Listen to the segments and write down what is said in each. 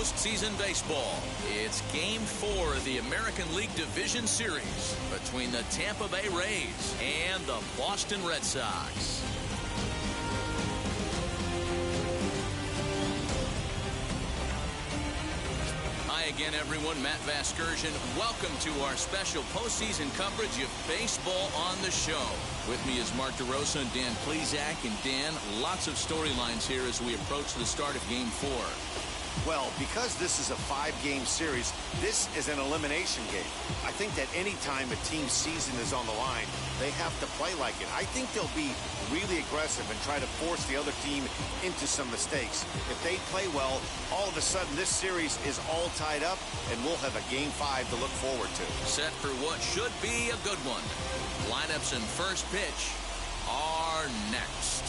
postseason baseball. It's Game 4 of the American League Division Series between the Tampa Bay Rays and the Boston Red Sox. Hi again, everyone. Matt Vasquez. Welcome to our special postseason coverage of baseball on the show. With me is Mark DeRosa and Dan Plesac. And Dan, lots of storylines here as we approach the start of Game 4. Well, because this is a 5-game series, this is an elimination game. I think that any time a team's season is on the line, they have to play like it. I think they'll be really aggressive and try to force the other team into some mistakes. If they play well, all of a sudden this series is all tied up, and we'll have a Game 5 to look forward to. Set for what should be a good one. Lineups and first pitch are next.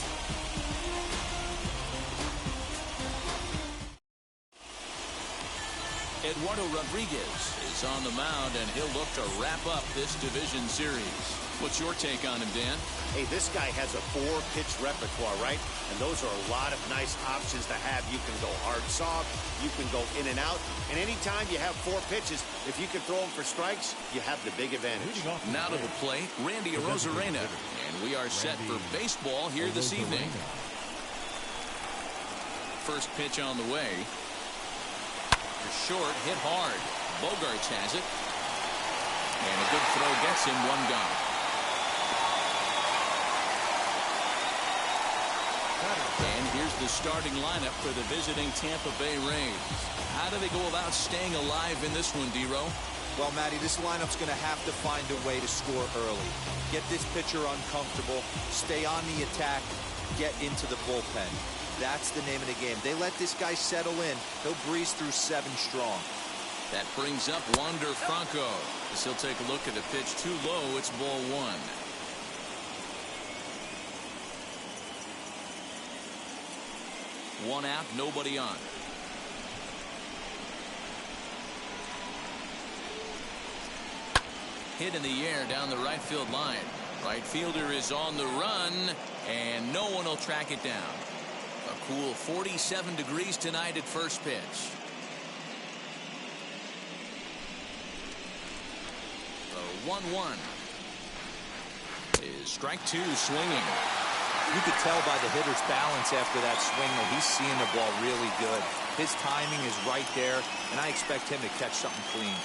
Eduardo Rodriguez is on the mound, and he'll look to wrap up this division series. What's your take on him, Dan? Hey, this guy has a 4-pitch repertoire, right? And those are a lot of nice options to have. You can go hard soft, you can go in and out, and anytime you have 4 pitches, if you can throw them for strikes, you have the big advantage. Now to the plate, Randy Arozarena, and we are set for baseball here this evening. First pitch on the way. Short, hit hard. Bogarts has it. And a good throw gets him, 1 gone. And here's the starting lineup for the visiting Tampa Bay Rays. How do they go about staying alive in this one, D-Row? Well, Matty, this lineup's going to have to find a way to score early. Get this pitcher uncomfortable, stay on the attack, get into the bullpen. That's the name of the game. They let this guy settle in. He'll breeze through 7 strong. That brings up Wander Franco. As he'll take a look at the pitch too low. It's ball 1. One out, nobody on. Hit in the air down the right field line. Right fielder is on the run, and no one will track it down. A cool 47 degrees tonight at first pitch. The 1-1 is strike 2 swinging. You could tell by the hitter's balance after that swing that he's seeing the ball really good. His timing is right there, and I expect him to catch something clean.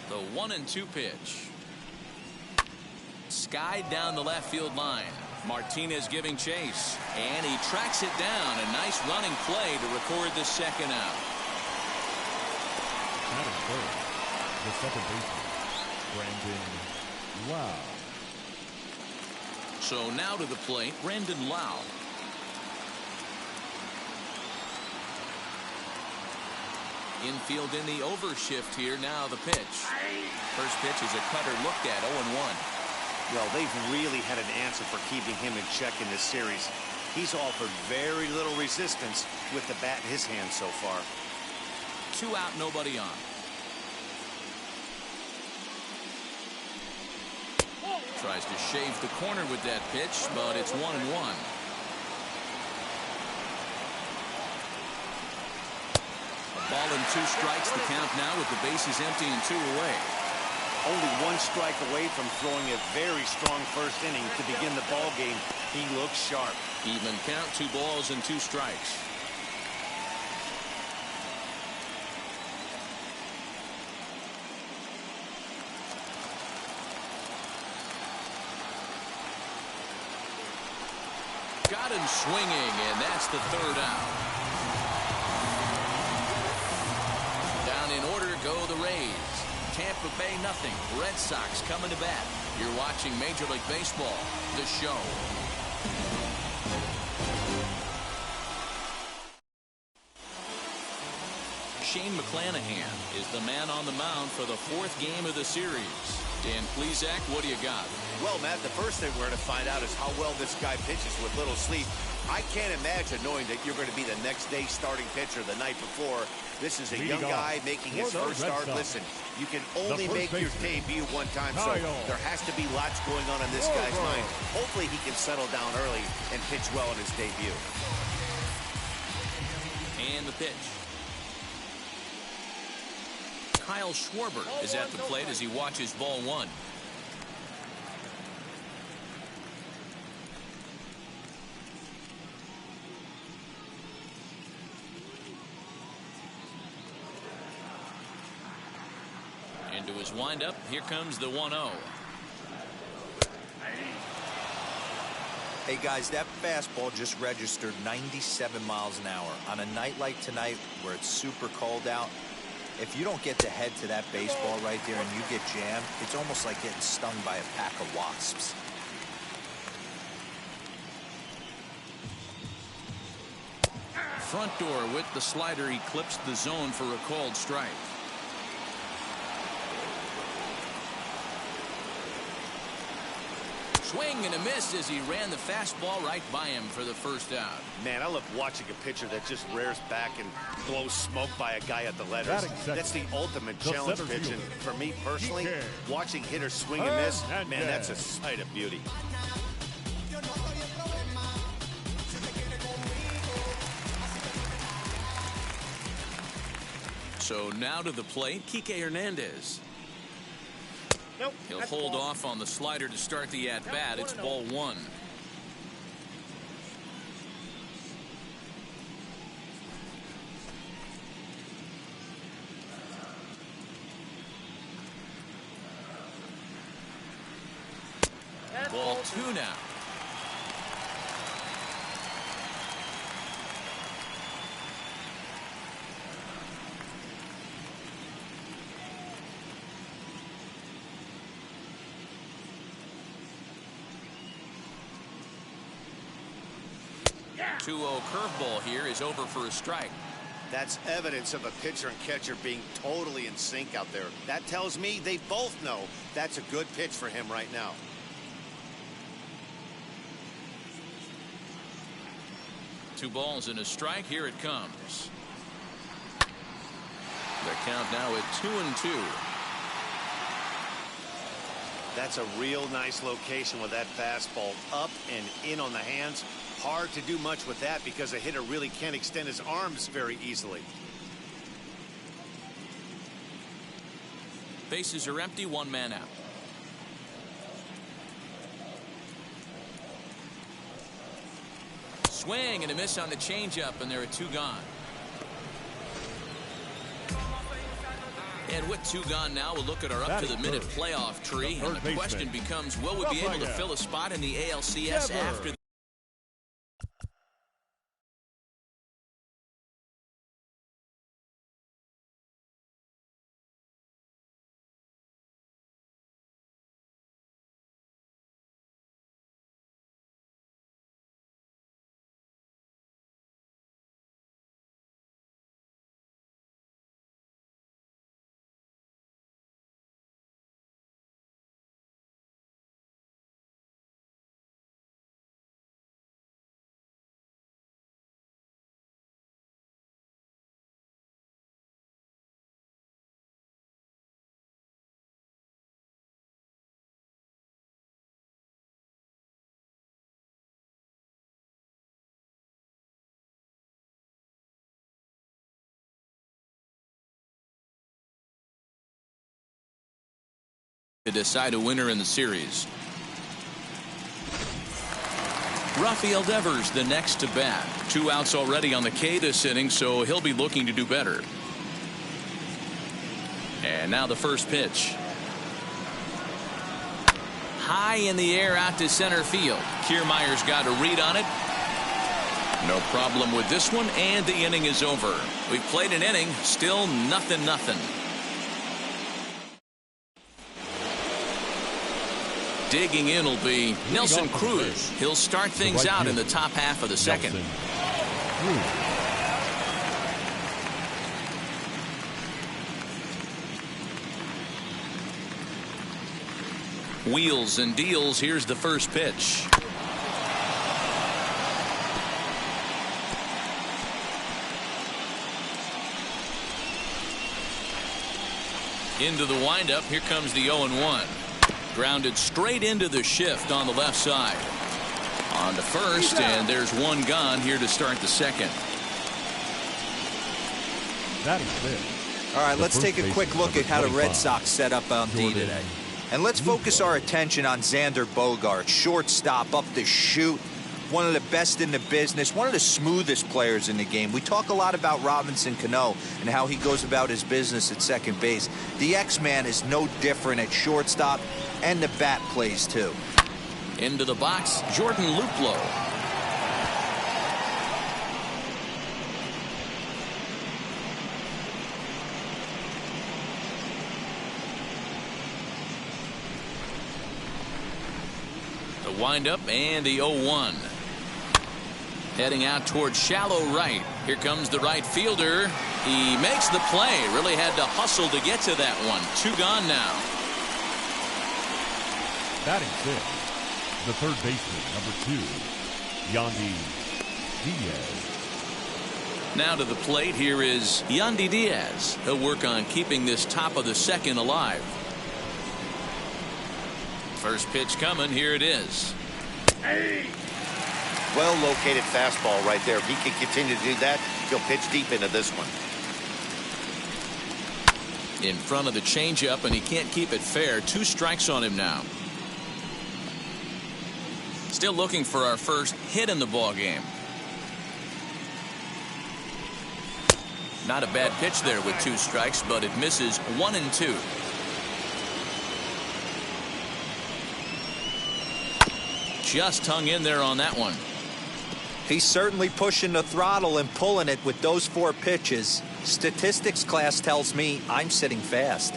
The 1-2 pitch. Skied down the left field line. Martinez giving chase, and he tracks it down. A nice running play to record the second out. Batting third, the second baseman, Brandon Lau. So now to the plate, Brandon Lau. Infield in the overshift here. Now the pitch. First pitch is a cutter looked at, 0-1. Well, they've really had an answer for keeping him in check in this series. He's offered very little resistance with the bat in his hand so far. 2 out, nobody on. Tries to shave the corner with that pitch, but it's 1-1. Ball and 2 strikes, the count now with the bases empty and 2 away. Only 1 strike away from throwing a very strong first inning to begin the ball game. He looks sharp. Even count, 2 balls and 2 strikes. Got him swinging, and that's the 3rd out. In order go the Rays. Tampa Bay nothing. Red Sox coming to bat. You're watching Major League Baseball, the show. Shane McClanahan is the man on the mound for the 4th game of the series. Dan Plesac, what do you got? Well, Matt, the first thing we're going to find out is how well this guy pitches with little sleep. I can't imagine knowing that you're going to be the next day starting pitcher the night before. This is a young guy making his first start. Listen, you can only make your debut one time, so there has to be lots going on in this guy's mind. Hopefully he can settle down early and pitch well in his debut. And the pitch. Kyle Schwarber is at the plate as he watches ball one. Into his windup. Here comes the 1-0. Hey guys, that fastball just registered 97 miles an hour. On a night like tonight where it's super cold out, if you don't get the head to that baseball right there and you get jammed, it's almost like getting stung by a pack of wasps. Front door with the slider eclipsed the zone for a called strike. Swing and a miss as he ran the fastball right by him for the first out. Man, I love watching a pitcher that just rears back and blows smoke by a guy at the letters. That's the ultimate challenge pitch. And for me personally, watching hitters swing and miss, man, that's a sight of beauty. So now to the plate, Kike Hernandez. Nope, He'll hold off on the slider to start the at-bat. It's ball one. Ball two now. Yeah. 2-0 curveball here is over for a strike. That's evidence of a pitcher and catcher being totally in sync out there. That tells me they both know that's a good pitch for him right now. Two balls and a strike. Here it comes. The count now at 2-2. That's a real nice location with that fastball up and in on the hands. Hard to do much with that because a hitter really can't extend his arms very easily. Bases are empty, one man out. Swing and a miss on the changeup, and there are two gone. And with two gone now, we'll look at our up-to-the-minute playoff tree. And the question becomes, will we be able to fill a spot in the ALCS after the to decide a winner in the series? Rafael Devers the next to bat. 2 outs already on the K this inning, so he'll be looking to do better. And now the first pitch. High in the air out to center field. Kiermaier's got a read on it. No problem with this one, and the inning is over. We've played an inning, still 0-0. Digging in will be Nelson Cruz. He'll start things out in the top half of the second. Wheels and deals. Here's the first pitch. Into the windup. Here comes the 0-1. Grounded straight into the shift on the left side. On to first, and there's one gone here to start the second. That is it. All right, let's take a quick look at how the Red Sox set up on D today. And let's focus our attention on Xander Bogaerts, shortstop, up the chute, one of the best in the business, one of the smoothest players in the game. We talk a lot about Robinson Cano and how he goes about his business at second base. The X-Man is no different at shortstop, and the bat plays too. Into the box, Jordan Luplow. The windup and the 0-1. Heading out towards shallow right. Here comes the right fielder. He makes the play. Really had to hustle to get to that one. Two gone now. Batting fifth, the third baseman, number 2, Yandy Diaz. Now to the plate, here is Yandy Diaz. He'll work on keeping this top of the second alive. First pitch coming. Here it is. Hey. Well located fastball right there. If he can continue to do that, he'll pitch deep into this one. In front of the changeup, and he can't keep it fair. 2 strikes on him now. Still looking for our first hit in the ball game. Not a bad pitch there with 2 strikes, but it misses 1 and 2. Just hung in there on that one. He's certainly pushing the throttle and pulling it with those 4 pitches. Statistics class tells me I'm sitting fast.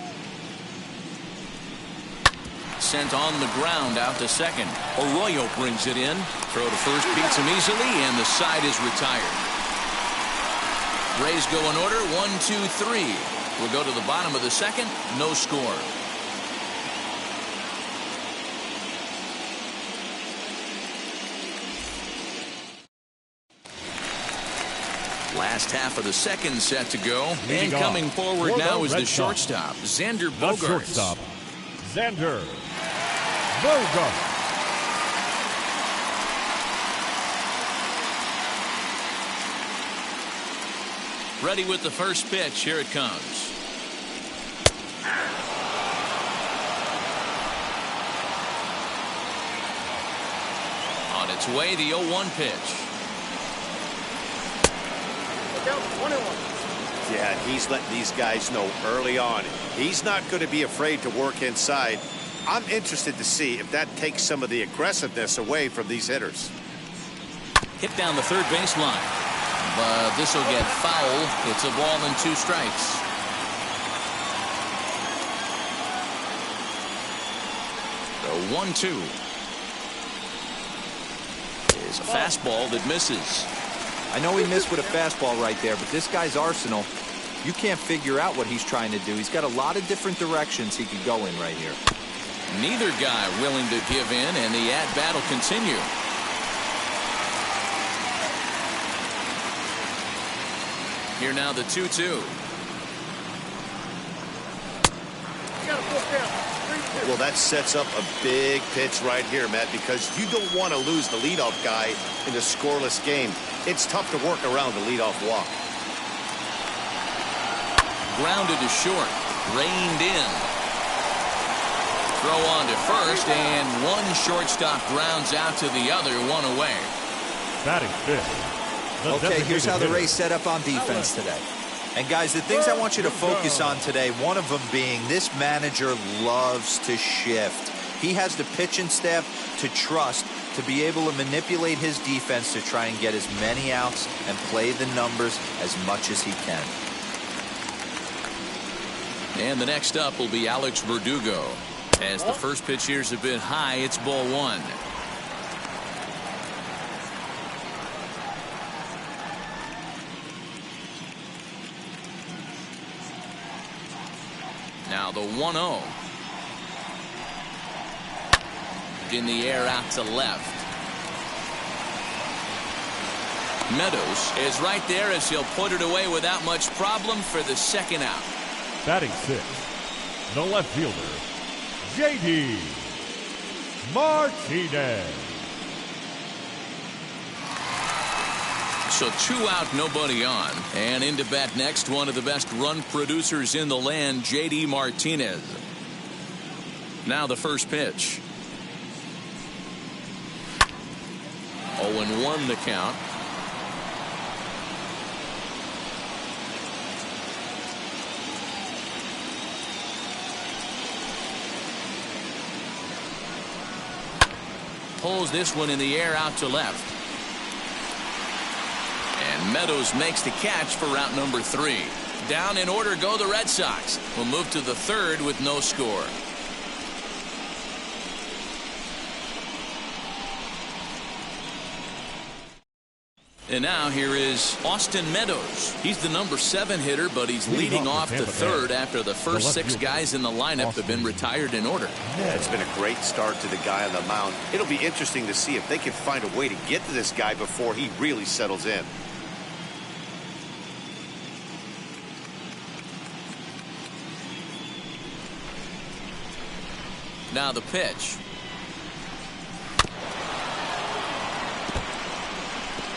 Sent on the ground out to second. Arroyo brings it in. Throw to first beats him easily, and the side is retired. Rays go in order. 1, 2, 3. We'll go to the bottom of the second. No score. Last half of the second set to go. And coming forward now is the shortstop, Xander Bogaerts. The shortstop, Xander Bogaerts. Ready with the first pitch. Here it comes. On its way, the 0-1 pitch. Yeah, he's letting these guys know early on. He's not going to be afraid to work inside. I'm interested to see if that takes some of the aggressiveness away from these hitters. Hit down the third baseline. But this will get foul. It's a ball and 2 strikes. The 1-2 is a fastball that misses. I know he missed with a fastball right there, but this guy's arsenal, you can't figure out what he's trying to do. He's got a lot of different directions he could go in right here. Neither guy willing to give in, and the at-bat will continue. Here now the 2-2. Well, that sets up a big pitch right here, Matt, because you don't want to lose the leadoff guy in a scoreless game. It's tough to work around the leadoff walk. Grounded to short. Reined in. Throw on to first, and one shortstop grounds out to the other, 1 away. Batting fifth. Okay, here's how the Rays set up on defense today. And guys, the things I want you to focus on today, one of them being this manager loves to shift. He has the pitching staff to trust to be able to manipulate his defense to try and get as many outs and play the numbers as much as he can. And the next up will be Alex Verdugo. As the first pitch here's a bit high, it's ball 1. Now the 1-0. In the air out to left. Meadows is right there as he'll put it away without much problem for the second out. Batting 6, the left fielder, J.D. Martinez. So 2 out, nobody on. And into bat next, one of the best run producers in the land, J.D. Martinez. Now the first pitch. 0-1 the count. Pulls this one in the air out to left. And Meadows makes the catch for route number 3. Down in order go the Red Sox. We'll move to the third with no score. And now here is Austin Meadows. He's the number 7 hitter, but he's leading off the third after the first 6 guys in the lineup have been retired in order. Yeah, it's been a great start to the guy on the mound. It'll be interesting to see if they can find a way to get to this guy before he really settles in. Now the pitch.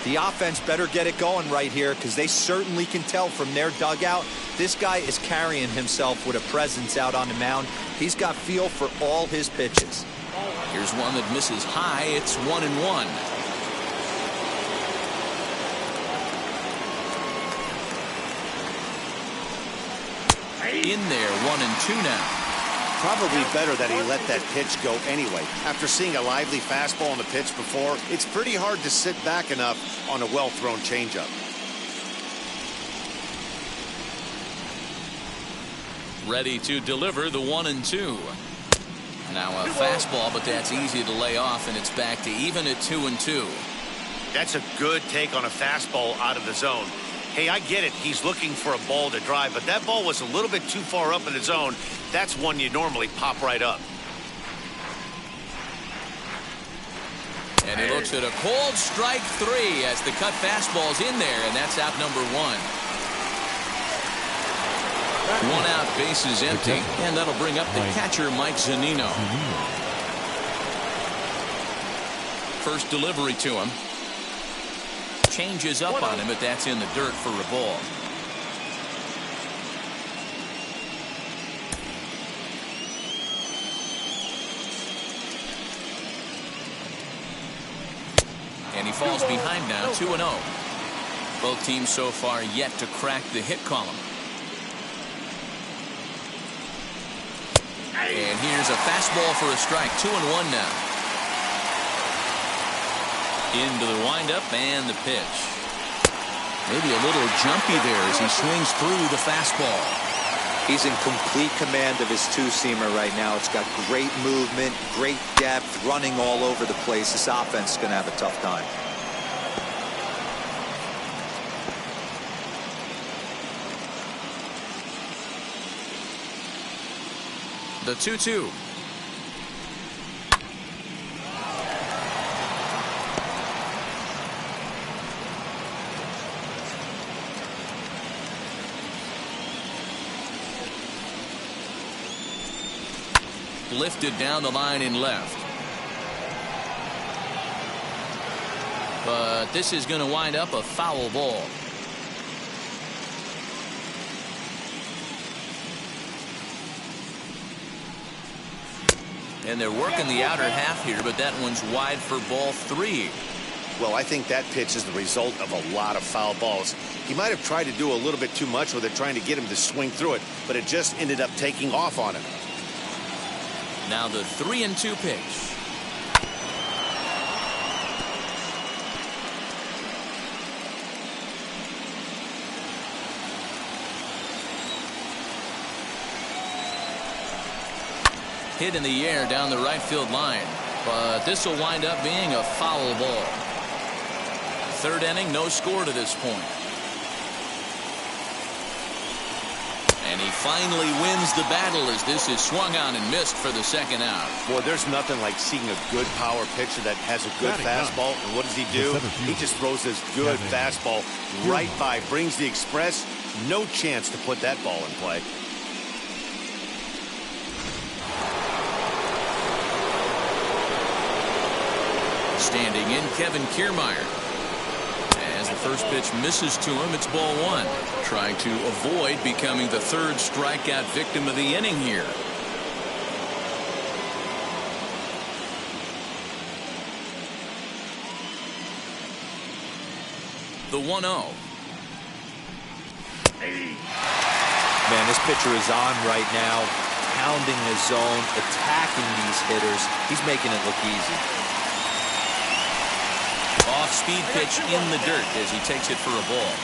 The offense better get it going right here, because they certainly can tell from their dugout this guy is carrying himself with a presence out on the mound. He's got feel for all his pitches. Here's one that misses high. It's 1-1. In there, 1-2 now. Probably better that he let that pitch go anyway. After seeing a lively fastball on the pitch before, it's pretty hard to sit back enough on a well-thrown changeup. Ready to deliver the 1-2. Now a fastball, but that's easy to lay off, and it's back to even at 2-2. That's a good take on a fastball out of the zone. Hey, I get it. He's looking for a ball to drive, but that ball was a little bit too far up in the zone. That's one you normally pop right up. And he looks at a cold strike 3 as the cut fastball's in there, and that's out number 1. 1 out, bases empty, and that'll bring up the catcher, Mike Zunino. First delivery to him. Changes up on him, but that's in the dirt for a ball. And he falls behind now, 2-0. Both teams so far yet to crack the hit column. And here's a fastball for a strike, 2-1 now. Into the windup and the pitch. Maybe a little jumpy there as he swings through the fastball. He's in complete command of his two-seamer right now. It's got great movement, great depth, running all over the place. This offense is going to have a tough time. The 2-2. Lifted down the line in left. But this is going to wind up a foul ball. And they're working the outer half here, but that one's wide for ball 3. Well, I think that pitch is the result of a lot of foul balls. He might have tried to do a little bit too much with it, trying to get him to swing through it, but it just ended up taking off on him. Now the 3-2 pitch. Hit in the air down the right field line, but this will wind up being a foul ball. Third inning, no score to this point. And And he finally wins the battle as this is swung on and missed for the second out. Boy, there's nothing like seeing a good power pitcher that has a good fastball. And what does he do? He just throws this good fastball right by, brings the express. No chance to put that ball in play. Standing in, Kevin Kiermaier. As the first pitch misses to him, it's ball one. Trying to avoid becoming the third strikeout victim of the inning here. The 1-0. Man, this pitcher is on right now, pounding his zone, attacking these hitters. He's making it look easy. Off-speed pitch in the dirt as he takes it for a ball.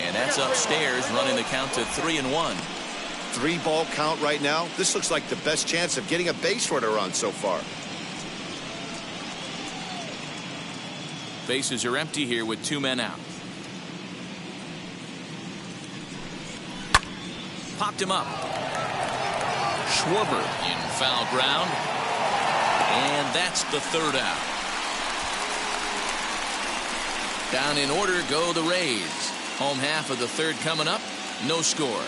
And that's upstairs, running the count to 3-1. 3-ball count right now. This looks like the best chance of getting a base runner run so far. Bases are empty here with 2 men out. Popped him up. Schwarber in foul ground. And that's the third out. Down in order go the Rays. Home half of the third coming up. No score.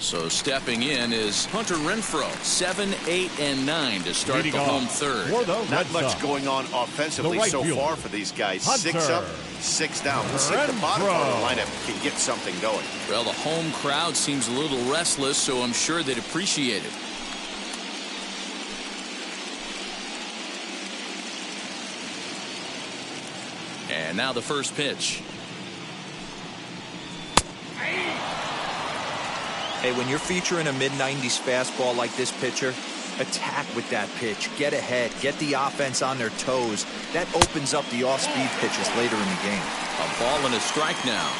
So stepping in is Hunter Renfro, 7, 8, and 9 to start the home third. Not much going on offensively so far for these guys. 6 up, 6 down. Let's see if the bottom part of the lineup can get something going. Well, the home crowd seems a little restless, so I'm sure they'd appreciate it. And now the first pitch. Hey, when you're featuring a mid-90s fastball like this pitcher, attack with that pitch. Get ahead. Get the offense on their toes. That opens up the off-speed pitches later in the game. A ball and a strike now.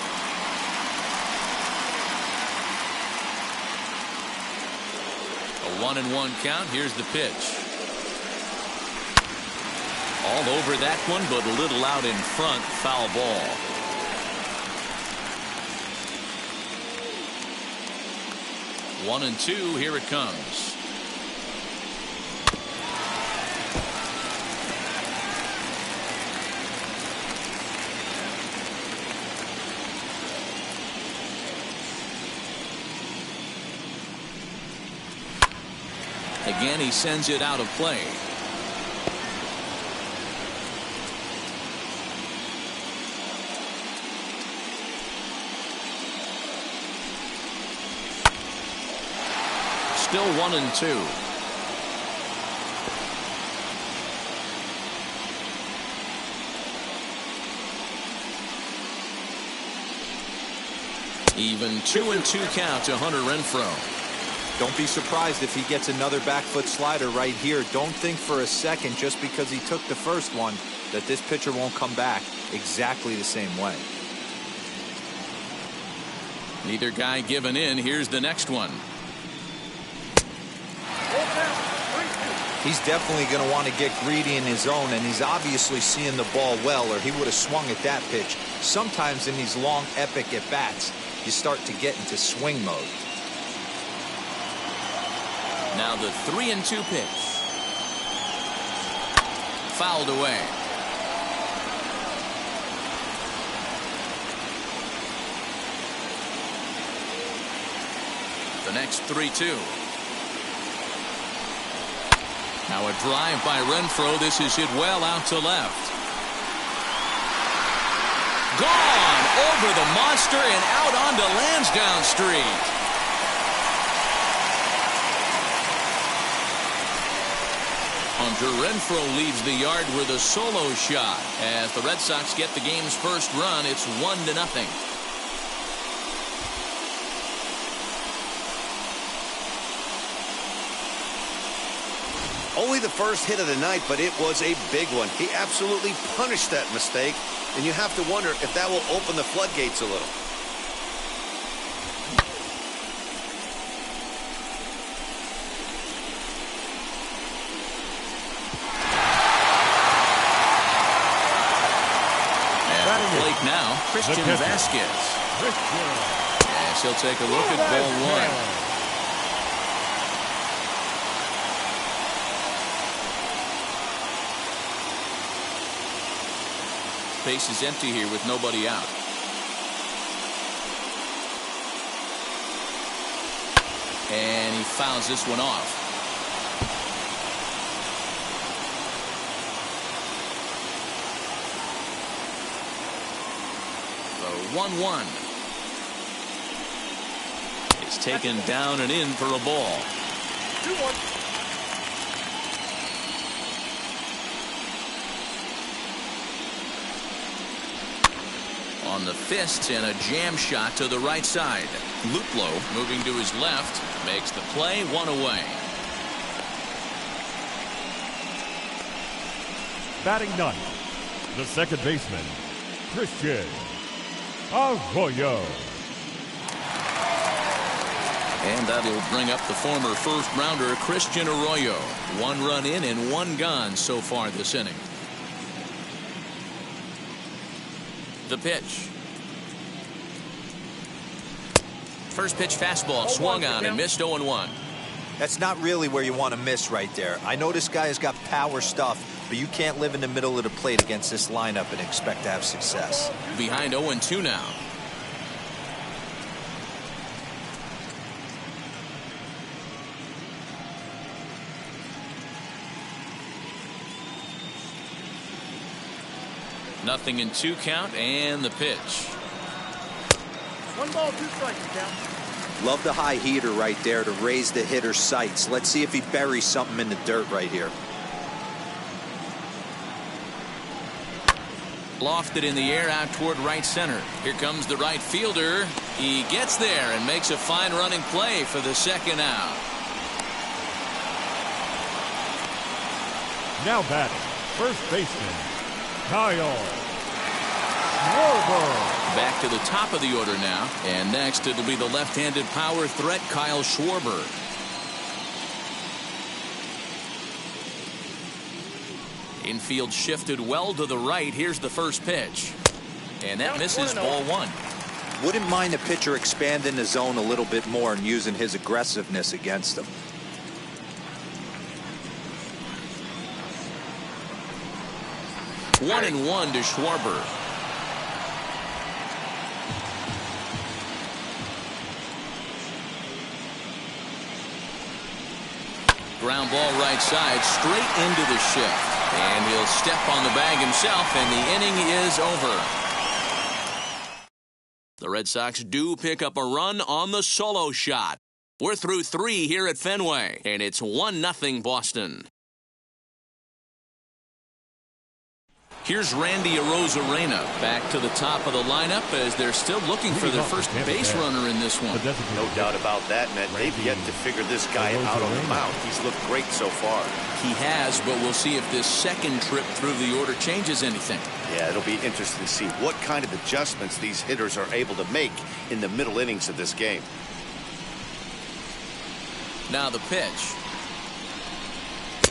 A 1-1 count. Here's the pitch. All over that one, but a little out in front. Foul ball. One and two. Here it comes. Again, he sends it out of play. Still 1-2. Even 2-2 count to Hunter Renfro. Don't be surprised if he gets another back foot slider right here. Don't think for a second, just because he took the first one, that this pitcher won't come back exactly the same way. Neither guy giving in. Here's the next one. He's definitely going to want to get greedy in his own, and he's obviously seeing the ball well, or he would have swung at that pitch. Sometimes in these long, epic at-bats, you start to get into swing mode. Now the 3-2 pitch. Fouled away. The next 3-2. Now a drive by Renfro. This is hit well out to left. Gone over the monster and out onto Lansdowne Street. Hunter Renfro leaves the yard with a solo shot. As the Red Sox get the game's first run, it's 1-0. Only the first hit of the night, but it was a big one. He absolutely punished that mistake, and you have to wonder if that will open the floodgates a little. plate now, Christian Vasquez. Yes, he'll take a look at ball one. Base is empty here with nobody out. And he fouls this one off. The 1-1. It's taken down and in for a ball. 2-1. On the fist and a jam shot to the right side. Luplo moving to his left makes the play, one away. Batting ninth, the second baseman, Christian Arroyo. And that'll bring up the former first rounder Christian Arroyo. 1 run in and 1 gone so far this inning. The pitch. First pitch fastball swung on and missed 0-1. That's not really where you want to miss right there. I know this guy has got power stuff, but you can't live in the middle of the plate against this lineup and expect to have success. Behind 0-2 now. Nothing in 2 count and the pitch. 1 ball, 2 strikes, count. Love the high heater right there to raise the hitter's sights. Let's see if he buries something in the dirt right here. Lofted in the air out toward right center. Here comes the right fielder. He gets there and makes a fine running play for the second out. Now batting, first baseman, Kyle Schwarber. Back to the top of the order now. And next it'll be the left-handed power threat, Kyle Schwarber. Infield shifted well to the right. Here's the first pitch. And that misses, ball 1. Wouldn't mind the pitcher expanding the zone a little bit more and using his aggressiveness against him. One and one to Schwarber. Ground ball right side, straight into the shift. And he'll step on the bag himself, and the inning is over. The Red Sox do pick up a run on the solo shot. We're through 3 here at Fenway, and it's 1-0 Boston. Here's Randy Arozarena back to the top of the lineup as they're still looking for their first base runner in this one. No doubt about that, Ned. They've yet to figure this guy out on the mound. He's looked great so far. He has, but we'll see if this second trip through the order changes anything. Yeah, it'll be interesting to see what kind of adjustments these hitters are able to make in the middle innings of this game. Now the pitch.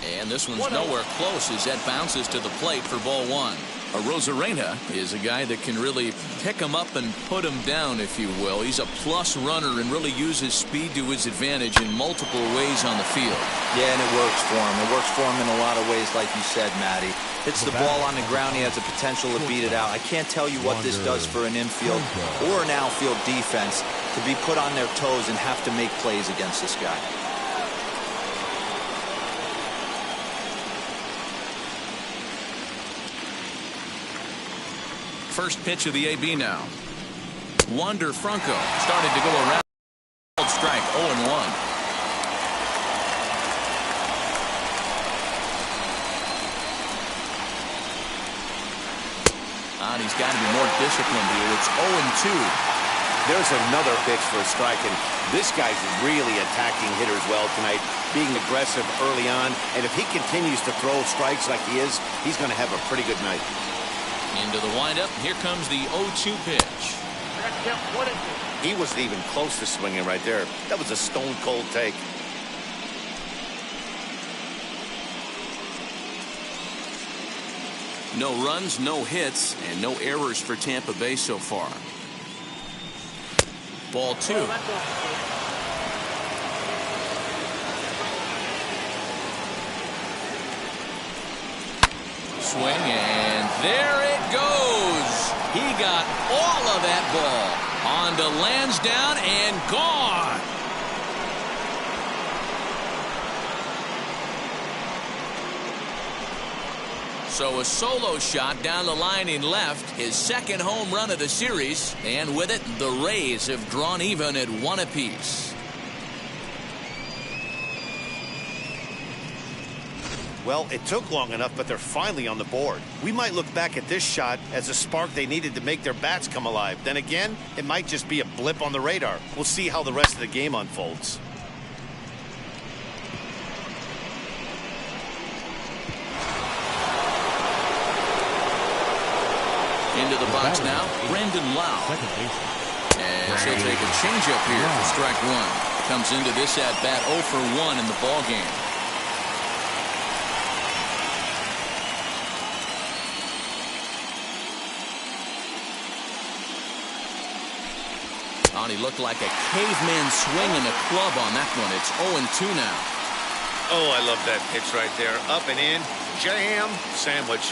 And this one's nowhere close as that bounces to the plate for ball 1. Arozarena is a guy that can really pick him up and put him down, if you will. He's a plus runner and really uses speed to his advantage in multiple ways on the field. Yeah, and it works for him. It works for him in a lot of ways, like you said, Matty. Hits the ball on the ground. He has the potential to beat it out. I can't tell you what this does for an infield or an outfield defense to be put on their toes and have to make plays against this guy. First pitch of the AB now. Wander Franco started to go around. Strike 0-1. And he's got to be more disciplined here. It's 0-2. There's another pitch for a strike, and this guy's really attacking hitters well tonight, being aggressive early on. And if he continues to throw strikes like he is, he's going to have a pretty good night. Into the windup. Here comes the 0-2 pitch. He wasn't even close to swinging right there. That was a stone-cold take. No runs, no hits, and no errors for Tampa Bay so far. Ball 2. Swing, and there it goes. He got all of that ball. On to Lansdowne and gone. So a solo shot down the line in left, his second home run of the series, and with it, the Rays have drawn even at 1 apiece. Well, it took long enough, but they're finally on the board. We might look back at this shot as a spark they needed to make their bats come alive. Then again, it might just be a blip on the radar. We'll see how the rest of the game unfolds. Into the box now, Brendan Lau. And she'll take a changeup here for strike 1. Comes into this at-bat 0 for 1 in the ballgame. He looked like a caveman swinging a club on that one. It's 0-2 now. Oh, I love that pitch right there. Up and in. Jam. Sandwich.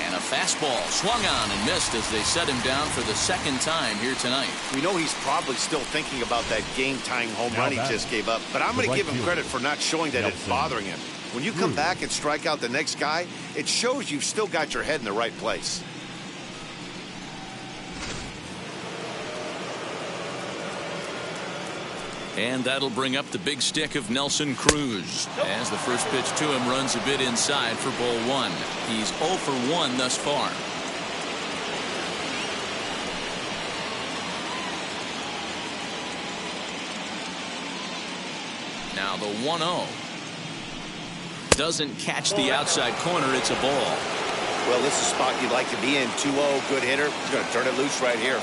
And a fastball swung on and missed as they set him down for the second time here tonight. We know he's probably still thinking about that game-tying home run he just gave up. But I'm going to give him credit for not showing that it's bothering him. When you come back and strike out the next guy, it shows you've still got your head in the right place. And that'll bring up the big stick of Nelson Cruz as the first pitch to him runs a bit inside for ball 1. He's 0 for 1 thus far. Now the 1-0. Doesn't catch the outside corner. It's a ball. Well, this is a spot you'd like to be in. 2-0, good hitter. He's going to turn it loose right here.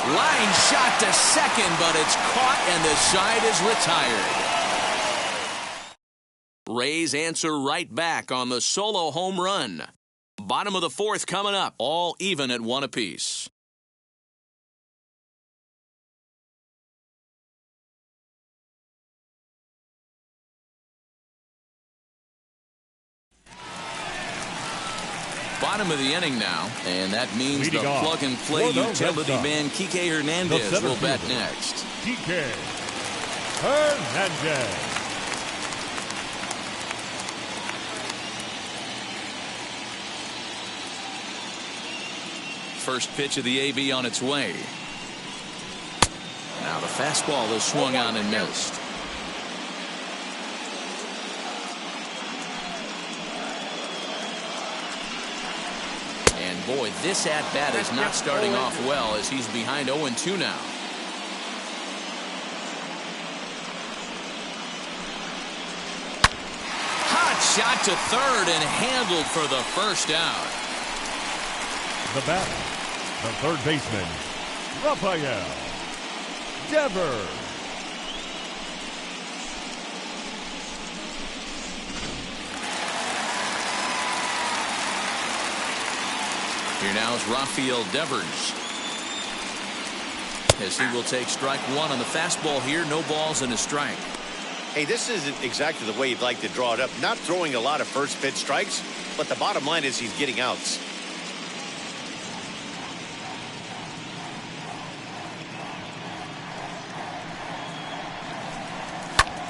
Line shot to second, but it's caught and the side is retired. Rays answer right back on the solo home run. Bottom of the 4th coming up, all even at 1 apiece. Bottom of the inning now, and that means the plug-and-play utility man Kike Hernandez will bat next. Kike Hernandez. First pitch of the AB on its way. Now the fastball is swung on and missed. And boy, this at-bat is not starting off well as he's behind 0-2 now. Hot shot to third and handled for the first out. The batter, the third baseman, Rafael Devers. Here now is Rafael Devers as he will take strike 1 on the fastball here. No balls and a strike. Hey, this isn't exactly the way you'd like to draw it up. Not throwing a lot of first pitch strikes, but the bottom line is he's getting outs.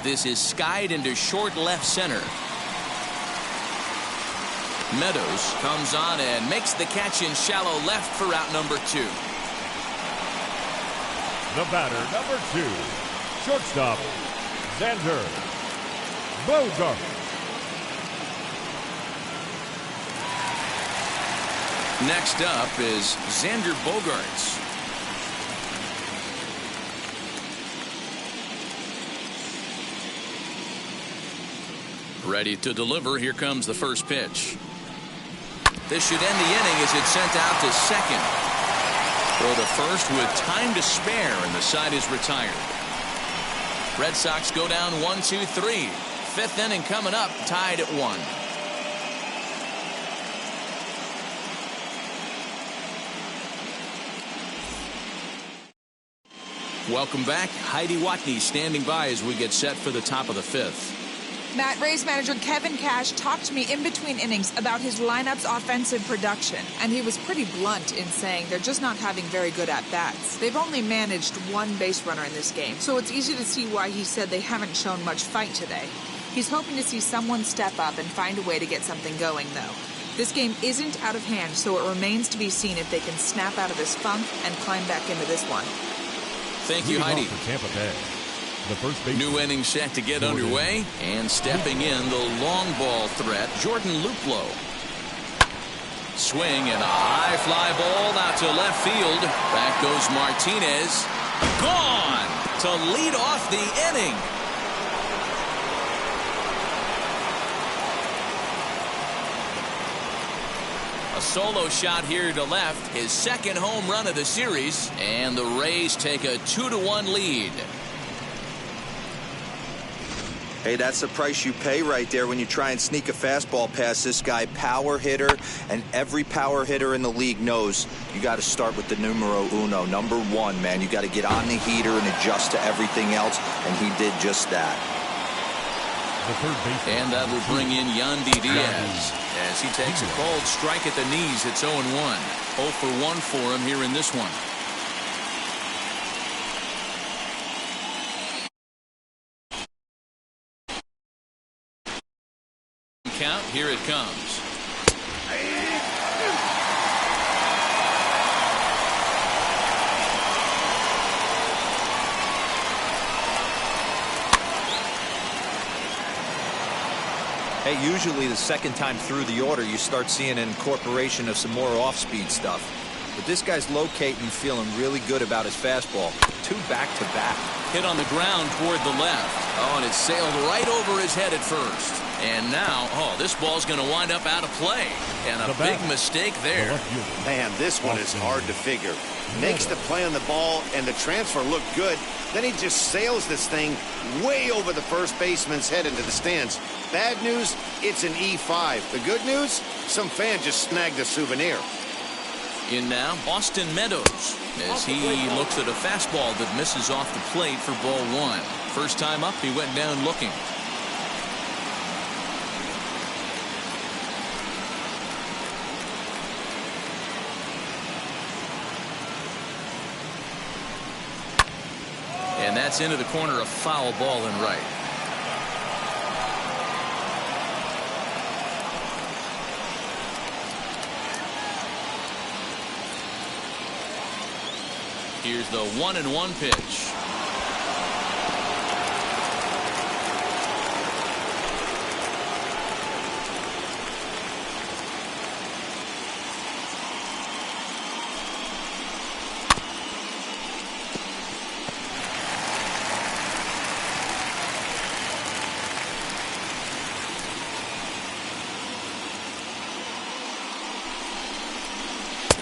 This is skied into short left center. Meadows comes on and makes the catch in shallow left for out number 2. The batter, number 2, shortstop, Xander Bogart. Next up is Xander Bogaerts. Ready to deliver. Here comes the first pitch. This should end the inning as it's sent out to second. Throw to first with time to spare, and the side is retired. Red Sox go down 1-2-3. Fifth inning coming up, tied at 1. Welcome back. Heidi Watney standing by as we get set for the top of the 5th. Matt, Rays manager Kevin Cash talked to me in between innings about his lineup's offensive production, and he was pretty blunt in saying they're just not having very good at-bats. They've only managed one base runner in this game, so it's easy to see why he said they haven't shown much fight today. He's hoping to see someone step up and find a way to get something going, though. This game isn't out of hand, so it remains to be seen if they can snap out of this funk and climb back into this one. Thank you, Heidi. For Tampa Bay, the first base. New inning set to get underway, and stepping in the long ball threat, Jordan Luplow. Swing and a high fly ball out to left field. Back goes Martinez. Gone to lead off the inning. A solo shot here to left, his second home run of the series, and the Rays take a 2-1 lead. Hey, that's the price you pay right there when you try and sneak a fastball past this guy. Power hitter, and every power hitter in the league knows you got to start with the numero uno, number 1, man. You got to get on the heater and adjust to everything else, and he did just that. And that will bring in Yandy Diaz as he takes a cold strike at the knees. It's 0-1. 0 for 1 for him here in this one. Count, here it comes. Hey, usually the second time through the order, you start seeing an incorporation of some more off-speed stuff. But this guy's locating, feeling really good about his fastball. 2 back-to-back. Hit on the ground toward the left. Oh, and it sailed right over his head at first. And now, this ball's going to wind up out of play. And a big mistake there. Man, this one is hard to figure. Makes the play on the ball, and the transfer looked good. Then he just sails this thing way over the first baseman's head into the stands. Bad news, it's an E5. The good news, some fan just snagged a souvenir. In now, Austin Meadows, as he looks at a fastball that misses off the plate for ball 1. First time up, he went down looking. And that's into the corner, a foul ball and right. Here's the 1-1 pitch.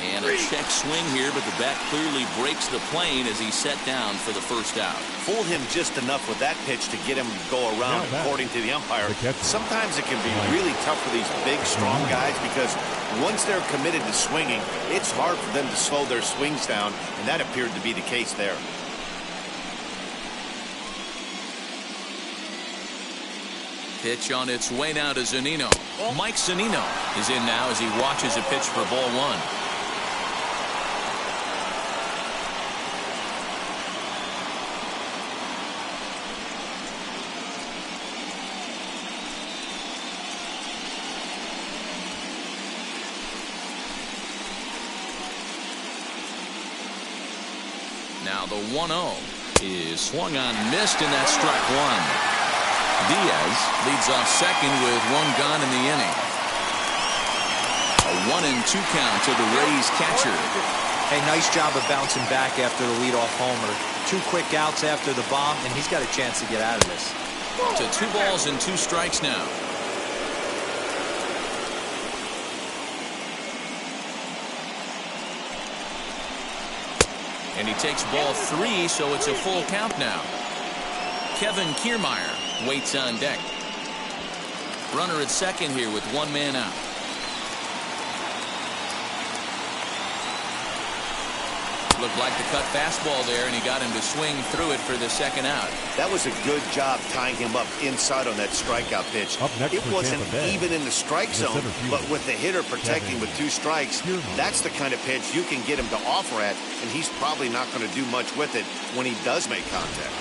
And a check swing here, but the bat clearly breaks the plane as he's set down for the first out. Fooled him just enough with that pitch to get him to go around, according to the umpire. Sometimes it can be really tough for these big, strong guys because once they're committed to swinging, it's hard for them to slow their swings down, and that appeared to be the case there. Pitch on its way now to Zunino. Mike Zunino is in now as he watches a pitch for ball 1. Now the 1-0 is swung on, missed, and that's strike 1. Diaz leads off second with 1 gone in the inning. A 1-2 count to the Rays catcher. Hey, nice job of bouncing back after the leadoff homer. 2 quick outs after the bomb, and he's got a chance to get out of this. To 2 balls and 2 strikes now. And he takes ball 3, so it's a full count now. Kevin Kiermaier waits on deck. Runner at second here with one man out. Looked like the cut fastball there, and he got him to swing through it for the second out. That was a good job tying him up inside on that strikeout pitch. It wasn't even in the strike zone, but with the hitter protecting with 2 strikes, that's the kind of pitch you can get him to offer at, and he's probably not going to do much with it when he does make contact.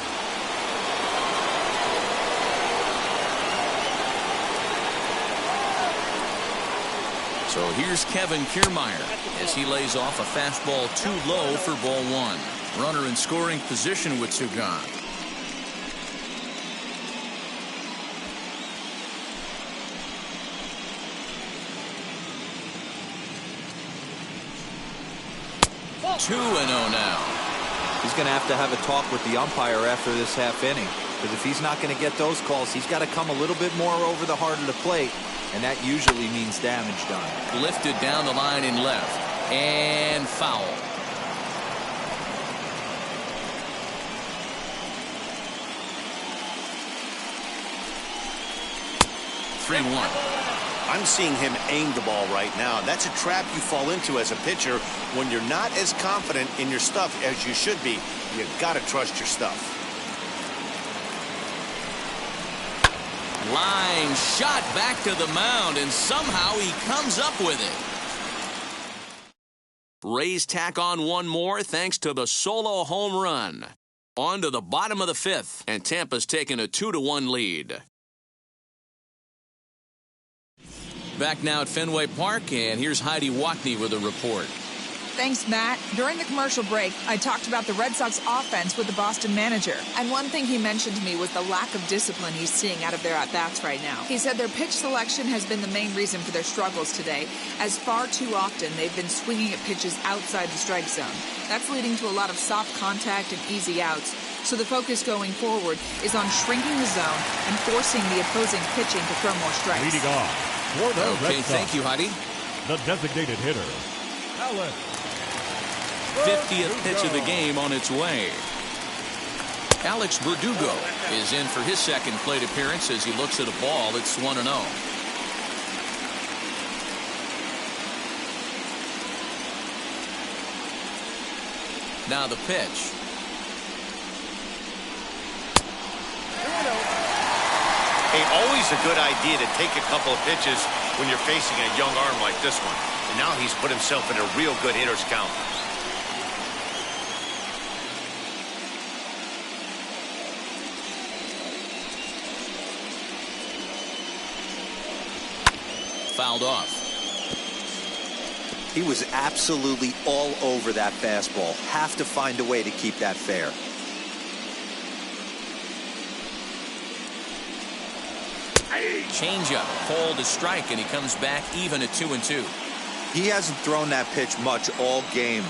So here's Kevin Kiermaier as he lays off a fastball too low for ball 1. Runner in scoring position with 2 gone. Two and 0 now. He's going to have a talk with the umpire after this half inning, because if he's not going to get those calls, he's got to come a little bit more over the heart of the plate, and that usually means damage done. Lifted down the line in left, and foul. (3-1). I'm seeing him aim the ball right now. That's a trap you fall into as a pitcher when you're not as confident in your stuff as you should be. You've got to trust your stuff. Line shot back to the mound, and somehow he comes up with it. Rays tack on one more thanks to the solo home run. On to the bottom of the 5th, and Tampa's taking a 2-1 lead. Back now at Fenway Park, and here's Heidi Watney with a report. Thanks, Matt. During the commercial break, I talked about the Red Sox offense with the Boston manager. And one thing he mentioned to me was the lack of discipline he's seeing out of their at-bats right now. He said their pitch selection has been the main reason for their struggles today, as far too often they've been swinging at pitches outside the strike zone. That's leading to a lot of soft contact and easy outs. So the focus going forward is on shrinking the zone and forcing the opposing pitching to throw more strikes. Leading off for the Red Sox, thank you, Heidi. the designated hitter, Alex 50th pitch of the game on its way. Alex Verdugo is in for his second plate appearance as he looks at a ball. It's 1-0. Now the pitch. Hey, always a good idea to take a couple of pitches when you're facing a young arm like this one. And now he's put himself in a real good hitter's count. Fouled off. He was absolutely all over that fastball. Have to find a way to keep that fair. Changeup, called a strike, and he comes back even at 2-2. He hasn't thrown that pitch much all game.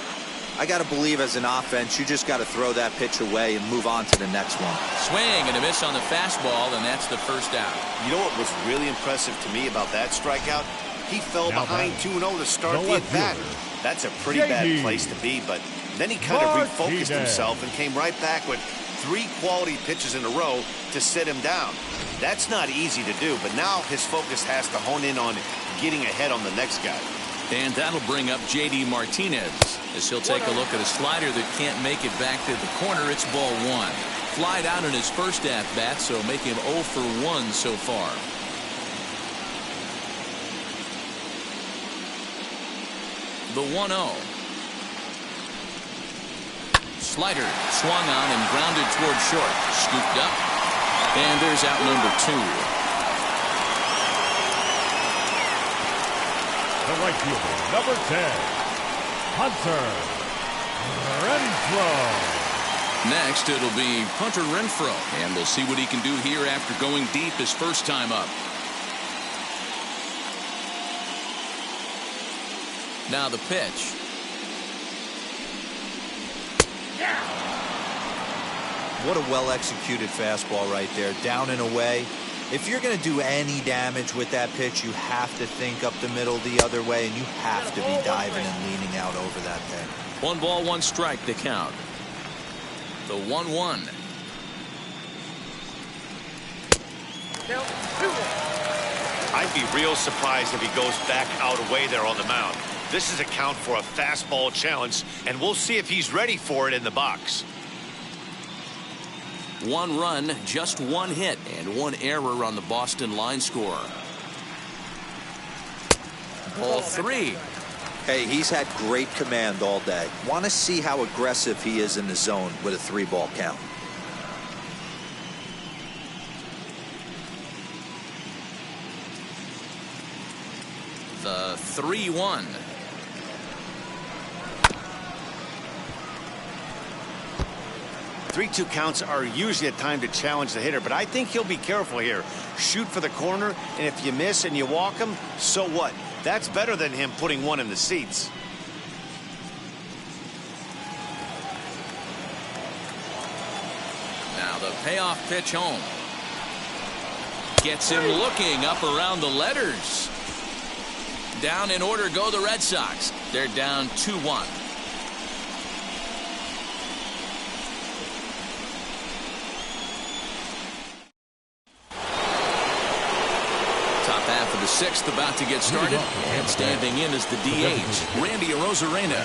I got to believe as an offense, you just got to throw that pitch away and move on to the next one. Swing and a miss on the fastball, and that's the first out. You know what was really impressive to me about that strikeout? He fell behind 2-0 to start the at-bat. That's a pretty bad place to be, but then he kind of refocused himself and came right back with 3 quality pitches in a row to sit him down. That's not easy to do, but now his focus has to hone in on getting ahead on the next guy. And that'll bring up J.D. Martinez as he'll take a look at a slider that can't make it back to the corner. It's ball 1. Flied out in his first at-bat, so make him 0 for 1 so far. The 1-0. Slider swung on and grounded toward short. Scooped up. And there's out number 2. the right fielder, number 10, Hunter Renfro. Next, it'll be Hunter Renfro, and we'll see what he can do here after going deep his first time up. Now the pitch. What a well-executed fastball right there, down and away. If you're going to do any damage with that pitch, you have to think up the middle the other way, and you have to be diving and leaning out over that thing. 1 ball, 1 strike to count. The 1-1. Count 2-1. I'd be real surprised if he goes back out away there on the mound. This is a count for a fastball challenge, and we'll see if he's ready for it in the box. 1 run, just 1 hit, and 1 error on the Boston line score. Ball 3. Hey, he's had great command all day. Want to see how aggressive he is in the zone with a 3-ball count. The 3-1. Three-two counts are usually a time to challenge the hitter, but I think he'll be careful here. Shoot for the corner, and if you miss and you walk him, so what? That's better than him putting 1 in the seats. Now the payoff pitch home. Gets him looking up around the letters. Down in order go the Red Sox. They're down 2-1. Top half of the 6th about to get started, and standing in is the DH, Randy Arozarena.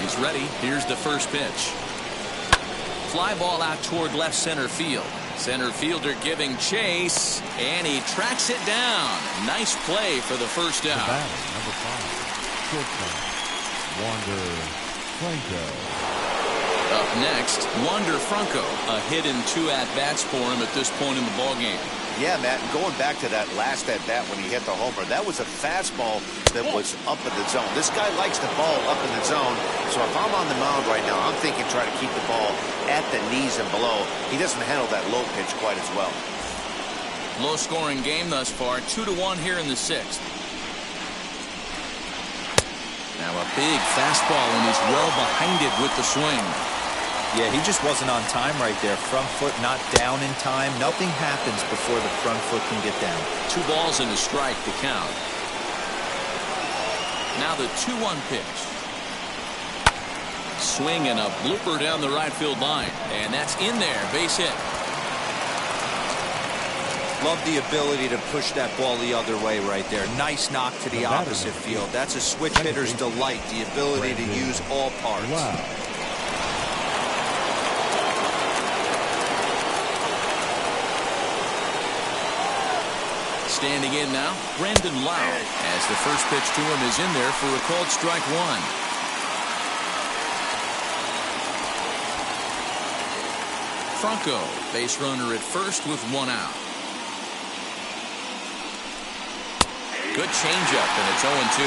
He's ready. Here's the first pitch. Fly ball out toward left center field. Center fielder giving chase, and he tracks it down. Nice play for the first out. Number 5, shortstop, Wander Franco. Up next, Wander Franco. A hit and 2 at-bats for him at this point in the ballgame. Yeah, Matt, and going back to that last at-bat when he hit the homer, that was a fastball that was up in the zone. This guy likes the ball up in the zone, so if I'm on the mound right now, I'm thinking try to keep the ball at the knees and below. He doesn't handle that low pitch quite as well. Low-scoring game thus far, 2-1 here in the 6th. Now a big fastball, and he's well behind it with the swing. Yeah, he just wasn't on time right there. Front foot not down in time. Nothing happens before the front foot can get down. 2 balls and a strike to count. Now the 2-1 pitch. Swing and a blooper down the right field line. And that's in there. Base hit. Love the ability to push that ball the other way right there. Nice knock to the opposite field. That's a switch hitter's delight. The ability to use all parts. Wow. Standing in now, Brandon Lau, as the first pitch to him is in there for a called strike 1. Franco, base runner at first with 1 out. Good changeup, and it's 0-2.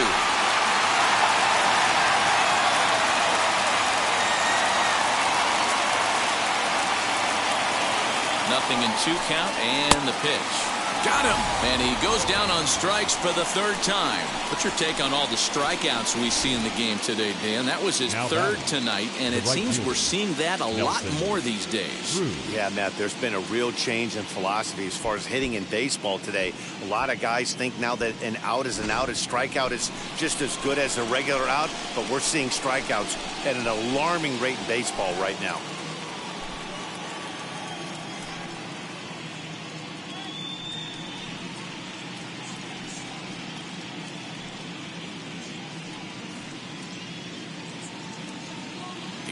Nothing in 2 count, and the pitch. Got him! And he goes down on strikes for the 3rd time. What's your take on all the strikeouts we see in the game today, Dan? That was his 3rd tonight, and it seems we're seeing that a lot more these days. Yeah, Matt, there's been a real change in philosophy as far as hitting in baseball today. A lot of guys think now that an out is an out, a strikeout is just as good as a regular out, but we're seeing strikeouts at an alarming rate in baseball right now.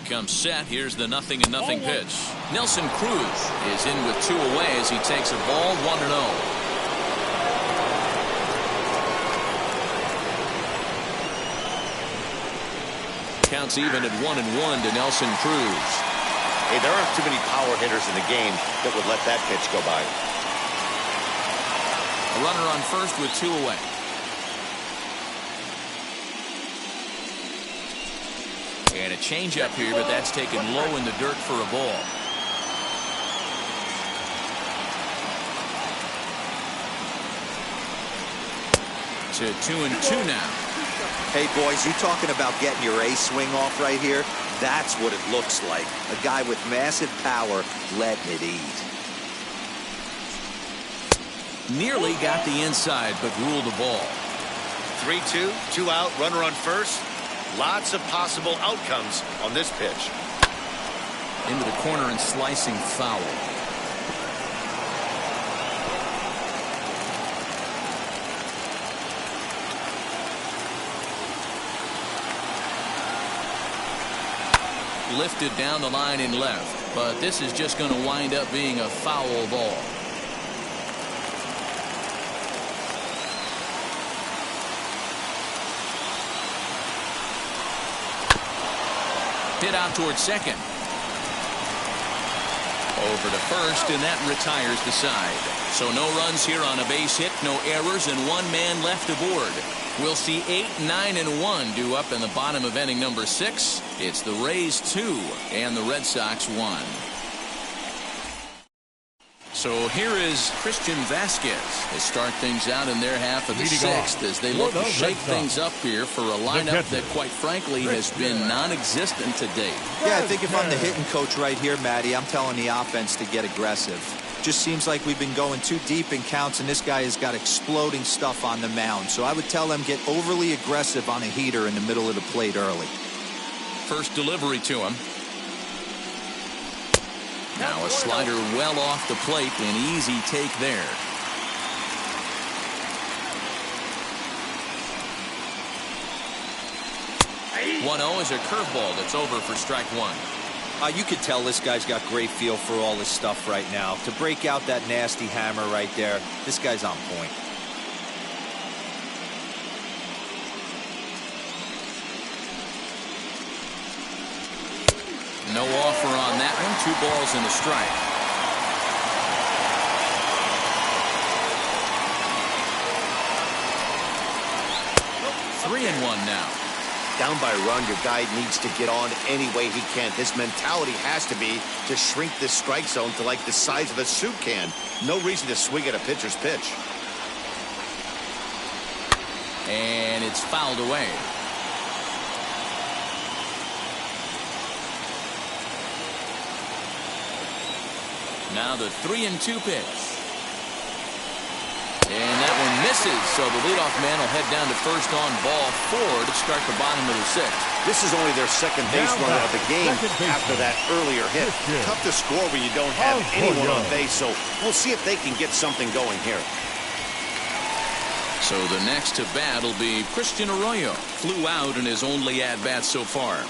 Comes set. Here's the 0-0 pitch. Nelson Cruz is in with 2 away as he takes a ball 1-0. Counts even at 1-1 to Nelson Cruz. Hey, there aren't too many power hitters in the game that would let that pitch go by. A runner on first with 2 away. And a changeup here, but that's taken low in the dirt for a ball. To 2-2 now. Hey, boys, you talking about getting your A swing off right here? That's what it looks like. A guy with massive power letting it eat. Nearly got the inside, but ruled the ball. 3-2, 2 out, runner on first. Lots of possible outcomes on this pitch. Into the corner and slicing foul. Lifted down the line in left, but this is just going to wind up being a foul ball. Hit out towards second. Over to first, and that retires the side. So no runs here on a base hit, no errors, and one man left aboard. We'll see 8, 9, and 1 due up in the bottom of inning number 6. It's the Rays 2 and the Red Sox 1. So here is Christian Vasquez to start things out in their half of the 6th as they look to shake things up here for a lineup that, quite frankly, has been non-existent to date. Yeah, I think if I'm the hitting coach right here, Matty, I'm telling the offense to get aggressive. Just seems like we've been going too deep in counts, and this guy has got exploding stuff on the mound. So I would tell them get overly aggressive on a heater in the middle of the plate early. First delivery to him. Now a slider well off the plate, an easy take there. 1-0 is a curveball that's over for strike 1. You could tell this guy's got great feel for all this stuff right now. To break out that nasty hammer right there, this guy's on point. No offer on that one. 2 balls and a strike. Three and 1 now. Down by a run, your guy needs to get on any way he can. His mentality has to be to shrink this strike zone to like the size of a soup can. No reason to swing at a pitcher's pitch. And it's fouled away. Now the 3-2 pitch. And that one misses, so the leadoff man will head down to first on ball 4 to start the bottom of the 6th. This is only their second base runner of the game after that earlier hit. Tough to score when you don't have anyone on base, so we'll see if they can get something going here. So the next to bat will be Christian Arroyo. Flew out in his only at-bat so far.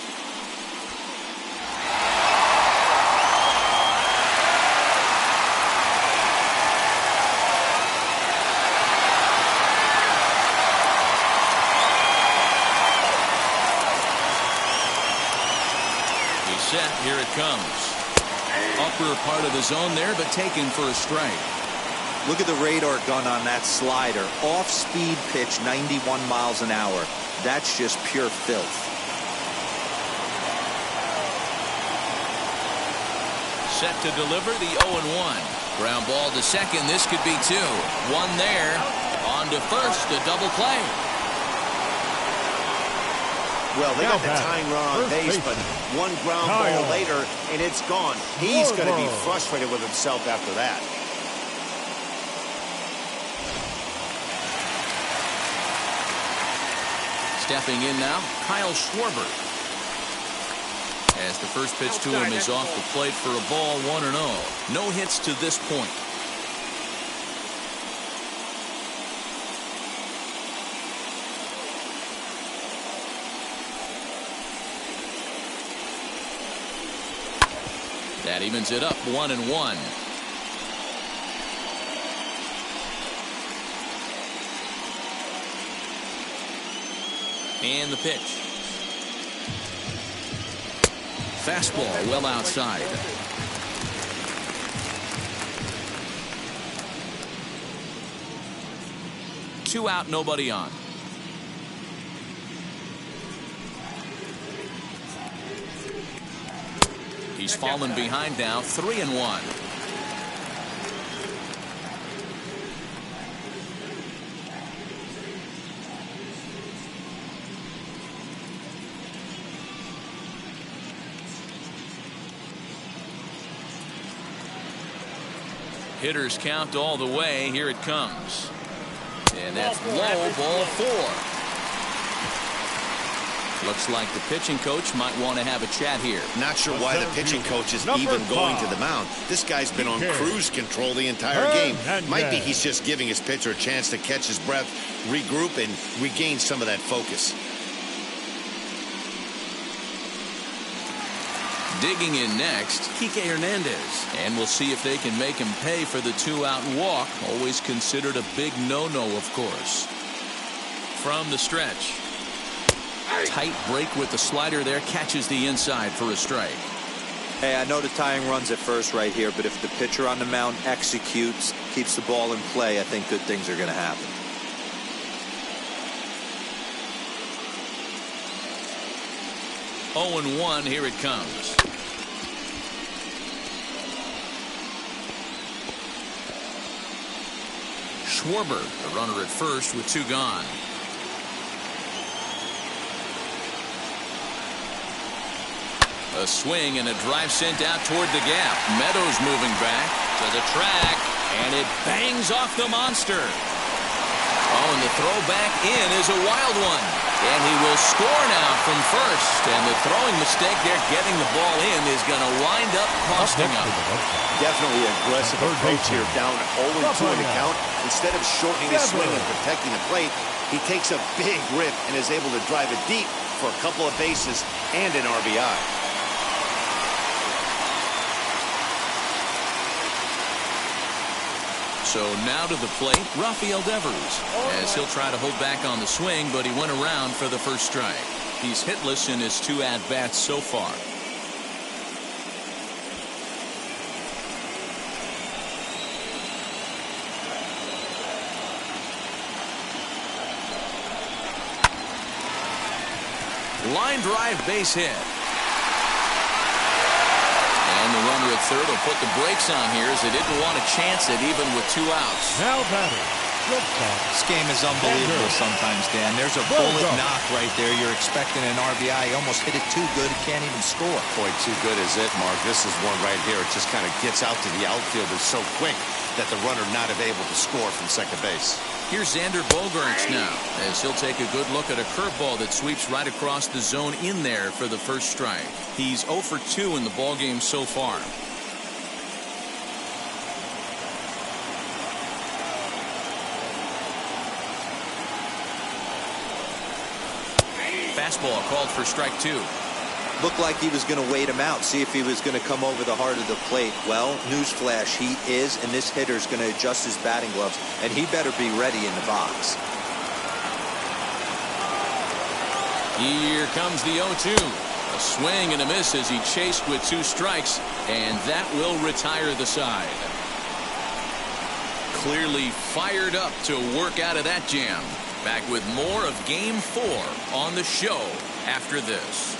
Set, here it comes. Upper part of the zone there, but taken for a strike. Look at the radar gun on that slider. Off-speed pitch, 91 miles an hour. That's just pure filth. Set to deliver the 0-1. Ground ball to second. This could be 2. 1 there. On to first, a double play. Well, they got the tying run on base, but one ground ball later, and it's gone. He's going to be frustrated with himself after that. Stepping in now, Kyle Schwarber. As the first pitch to him is off the plate for a ball, 1-0. No hits to this point. That evens it up, 1-1. And the pitch. Fastball well outside. Two out, nobody on. He's fallen behind now, 3-1. Hitters count all the way. Here it comes. And that's low, ball 4. Looks like the pitching coach might want to have a chat here. Not sure why the pitching coach is even going to the mound. This guy's been on cruise control the entire game. Might be he's just giving his pitcher a chance to catch his breath, regroup, and regain some of that focus. Digging in next, Kike Hernandez. And we'll see if they can make him pay for the 2-out walk. Always considered a big no-no, of course. From the stretch. Tight break with the slider there. Catches the inside for a strike. Hey, I know the tying runs at first right here, but if the pitcher on the mound executes, keeps the ball in play, I think good things are going to happen. Oh, 0-1, here it comes. Schwarber, the runner at first with 2 gone. A swing and a drive sent out toward the gap. Meadows moving back to the track, and it bangs off the monster. Oh, and the throw back in is a wild one. And he will score now from first. And the throwing mistake there, getting the ball in, is going to wind up costing him. Definitely aggressive approach here, down 0-2 in the count. Instead of shortening his swing and protecting the plate, he takes a big rip and is able to drive it deep for a couple of bases and an RBI. So now to the plate, Rafael Devers, as he'll try to hold back on the swing, but he went around for the first strike. He's hitless in his 2 at-bats so far. Line drive base hit. And the runner at third will put the brakes on here as they didn't want to chance it even with 2 outs. Now batting. This game is unbelievable sometimes, Dan. There's a bullet knock right there. You're expecting an RBI. He almost hit it too good. He can't even score. Boy, too good is it, Mark. This is one right here. It just kind of gets out to the outfield. It's so quick that the runner not able to score from second base. Here's Xander Bogaerts now, as he'll take a good look at a curveball that sweeps right across the zone in there for the first strike. He's 0 for 2 in the ballgame so far. Fastball called for strike 2. Looked like he was going to wait him out, see if he was going to come over the heart of the plate. Well, newsflash, he is, and this hitter's going to adjust his batting gloves, and he better be ready in the box. Here comes the 0-2. A swing and a miss as he chased with 2 strikes, and that will retire the side. Clearly fired up to work out of that jam. Back with more of Game 4 on the show after this.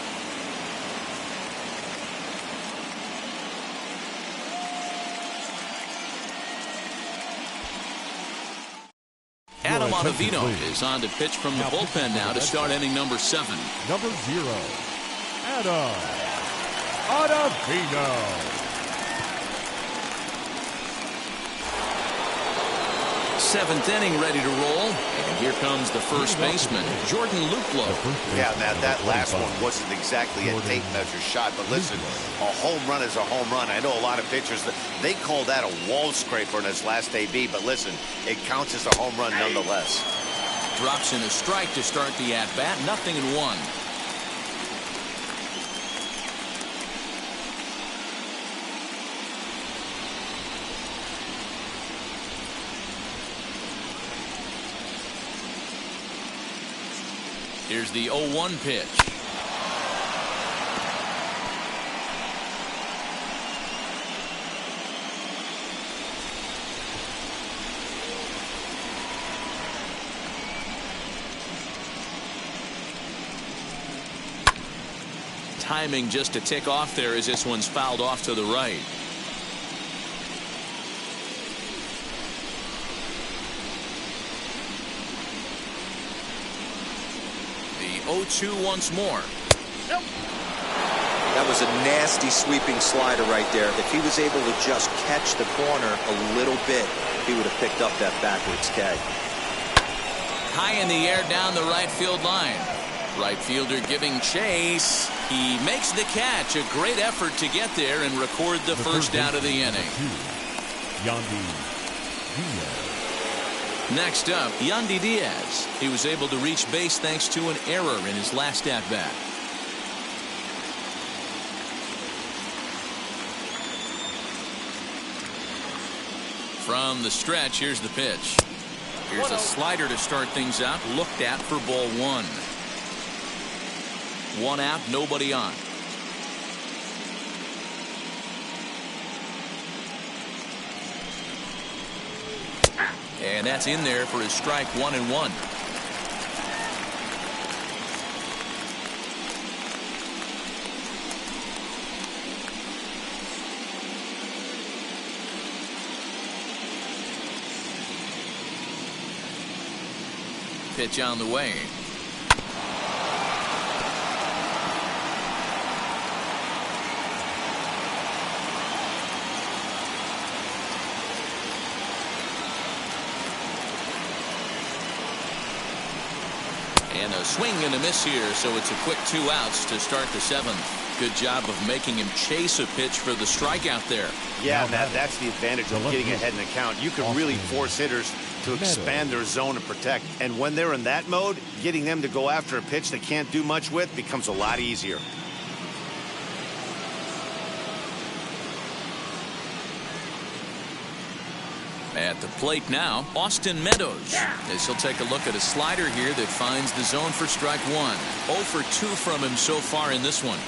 Adam Ottavino is on to pitch from the bullpen now to start inning number 7. Number 0, Adam Ottavino. 7th inning ready to roll. And here comes the first baseman, Jordan Luplow. Yeah, that last one wasn't exactly a tape measure shot, but listen, a home run is a home run. I know a lot of pitchers, they call that a wall scraper in his last AB, but listen, it counts as a home run nonetheless. Drops in a strike to start the at-bat, 0-1. Here's the 0-1 pitch. Timing just to tick off there as this one's fouled off to the right. The 0-2 once more. That was a nasty sweeping slider right there. If he was able to just catch the corner a little bit, he would have picked up that backwards K. High in the air down the right field line. Right fielder giving chase. He makes the catch. A great effort to get there and record the first out of the inning. Next up, Yandy Diaz. He was able to reach base thanks to an error in his last at-bat. From the stretch, here's the pitch. Here's a slider to start things out. Looked at for ball one. 1 out, nobody on. And that's in there for his strike 1-1. Pitch on the way. And a swing and a miss here, so it's a quick 2 outs to start the 7th. Good job of making him chase a pitch for the strikeout there. Yeah, Matt, that's the advantage of getting ahead in the count. You can really force hitters to expand their zone and protect. And when they're in that mode, getting them to go after a pitch they can't do much with becomes a lot easier. At the plate now, Austin Meadows. As he'll take a look at a slider here that finds the zone for strike 1. 0 for 2 from him so far in this one.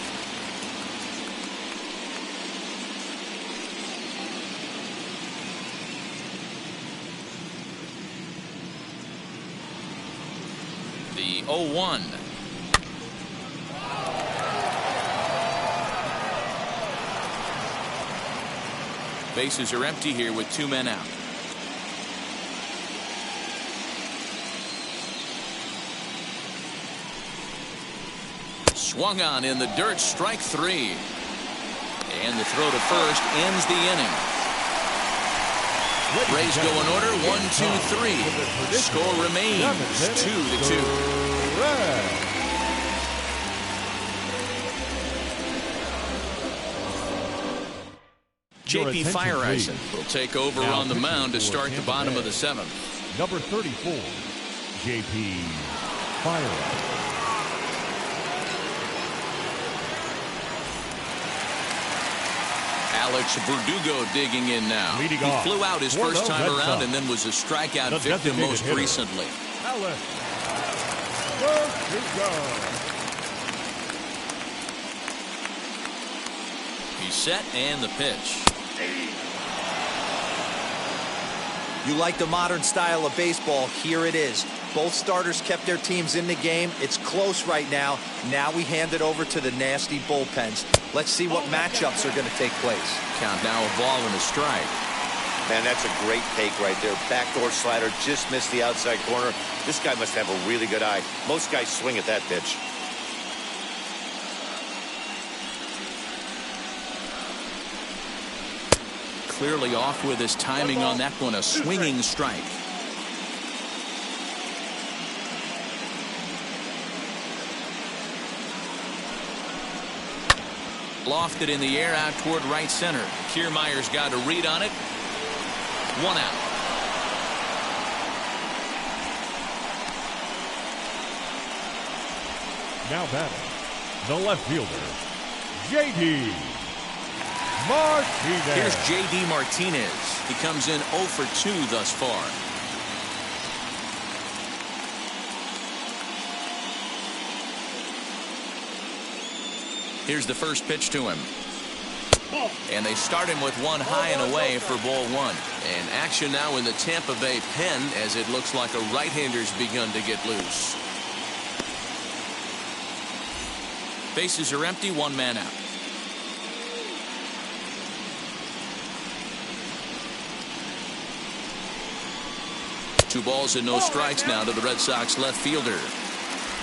The 0-1. Bases are empty here with 2 men out. Swung on in the dirt, strike 3. And the throw to first ends the inning. Rays go in order, 1-2-3. Score remains 2-2. J.P. Fireisen will take over on the mound to start the bottom of the 7th. Number 34, J.P. Fireisen. Alex Verdugo digging in now. He flew out his first time around and then was a strikeout victim most recently. Alex Verdugo. He's set and the pitch. You like the modern style of baseball? Here it is. Both starters kept their teams in the game. It's close right now. Now we hand it over to the nasty bullpens. Let's see what matchups are going to take place. Count now, a ball and a strike. Man, that's a great take right there. Backdoor slider just missed the outside corner. This guy must have a really good eye. Most guys swing at that pitch. Clearly off with his timing on that one. A swinging strike. Lofted in the air out toward right center. Kiermaier's got a read on it. 1 out. Now batting, the left fielder, J.D. Martinez. Here's J.D. Martinez. He comes in 0 for 2 thus far. Here's the first pitch to him. And they start him with one high and away for ball 1. And action now in the Tampa Bay pen as it looks like a right-hander's begun to get loose. Bases are empty, 1 man out. Two balls and no strikes now to the Red Sox left fielder.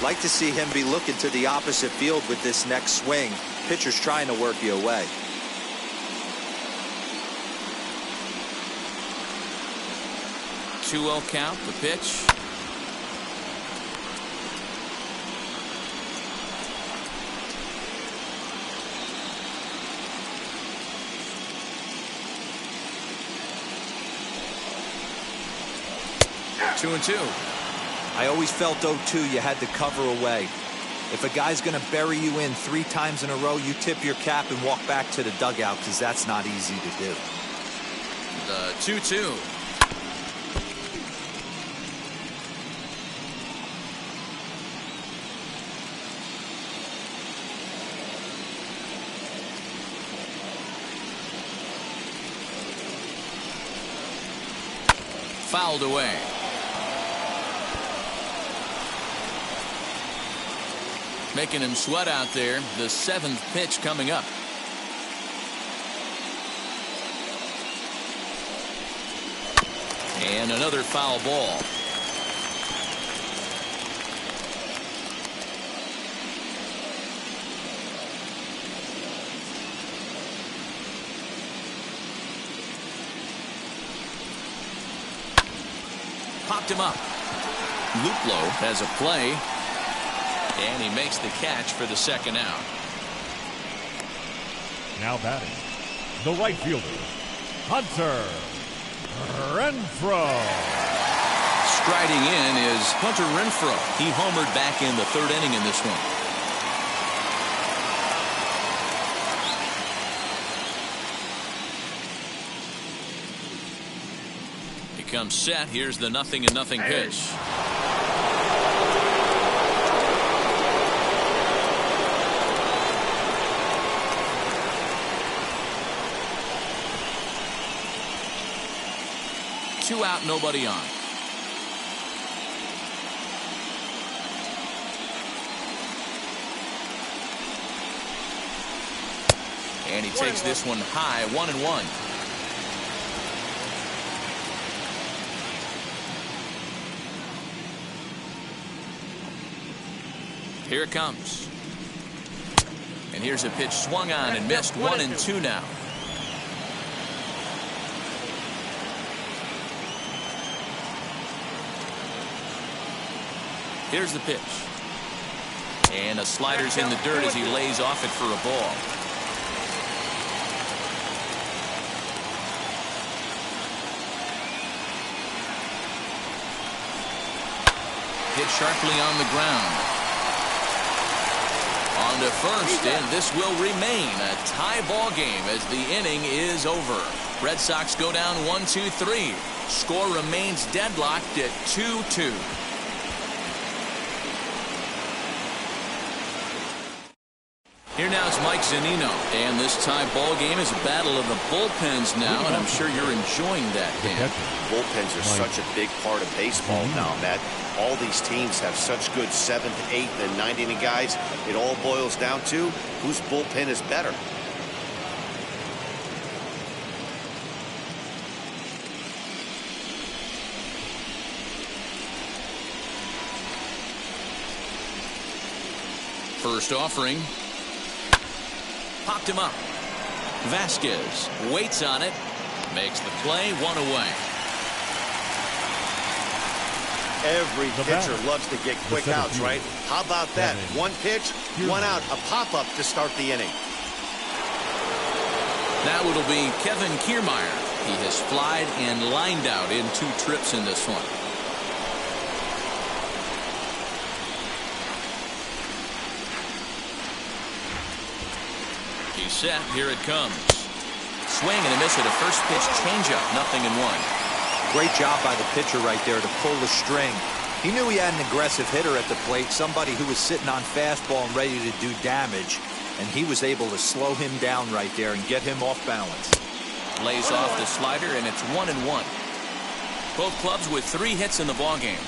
Like to see him be looking to the opposite field with this next swing. Pitcher's trying to work you away. Two 2-0 count, the pitch. 2-2. I always felt 0-2 you had to cover away. If a guy's going to bury you in 3 times in a row, you tip your cap and walk back to the dugout, because that's not easy to do. The 2-2. Fouled away. Making him sweat out there. The 7th pitch coming up. And another foul ball. Popped him up. Luplo has a play. And he makes the catch for the 2nd out. Now batting, the right fielder, Hunter Renfro. Striding in is Hunter Renfro. He homered back in the 3rd inning in this one. He comes set. Here's the 0-0 pitch. Two out, nobody on. And he takes this one high, 1-1. Here it comes. And here's a pitch swung on and missed. 1-2 now. Here's the pitch. And a slider's in the dirt as he lays off it for a ball. Hit sharply on the ground. On to first, and this will remain a tie ball game as the inning is over. Red Sox go down 1-2-3. Score remains deadlocked at 2-2. Here now is Mike Zunino, and this tie ball game is a battle of the bullpens now, and I'm sure you're enjoying that, Dan. Bullpens are such a big part of baseball now, Matt. All these teams have such good 7th, 8th, and 9th inning guys. It all boils down to whose bullpen is better. First offering. Popped him up. Vasquez waits on it. Makes the play. 1 away. Every pitcher loves to get quick outs, right? How about that? 1 pitch, 1 out, a pop-up to start the inning. Now it'll be Kevin Kiermaier. He has flied and lined out in 2 trips in this one. He's set. Here it comes. Swing and a miss at a first pitch changeup. 0-1. Great job by the pitcher right there to pull the string. He knew he had an aggressive hitter at the plate, somebody who was sitting on fastball and ready to do damage, and he was able to slow him down right there and get him off balance. Lays off the slider, and it's 1-1. Both clubs with 3 hits in the ballgame.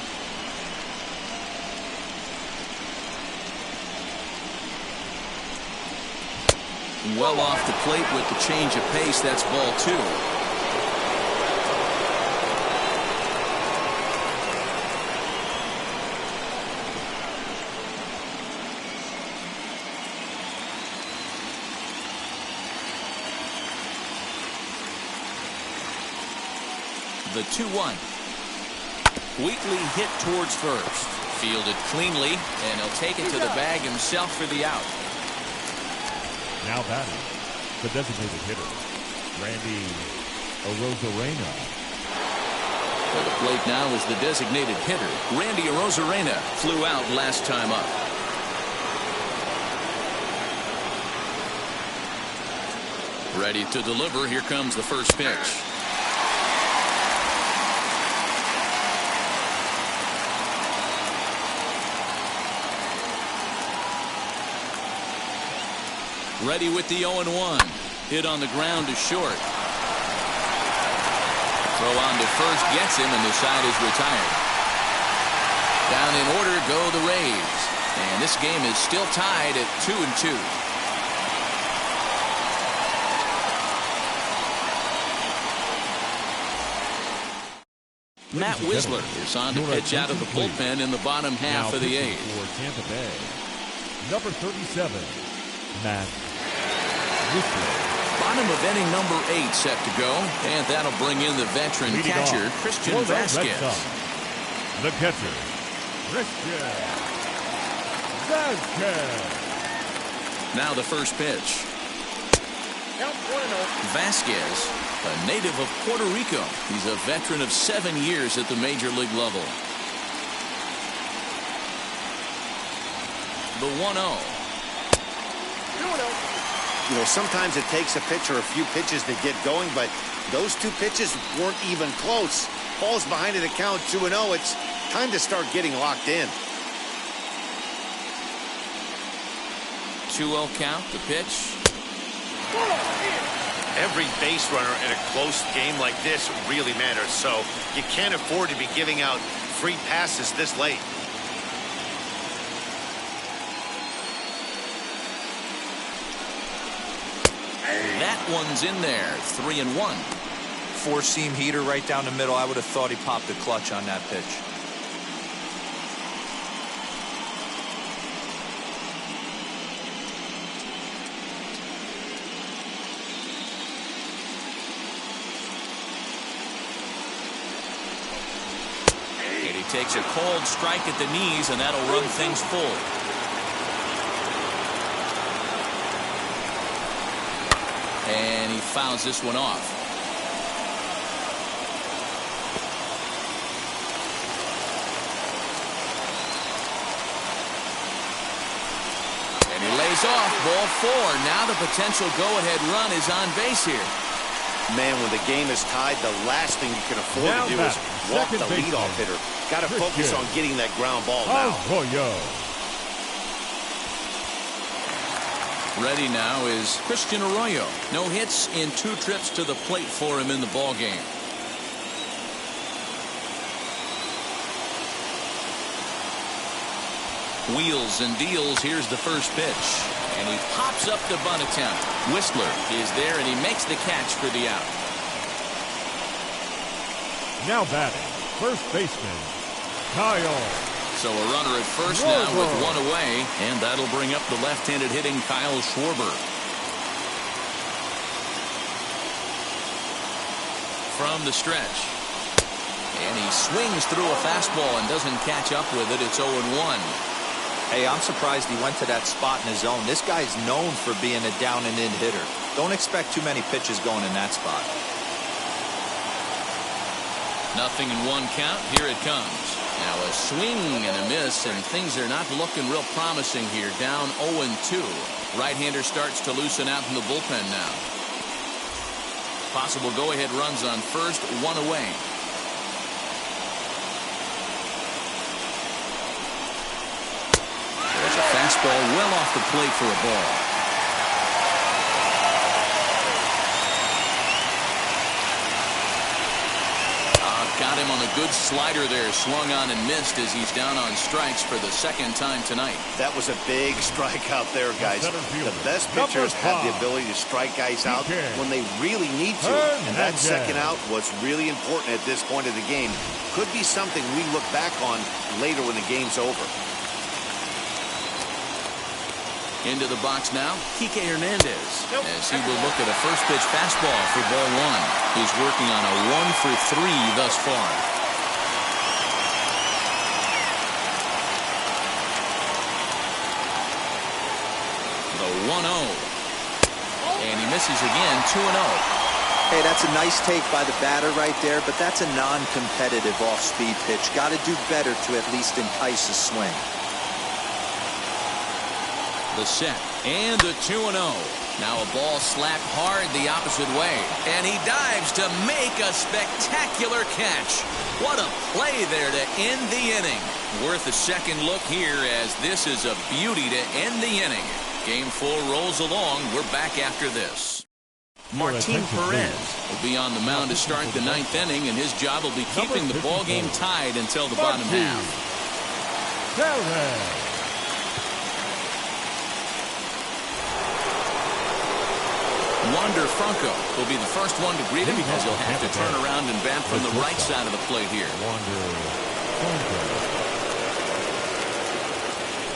Well off the plate with the change of pace. That's ball 2. The 2-1. Wheatley hit towards first. Fielded cleanly, and he'll take it to the bag himself for the out. Now batting, the designated hitter, Randy Arozarena. To the plate now is the designated hitter. Randy Arozarena flew out last time up. Ready to deliver. Here comes the first pitch. Ready with the 0-1. Hit on the ground to short. Throw on to first gets him, and the side is retired. Down in order go the Rays. And this game is still tied at 2-2. Matt Wisler is on to pitch out of the bullpen in the bottom half of the eighth. For Tampa Bay, number 37, Matt Wisler. Bottom of inning number 8 set to go, and that'll bring in the veteran Leading catcher, off, Christian for the Red Vasquez. Sox, the catcher, Christian Vasquez. Now the first pitch. Count 1-0. Vasquez, a native of Puerto Rico. He's a veteran of 7 years at the major league level. The 1-0. 2-0. You know, sometimes it takes a pitcher a few pitches to get going, but those two pitches weren't even close. Ball's behind at a count 2-0. It's time to start getting locked in. 2-0 count, the pitch. Every base runner in a close game like this really matters, so you can't afford to be giving out free passes this late. That one's in there. 3-1. Four-seam heater right down the middle. I would have thought he popped the clutch on that pitch. And he takes a cold strike at the knees, and that'll run things full. And he fouls this one off. And he lays off. Ball 4. Now the potential go-ahead run is on base here. Man, when the game is tied, the last thing you can afford Now to do is walk the second leadoff baseman, hitter. Got to focus Christian on getting that ground ball now. Arroyo. Ready now is Christian Arroyo. No hits in 2 trips to the plate for him in the ball game. Wheels and deals. Here's the first pitch. And he pops up the bunt attempt. Whistler is there, and he makes the catch for the out. Now batting, first baseman, Kyle. So a runner at first now with 1 away, and that'll bring up the left-handed hitting Kyle Schwarber. From the stretch. And he swings through a fastball and doesn't catch up with it. It's 0-1. Hey, I'm surprised he went to that spot in his zone. This guy's known for being a down-and-in hitter. Don't expect too many pitches going in that spot. Nothing in 1 count. Here it comes. Now a swing and a miss, and things are not looking real promising here. Down 0-2. Right-hander starts to loosen out in the bullpen now. Possible go-ahead runs on first, 1 away. There's a fastball well off the plate for a ball. Got him on a good slider there. Swung on and missed as he's down on strikes for the 2nd time tonight. That was a big strike out there, guys. The best pitchers have the ability to strike guys out when they really need to. And that second out was really important at this point of the game. Could be something we look back on later when the game's over. Into the box now, Kike Hernandez, as he will look at a first pitch fastball for ball 1. He's working on a 1 for 3 thus far. The 1-0. And he misses again, 2-0. Hey, that's a nice take by the batter right there, but that's a non-competitive off-speed pitch. Got to do better to at least entice a swing. The set and the 2-0. Now a ball slapped hard the opposite way, and he dives to make a spectacular catch. What a play there to end the inning. Worth a second look here, as this is a beauty to end the inning. Game 4 rolls along. We're back after this. Martin Perez will be on the mound to start the 9th inning, and his job will be keeping the ball game tied until the bottom half. Wander Franco will be the first one to greet him, as he'll have to turn around and bat from the right side of the plate here.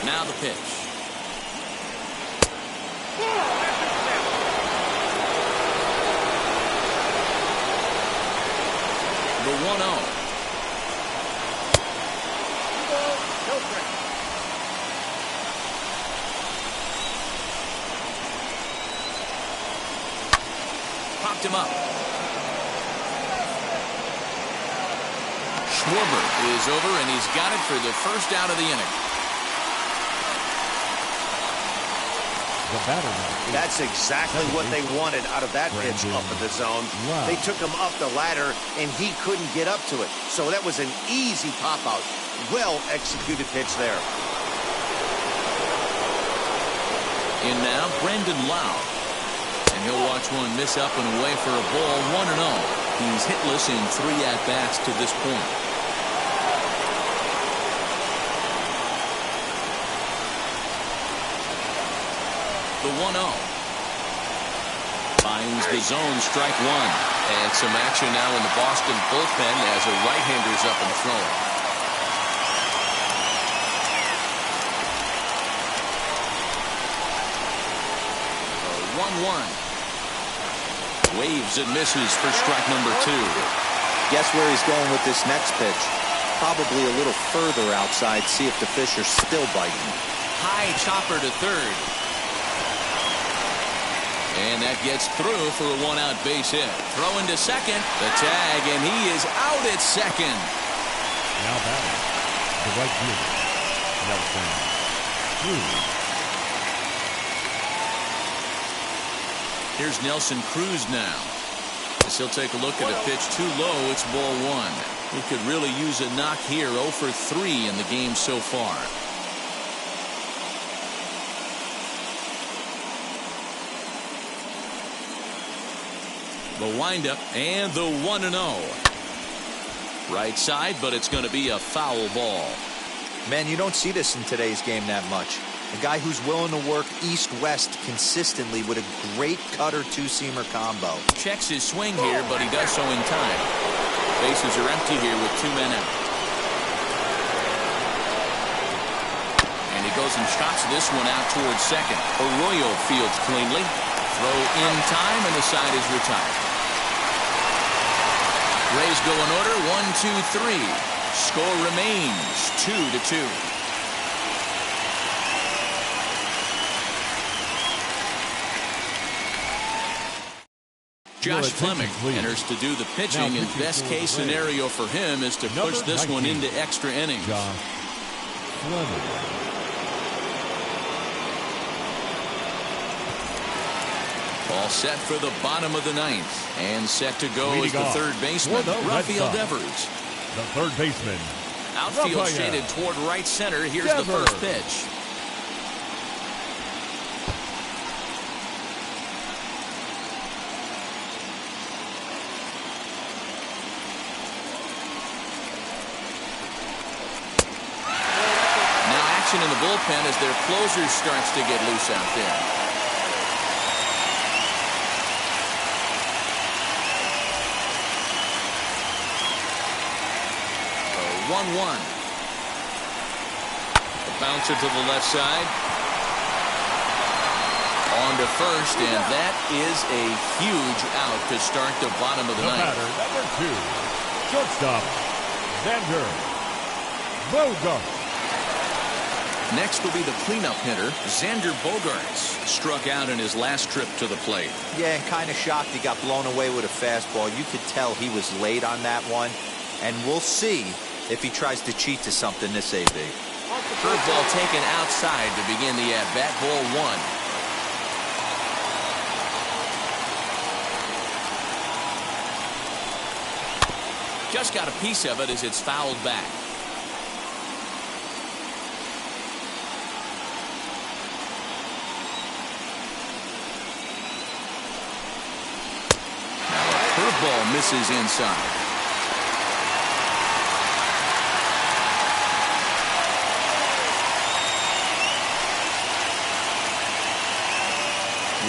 Now the pitch. The 1-0. Popped him up. Schwarber is over, and he's got it for the first out of the inning. That's exactly what they wanted out of that pitch up in the zone. They took him up the ladder, and he couldn't get up to it. So that was an easy pop-out. Well-executed pitch there. In now, Brendan Lau. And he'll watch one miss up and away for a ball, 1-0. He's hitless in 3 at-bats to this point. The 1-0. Finds the zone, strike one. And some action now in the Boston bullpen as a right-hander's up and throwing. The 1-1. Waves and misses for strike number 2. Guess where he's going with this next pitch? Probably a little further outside. See if the fish are still biting. High chopper to third. And that gets through for a 1-out base hit. Throw into second. The tag, and he is out at second. Now batting, the right fielder, Nelson Cruz. Here's Nelson Cruz now. As he'll take a look at a pitch too low. It's ball 1. He could really use a knock here. 0 for 3 in the game so far. The windup and the 1-0. Right side, but it's going to be a foul ball. Man, you don't see this in today's game that much. A guy who's willing to work east-west consistently with a great cutter two-seamer combo. Checks his swing here, but he does so in time. Bases are empty here with 2 men out. And he goes and chops this one out towards second. Arroyo fields cleanly. Throw in time, and the side is retired. Rays go in order, 1-2-3. Score remains 2-2. Josh Fleming enters to do the pitching, and best case scenario for him is to push this one into extra innings. Josh Fleming. All set for the bottom of the 9th. And set to go is the third baseman, Rafael Devers. The third baseman. Outfield Rafael shaded toward right center. Here's Devers. the first pitch. Now action in the bullpen as their closer starts to get loose out there. 1-1. A bouncer to the left side. On to first, and that is a huge out to start the bottom of the 9th. Batter, number 2, shortstop, Verdugo. Next will be the cleanup hitter, Xander Bogaerts. Struck out in his last trip to the plate. Yeah, and kind of shocked he got blown away with a fastball. You could tell he was late on that one. And we'll see if he tries to cheat to something this AB. Curveball taken outside to begin the at-bat. Ball 1. Just got a piece of it as it's fouled back. Now a curveball misses inside.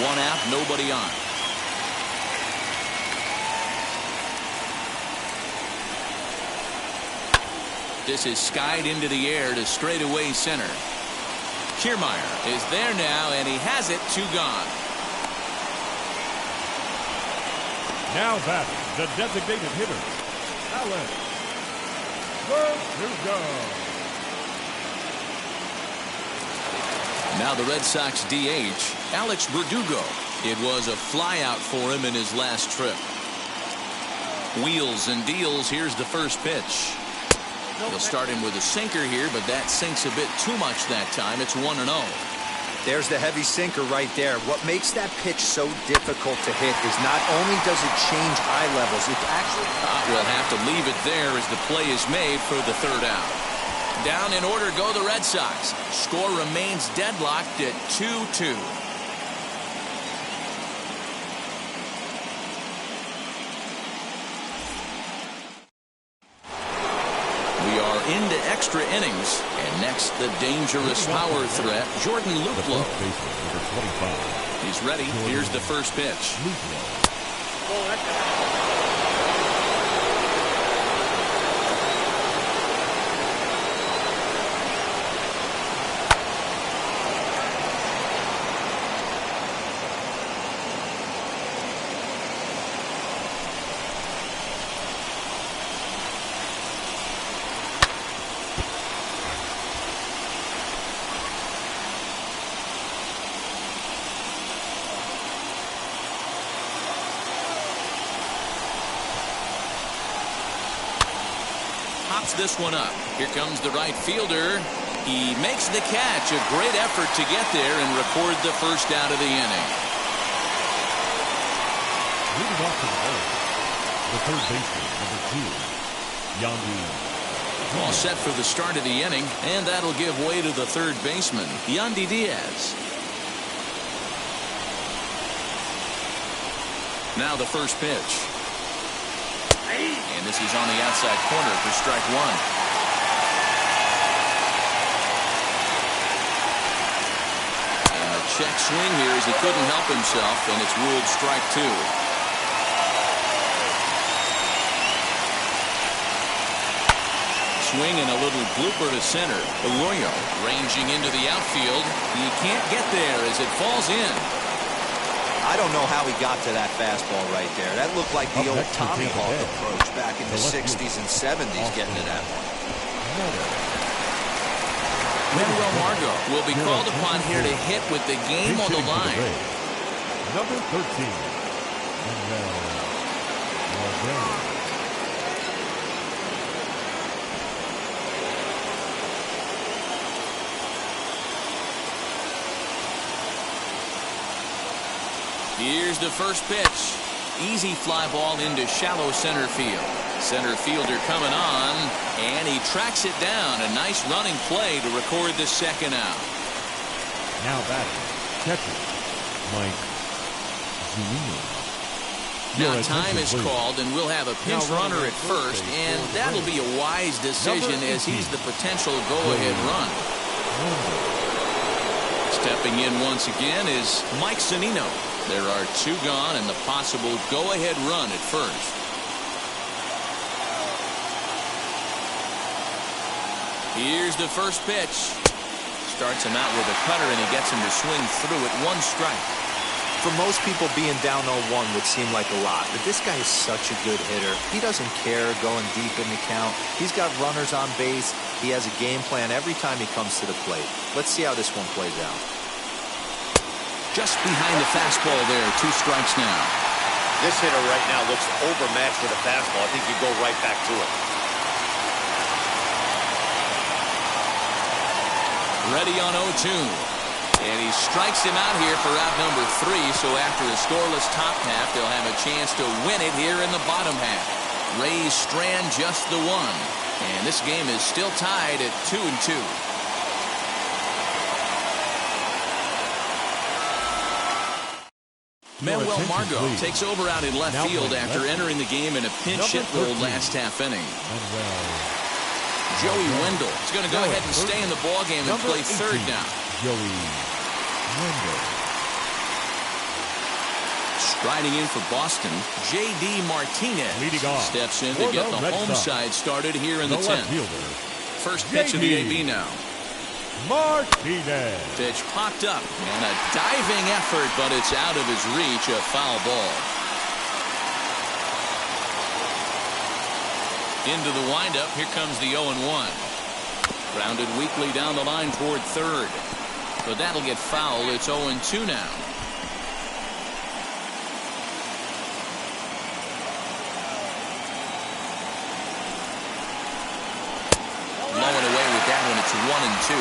One out, nobody on. This is skied into the air to straightaway center. Kiermaier is there now, and he has it. 2 gone. Now batting, the designated hitter, Alex Verdugo. Now the Red Sox DH, Alex Verdugo. It was a flyout for him in his last trip. Wheels and deals. Here's the first pitch. They'll start him with a sinker here, but that sinks a bit too much that time. It's 1-0. There's the heavy sinker right there. What makes that pitch so difficult to hit is not only does it change eye levels, it actually... We'll have to leave it there as the play is made for the 3rd out. Down in order go the Red Sox. Score remains deadlocked at 2-2. We are into extra innings. And next, the dangerous power threat, Jordan Luplow. He's ready. Here's the first pitch. This one up. Here comes the right fielder. He makes the catch. A great effort to get there and record the first out of the inning. Leading off to the ball, the third baseman, number 2, Yandy. All set for the start of the inning, and that'll give way to the third baseman, Yandy Diaz. Now the first pitch. And this is on the outside corner for strike 1. And a check swing here as he couldn't help himself, and it's ruled strike 2. Swing and a little blooper to center. Arroyo ranging into the outfield. He can't get there as it falls in. I don't know how he got to that fastball right there. That looked like the old Tommy Hawk approach back in the 60s and 70s getting to that one. Manuel Margot will be called upon here to hit with the game on the line. Number 13, Manuel Margot. Here's the first pitch. Easy fly ball into shallow center field. Center fielder coming on, and he tracks it down. A nice running play to record the second out. Now batting, catcher, Mike Zunino. Now time is called, and we'll have a pinch runner at first, and that'll be a wise decision as he's the potential go-ahead run. Stepping in once again is Mike Zunino. There are 2 gone and the possible go-ahead run at first. Here's the first pitch. Starts him out with a cutter, and he gets him to swing through it. 1 strike. For most people, being down 0-1 would seem like a lot, but this guy is such a good hitter. He doesn't care going deep in the count. He's got runners on base. He has a game plan every time he comes to the plate. Let's see how this one plays out. Just behind the fastball there, 2 strikes now. This hitter right now looks overmatched with a fastball. I think you go right back to it. Ready on 0-2. And he strikes him out here for out number 3. So after a scoreless top half, they'll have a chance to win it here in the bottom half. Rays strand just the 1. And this game is still tied at 2-2. Manuel Margot takes over out in left field after entering the game in a pinch hit role last half inning. Joey Wendell is going to go ahead and stay in the ballgame and play third now. Joey Wendell. Striding in for Boston, J.D. Martinez steps in to get the home side started here in the 10th. First pitch of the AB now. Martinez. Pitch popped up and a diving effort, but it's out of his reach, a foul ball. Into the windup, here comes the 0-1. Grounded weakly down the line toward third. But that'll get foul. It's 0-2 now. Blowing away with that one. It's 1-2.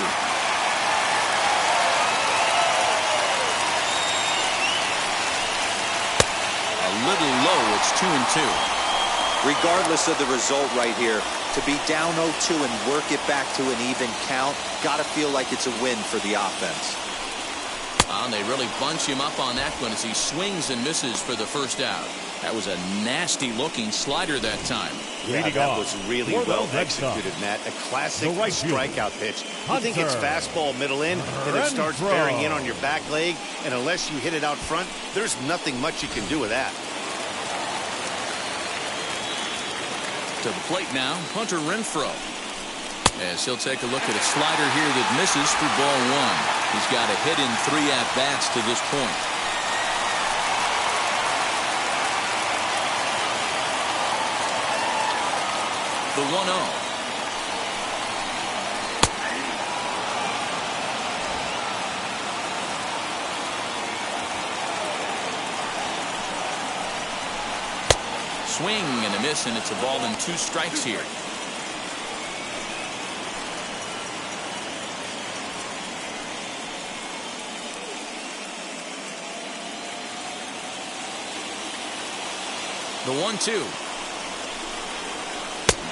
A little low. It's 2-2. Regardless of the result right here, to be down 0-2 and work it back to an even count, got to feel like it's a win for the offense. And they really bunch him up on that one as he swings and misses for the first out. That was a nasty-looking slider that time. Yeah, that was really well executed, Matt. A classic strikeout pitch. You think it's fastball middle in, and it starts bearing in on your back leg, and unless you hit it out front, there's nothing much you can do with that. To the plate now, Hunter Renfro. As he'll take a look at a slider here that misses for ball 1. He's got a hit in 3 at-bats to this point. The 1-0. Swing and a miss, and it's a ball and 2 strikes here. The 1-2.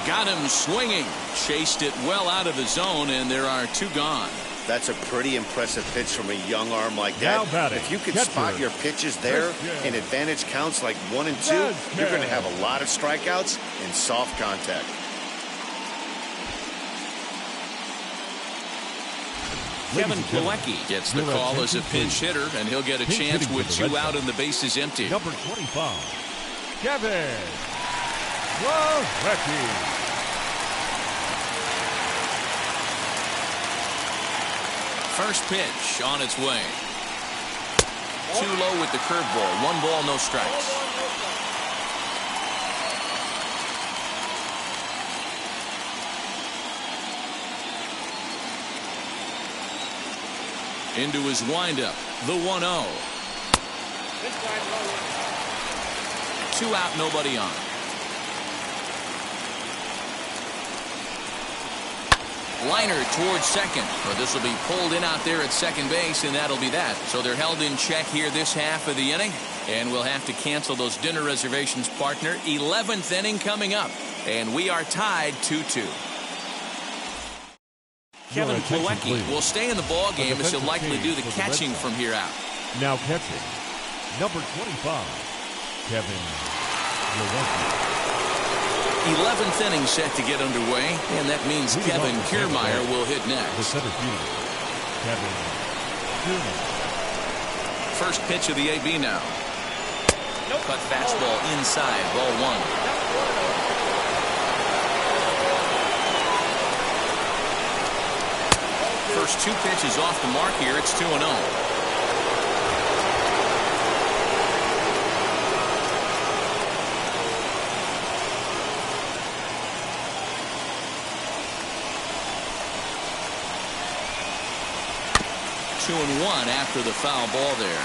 Got him swinging. Chased it well out of the zone, and there are 2 gone. That's a pretty impressive pitch from a young arm like that. If you can spot your pitches there in advantage counts like 1 and 2, you're going to have a lot of strikeouts and soft contact. Kevin Plawecki gets the call as a pinch hitter, and he'll get a chance with 2 out and the bases empty. Number 25, Kevin Plawecki. First pitch on its way. Too low with the curveball. 1 ball, no strikes. Into his windup. The 1-0. 2 out, nobody on. Liner towards second, but this will be pulled in out there at second base, and that'll be that. So they're held in check here this half of the inning, and we'll have to cancel those dinner reservations, partner. 11th inning coming up, and we are tied 2-2. Kevin Plawecki will stay in the ball game as he'll likely do the catching from here out. Now catching, number 25, Kevin Plawecki. 11th inning set to get underway, and that means Kevin Kiermaier will hit next. The center fielder, Kevin Kiermaier. First pitch of the AB now. Cut fastball inside, ball 1. First 2 pitches off the mark here. It's 2-0. 2-1 after the foul ball there.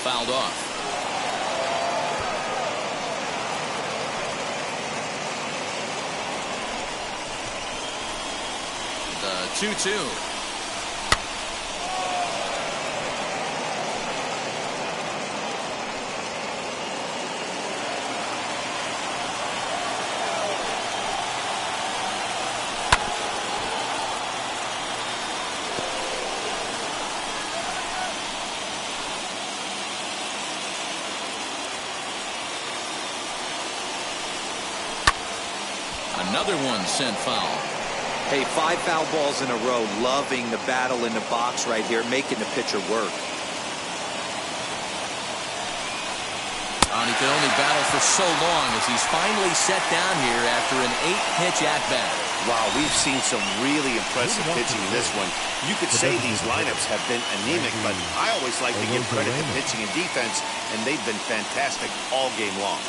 Fouled off. The 2-2. Another one sent foul. Hey, 5 foul balls in a row. Loving the battle in the box right here, making the pitcher work. And he could only battle for so long as he's finally set down here after an 8-pitch at-bat. Wow, we've seen some really impressive pitching in this one. You could say these lineups have been anemic, but I always like to give credit to pitching and defense, and they've been fantastic all game long.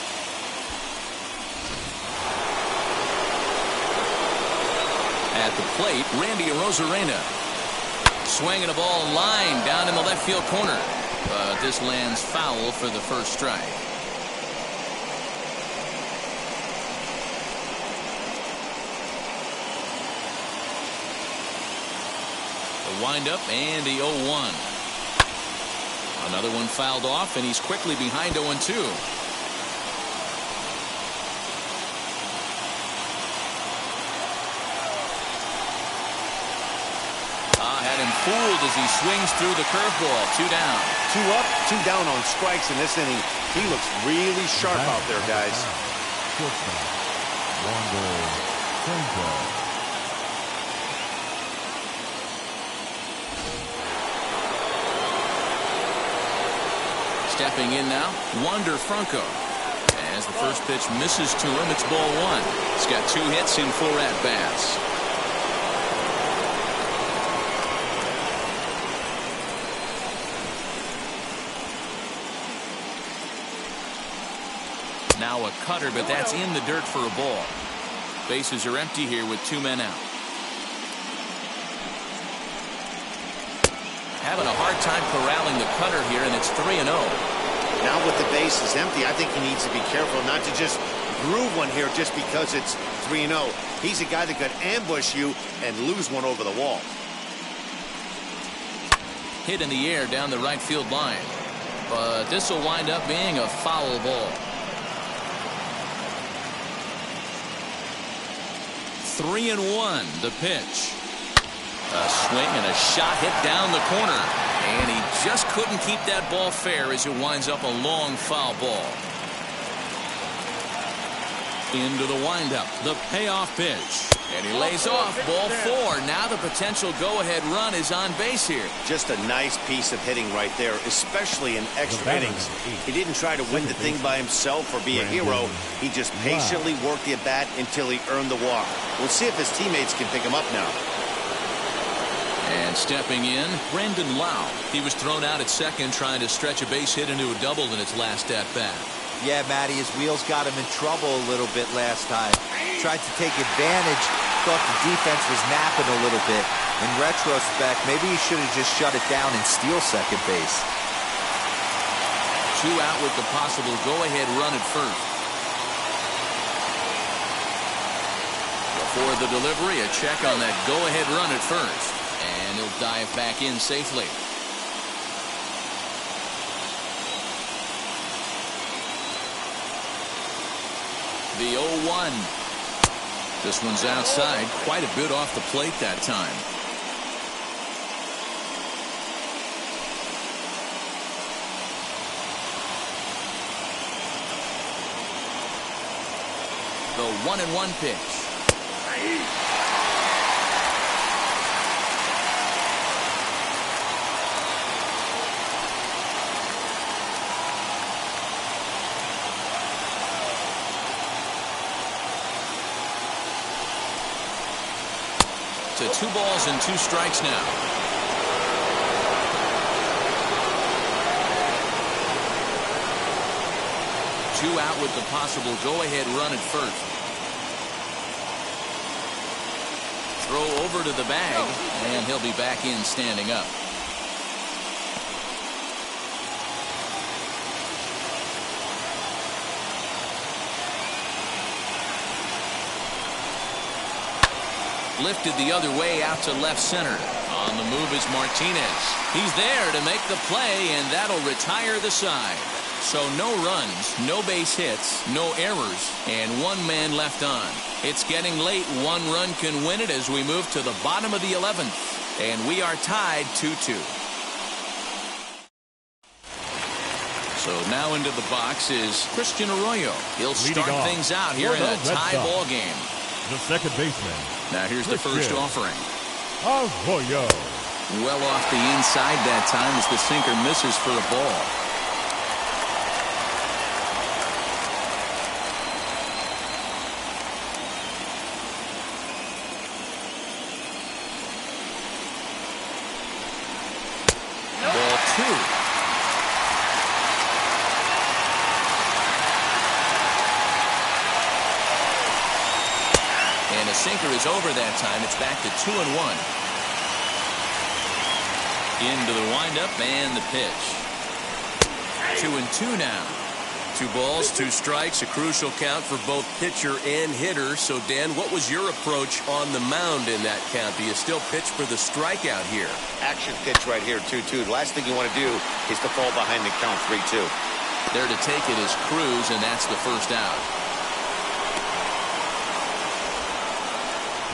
At the plate, Randy Arozarena. Swinging a ball line down in the left field corner. But this lands foul for the first strike. The windup and the 0-1. Another one fouled off, and he's quickly behind 0-2. Had him fooled as he swings through the curveball. 2 down. 2 up, 2 down on strikes in this inning. He looks really sharp out there, guys. Stepping in now, Wander Franco. As the first pitch misses to him, it's ball 1. He's got 2 hits in 4 at-bats. Now a cutter, but that's in the dirt for a ball. Bases are empty here with 2 men out. Having a hard time corralling the cutter here, and it's 3-0. Now with the bases empty, I think he needs to be careful not to just groove one here just because it's 3-0. He's a guy that could ambush you and lose one over the wall. Hit in the air down the right field line. But this will wind up being a foul ball. 3-1 the pitch. A swing and a shot hit down the corner. And he just couldn't keep that ball fair as it winds up a long foul ball. Into the windup. The payoff pitch. And he lays off ball 4. Now the potential go-ahead run is on base here. Just a nice piece of hitting right there, especially in extra innings. He didn't try to win the thing by himself or be a hero. He just patiently worked the at-bat until he earned the walk. We'll see if his teammates can pick him up now. And stepping in, Brendan Lau. He was thrown out at second trying to stretch a base hit into a double in its last at-bat. Yeah, Matty, his wheels got him in trouble a little bit last time. Tried to take advantage, thought the defense was napping a little bit. In retrospect, maybe he should have just shut it down and steal second base. 2 out with the possible go-ahead run at first. Before the delivery, a check on that go-ahead run at first. And he'll dive back in safely. The 0-1. This one's outside, quite a bit off the plate that time. The 1-1 pitch. To 2 balls and 2 strikes now. 2 out with the possible go-ahead run at first. Throw over to the bag, and he'll be back in standing up. Lifted the other way out to left center. On the move is Martinez. He's there to make the play, and that'll retire the side. So no runs, no base hits, no errors, and 1 man left on. It's getting late. 1 run can win it as we move to the bottom of the 11th. And we are tied 2-2. So now into the box is Christian Arroyo. He'll start things out here in a tie ball game. The second baseman. Now here's the first offering. Arroyo. Well off the inside that time as the sinker misses for a ball. Ball 2. And a sinker is over that time. It's back to 2-1. Into the windup and the pitch. 2-2 now. 2 balls, 2 strikes, a crucial count for both pitcher and hitter. So, Dan, what was your approach on the mound in that count? Do you still pitch for the strikeout here? Action pitch right here, 2-2. The last thing you want to do is to fall behind the count 3-2. There to take it is Cruz, and that's the first out.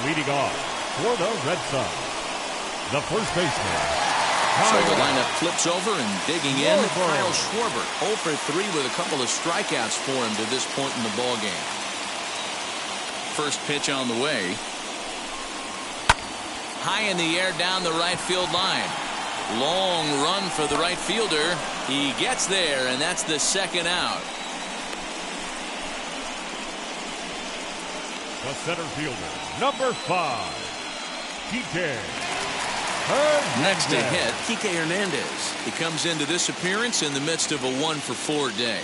Leading off for the Red Sox, the first baseman. So the lineup flips over and digging in, Kyle Schwarber. 0 for 3 with a couple of strikeouts for him to this point in the ball game. First pitch on the way. High in the air down the right field line. Long run for the right fielder. He gets there, and that's the second out. The center fielder, number 5, Kike. Next to hit, Kike Hernandez. He comes into this appearance in the midst of a 1 for 4 day.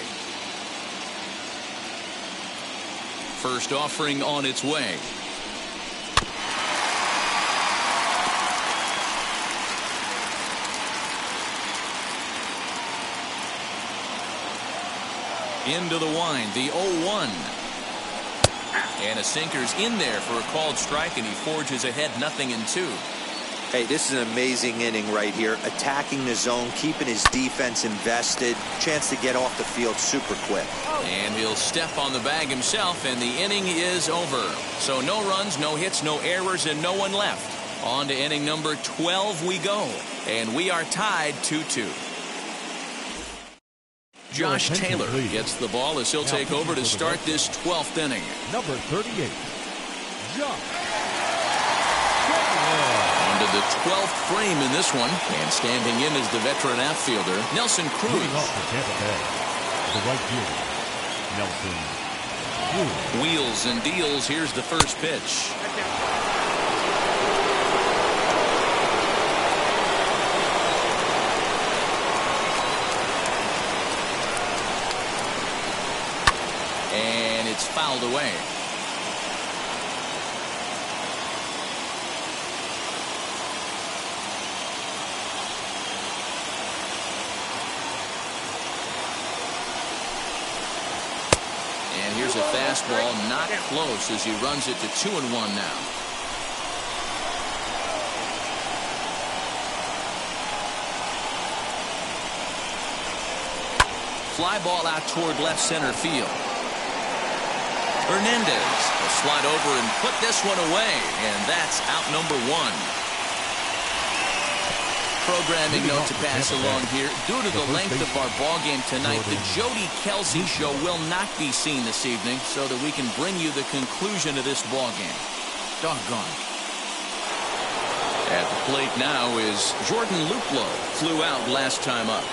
First offering on its way. Into the wind, the 0-1. And a sinker's in there for a called strike, and he forges ahead 0-2. Hey, this is an amazing inning right here. Attacking the zone, keeping his defense invested. Chance to get off the field super quick. And he'll step on the bag himself, and the inning is over. So no runs, no hits, no errors, and no one left. On to inning number 12 we go. And we are tied 2-2. Josh Taylor gets the ball as he'll take over to start this 12th inning. Number 38, Josh. Onto the 12th frame in this one, and standing in is the veteran outfielder, Nelson Cruz. Moving off for Tampa Bay, the right fielder, Nelson Cruz. Wheels and deals. Here's the first pitch. And it's fouled away. And here's a fastball, not close, as he runs it to 2-1 now. Fly ball out toward left center field. Hernandez will slide over and put this one away, and that's out number 1. Programming note to pass along here. Due to the length of our ball game tonight, the Jody Kelsey show will not be seen this evening, so that we can bring you the conclusion of this ball game. Doggone. At the plate now is Jordan Luplow. Flew out last time up.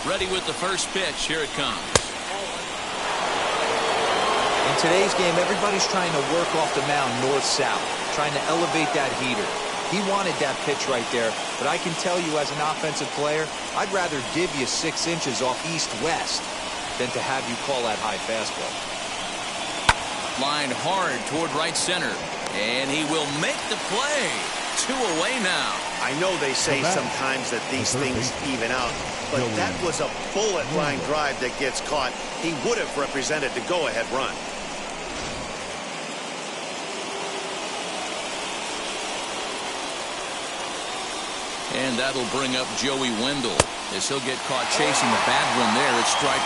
Ready with the first pitch. Here it comes. In today's game, everybody's trying to work off the mound north-south, trying to elevate that heater. He wanted that pitch right there, but I can tell you as an offensive player, I'd rather give you 6 inches off east-west than to have you call that high fastball. Line hard toward right center, and he will make the play. 2 away now. I know they say sometimes that these things even out, but that was a bullet line drive that gets caught. He would have represented the go-ahead run. And that'll bring up Joey Wendell as he'll get caught chasing the bad one there at strike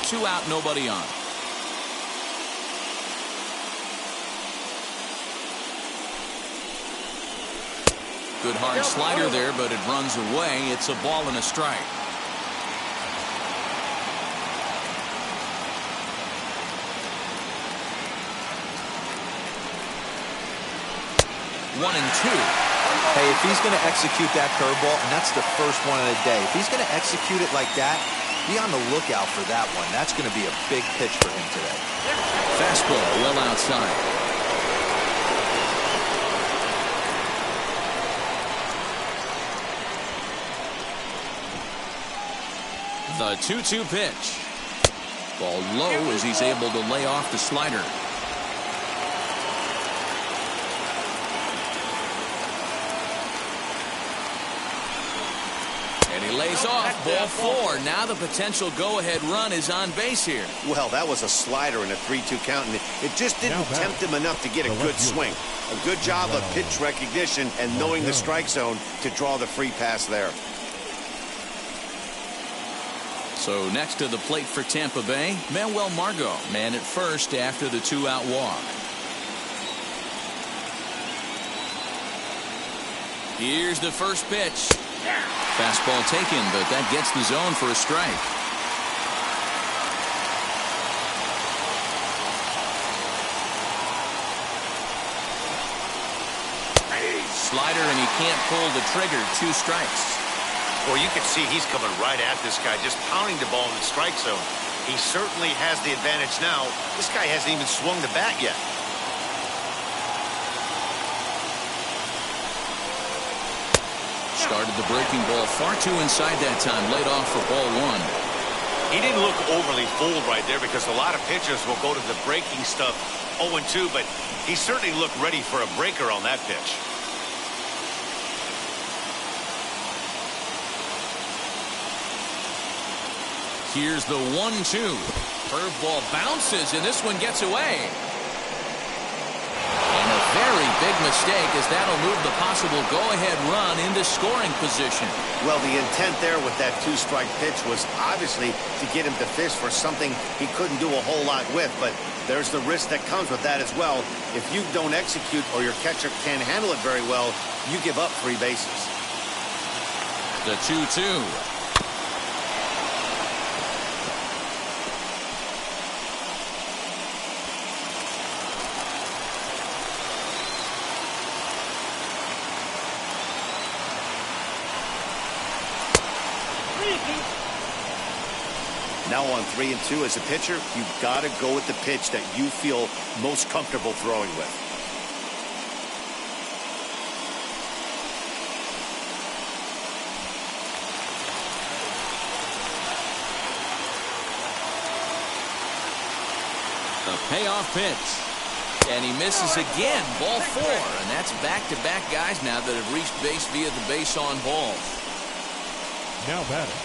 1. 2 out, nobody on. Good hard slider there, but it runs away. It's a ball and a strike. One and two. Hey, if he's going to execute that curveball, and that's the first one of the day, if he's going to execute it like that, be on the lookout for that one. That's going to be a big pitch for him today. Fastball well outside. The 2-2 pitch. Ball low as he's able to lay off the slider. And he lays off. Ball 4. Now the potential go-ahead run is on base here. Well, that was a slider in a 3-2 count, and it just didn't tempt him enough to get a good swing. A good job of pitch recognition and knowing the strike zone to draw the free pass there. So next to the plate for Tampa Bay, Manuel Margot, man at first after the 2-out walk. Here's the first pitch. Fastball taken, but that gets the zone for a strike. Slider, and he can't pull the trigger. 2 strikes. Well, you can see he's coming right at this guy, just pounding the ball in the strike zone. He certainly has the advantage now. This guy hasn't even swung the bat yet. Started the breaking ball far too inside that time. Laid off for ball 1. He didn't look overly fooled right there because a lot of pitchers will go to the breaking stuff 0-2, but he certainly looked ready for a breaker on that pitch. Here's the 1-2. Curveball bounces, and this one gets away. And a very big mistake, as that'll move the possible go-ahead run into scoring position. Well, the intent there with that 2-strike pitch was obviously to get him to fish for something he couldn't do a whole lot with, but there's the risk that comes with that as well. If you don't execute or your catcher can't handle it very well, you give up 3 bases. The 2-2. Now on 3-2 as a pitcher, you've got to go with the pitch that you feel most comfortable throwing with. The payoff pitch. And he misses again. Ball 4. And that's back-to-back guys now that have reached base via the base on balls. Now batting,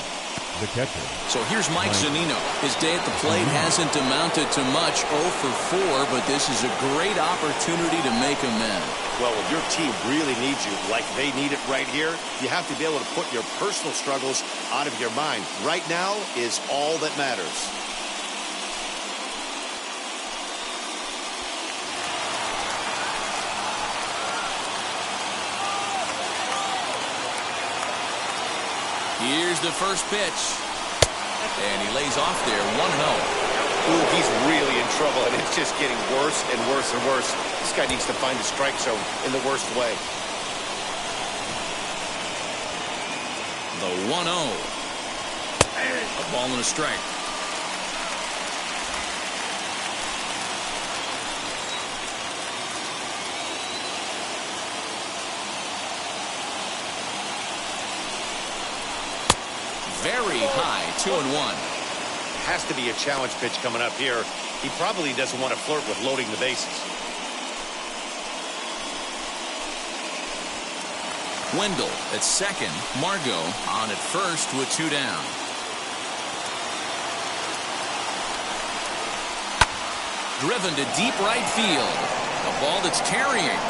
the catcher. So here's Mike Zunino. His day at the plate hasn't amounted to much, 0 for 4, but this is a great opportunity to make amends. Well, if your team really needs you like they need it right here, you have to be able to put your personal struggles out of your mind. Right now is all that matters. Here's the first pitch. And he lays off there, 1-0. Ooh, he's really in trouble, and it's just getting worse and worse and worse. This guy needs to find the strike zone in the worst way. The 1-0. A ball and a strike. very high, 2-1. Has to be a challenge pitch coming up here. He probably doesn't want to flirt with loading the bases. Wendell at second. Margot on at first with 2 down. Driven to deep right field. A ball that's tarrying.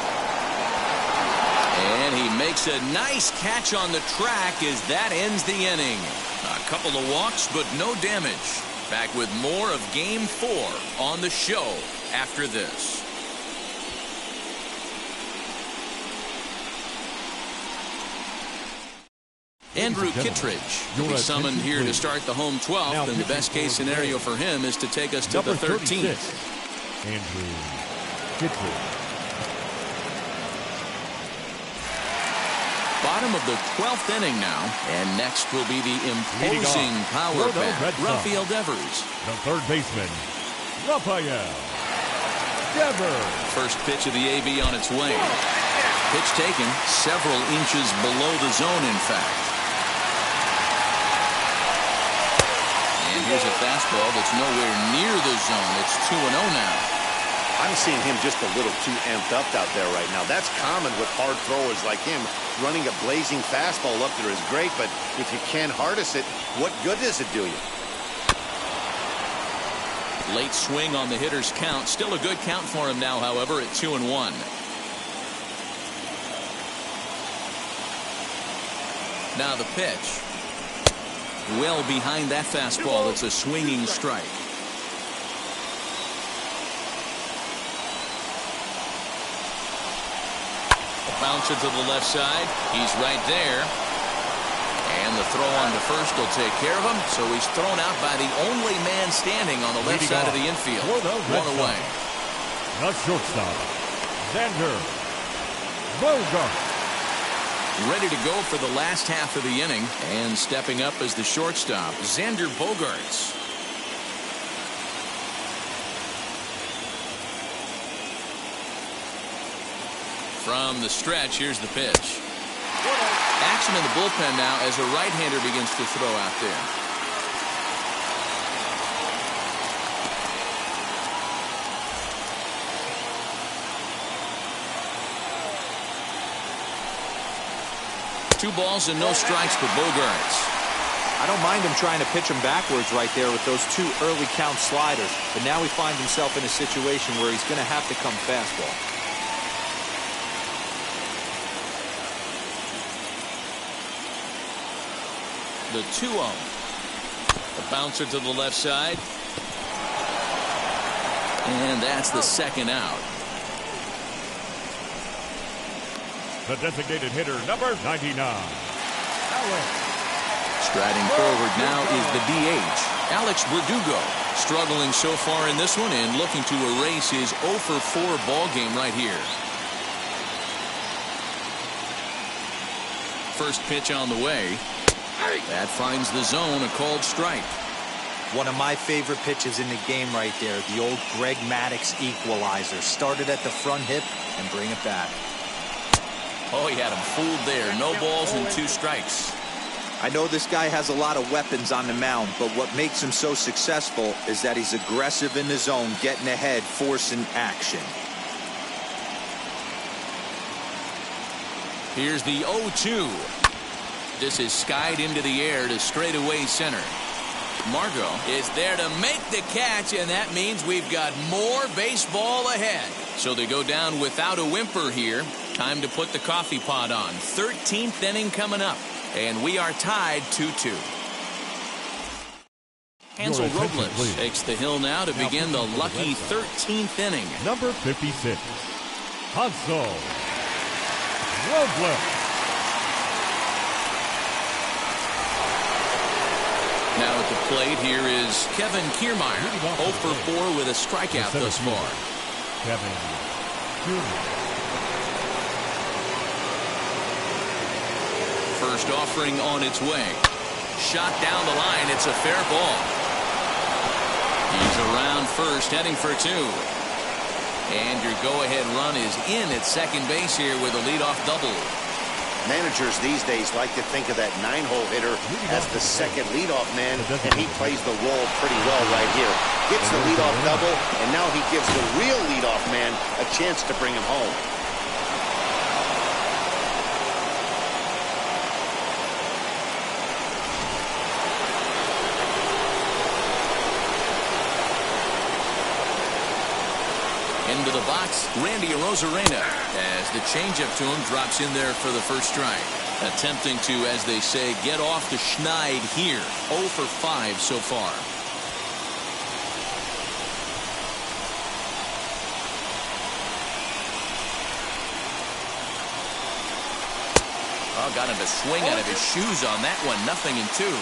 And he makes a nice catch on the track as that ends the inning. A couple of walks, but no damage. Back with more of Game 4 on the show after this. Andrew Kittredge will be summoned here to start the home 12th, and the best case scenario for him is to take us to the 13th. Andrew Kittredge. Bottom of the 12th inning now, and next will be the imposing power bat, Rafael Devers. The third baseman, Rafael Devers. First pitch of the AB on its way. Pitch taken several inches below the zone, in fact. And here's a fastball that's nowhere near the zone. It's 2-0 now. I'm seeing him just a little too amped up out there right now. That's common with hard throwers like him. Running a blazing fastball up there is great, but if you can't harness it, what good does it do you? Late swing on the hitter's count. Still a good count for him now, however, at 2-1. Now the pitch. Well behind that fastball. It's a swinging strike. Bouncer to the left side. He's right there. And the throw on to first will take care of him. So he's thrown out by the only man standing on the left side of the infield. 1 away. The shortstop, Xander Bogaerts. Ready to go for the last half of the inning. And stepping up as the shortstop, Xander Bogaerts. From the stretch, here's the pitch. Action in the bullpen now as a right-hander begins to throw out there. Two balls and no strikes for Bogaerts. I don't mind him trying to pitch him backwards right there with those 2 early count sliders. But now he finds himself in a situation where he's going to have to come fastball. The 2-0. The bouncer to the left side. And that's the second out. The designated hitter, number 99. Alex. Striding forward now is the DH, Alex Verdugo. Struggling so far in this one and looking to erase his 0-for-4 ball game right here. First pitch on the way. That finds the zone, a called strike. One of my favorite pitches in the game right there, the old Greg Maddux equalizer. Started at the front hip and bring it back. Oh, he had him fooled there. No balls and 2 strikes. I know this guy has a lot of weapons on the mound, but what makes him so successful is that he's aggressive in the zone, getting ahead, forcing action. Here's the 0-2. This is skied into the air to straightaway center. Margot is there to make the catch, and that means we've got more baseball ahead. So they go down without a whimper here. Time to put the coffee pot on. 13th inning coming up, and we are tied 2-2. Hansel Robles takes the hill now to begin the lucky 13th inning. Number 56, Hansel Robles. Now at the plate, here is Kevin Kiermaier, 0-for-4 with a strikeout thus far. Kevin Kiermaier. First offering on its way. Shot down the line. It's a fair ball. He's around first, heading for 2. And your go-ahead run is in at second base here with a leadoff double. Managers these days like to think of that 9-hole hitter as the second leadoff man, and he plays the role pretty well right here. Gets the leadoff double, and now he gives the real leadoff man a chance to bring him home. Into the box, Randy Arozarena, as the changeup to him drops in there for the first strike. Attempting to, as they say, get off the schneid here. 0 for 5 so far. Oh, got him to swing out of his shoes on that one. 0-2.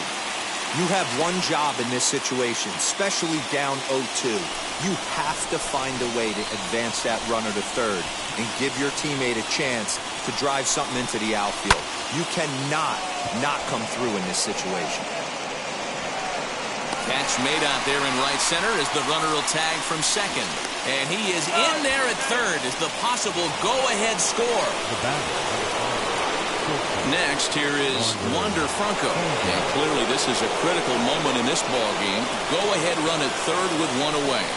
You have one job in this situation, especially down 0-2. You have to find a way to advance that runner to third and give your teammate a chance to drive something into the outfield. You cannot not come through in this situation. Catch made out there in right center as the runner will tag from second. And he is in there at third as the possible go-ahead score. Next, here is Wander Franco. And clearly this is a critical moment in this ball game. Go-ahead run at third with one away.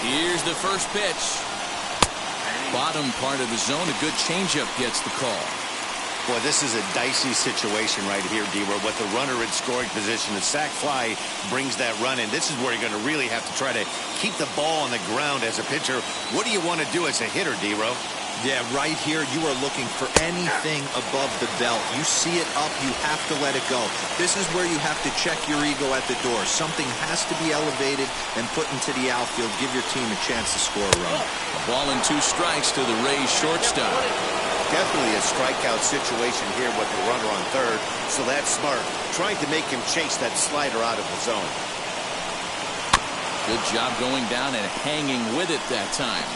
Here's the first pitch. Bottom part of the zone. A good changeup gets the call. Boy, this is a dicey situation right here, D-Row. With the runner in scoring position, the sac fly brings that run in. This is where you're going to really have to try to keep the ball on the ground as a pitcher. What do you want to do as a hitter, D-Row? Yeah, right here, you are looking for anything above the belt. You see it up, you have to let it go. This is where you have to check your ego at the door. Something has to be elevated and put into the outfield. Give your team a chance to score a run. A ball and 2 strikes to the Rays shortstop. Definitely a strikeout situation here with the runner on third, so that's smart. Trying to make him chase that slider out of the zone. Good job going down and hanging with it that time.